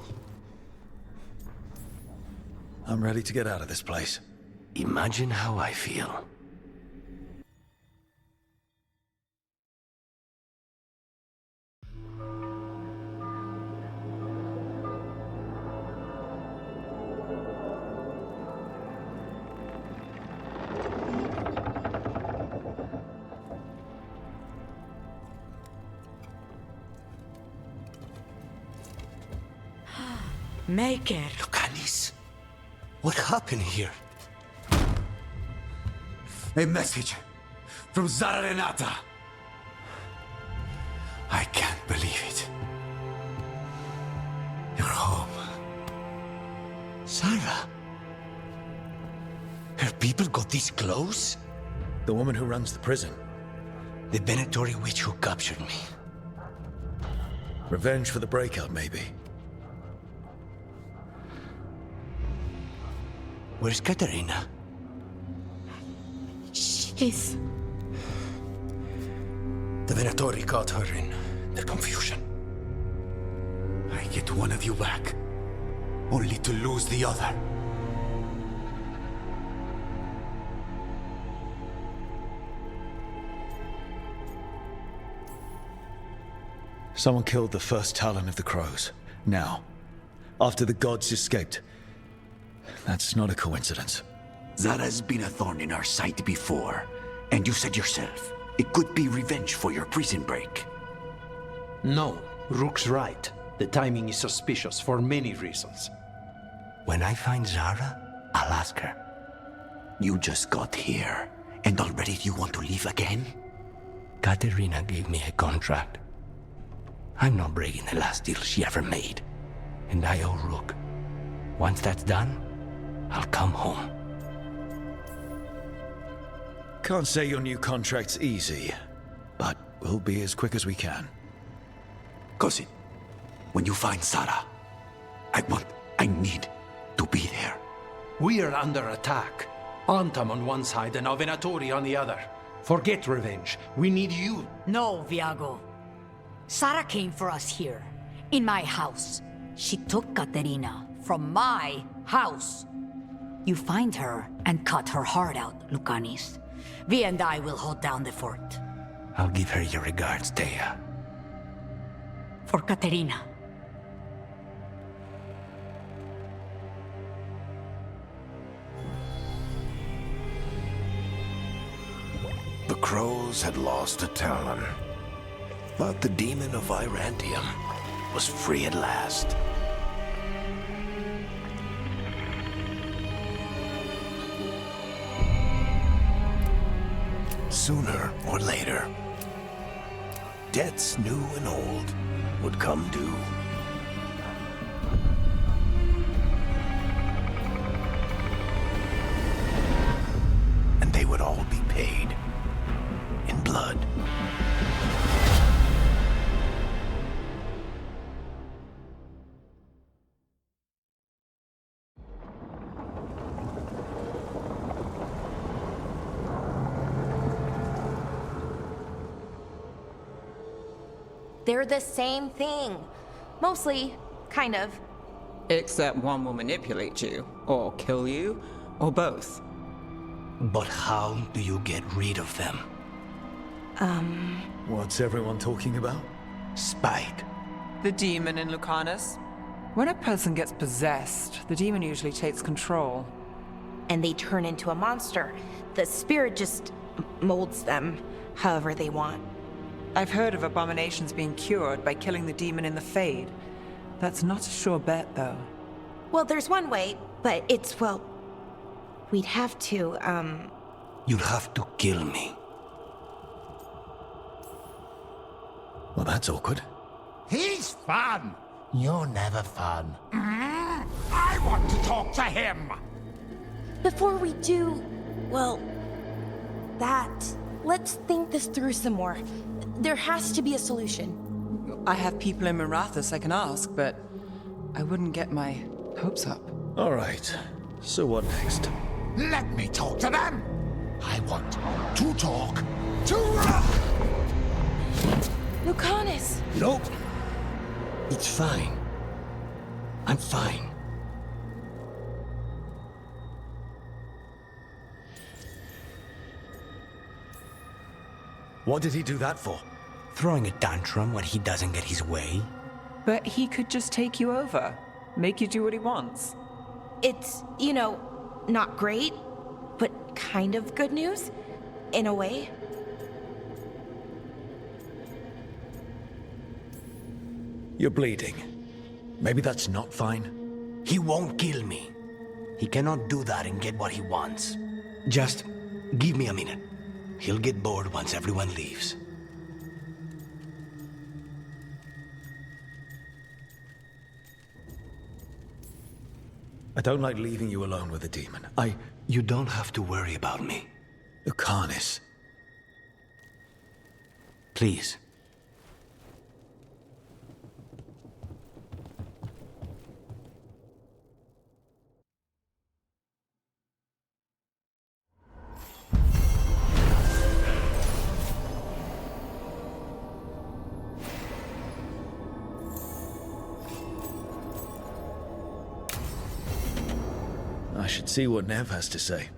I'm ready to get out of this place. Imagine how I feel. Make it. Lucanis, what happened here? A message from Zara Renata. I can't believe it. You're home. Sarah? Her people got this close? The woman who runs the prison. The Venatori witch who captured me. Revenge for the breakout, maybe. Where's Katerina? She's... The Venatori caught her in their confusion. I get one of you back, only to lose the other. Someone killed the first Talon of the Crows. Now, after the gods escaped. That's not a coincidence. Zara's been a thorn in our side before, and you said yourself, it could be revenge for your prison break. No, Rook's right. The timing is suspicious for many reasons. When I find Zara, I'll ask her. You just got here, and already you want to leave again? Katerina gave me a contract. I'm not breaking the last deal she ever made. And I owe Rook. Once that's done, I'll come home. Can't say your new contract's easy, but we'll be as quick as we can. Cousin, when you find Zara, I need to be there. We are under attack. Antam on one side and Venatori on the other. Forget revenge. We need you. No, Viago. Sara came for us here, in my house. She took Katerina from my house. You find her and cut her heart out, Lucanis. Vi and I will hold down the fort. I'll give her your regards, Thea. For Katerina. The Crows had lost a Talon, but the demon of Virantium was free at last. Sooner or later, debts new and old would come due. And they would all be paid in blood. They're the same thing. Mostly, kind of. Except one will manipulate you, or kill you, or both. But how do you get rid of them? What's everyone talking about? Spite. The demon in Lucanus. When a person gets possessed, the demon usually takes control. And they turn into a monster. The spirit just molds them however they want. I've heard of abominations being cured by killing the demon in the Fade. That's not a sure bet, though. Well, there's one way, but it's, well... We'd have to, You'd have to kill me. Well, that's awkward. He's fun. You're never fun. I want to talk to him. Before we do, well, that... Let's think this through some more. There has to be a solution. I have people in Marathas I can ask, but I wouldn't get my hopes up. All right. So what next? Let me talk to them. I want to talk to Lucanus! Nope. It's fine. I'm fine. What did he do that for? Throwing a tantrum when he doesn't get his way? But he could just take you over, make you do what he wants. It's, you know, not great, but kind of good news, in a way. You're bleeding. Maybe that's not fine. He won't kill me. He cannot do that and get what he wants. Just give me a minute. He'll get bored once everyone leaves. I don't like leaving you alone with a demon. You don't have to worry about me. Lucanus. Please. I should see what Nev has to say.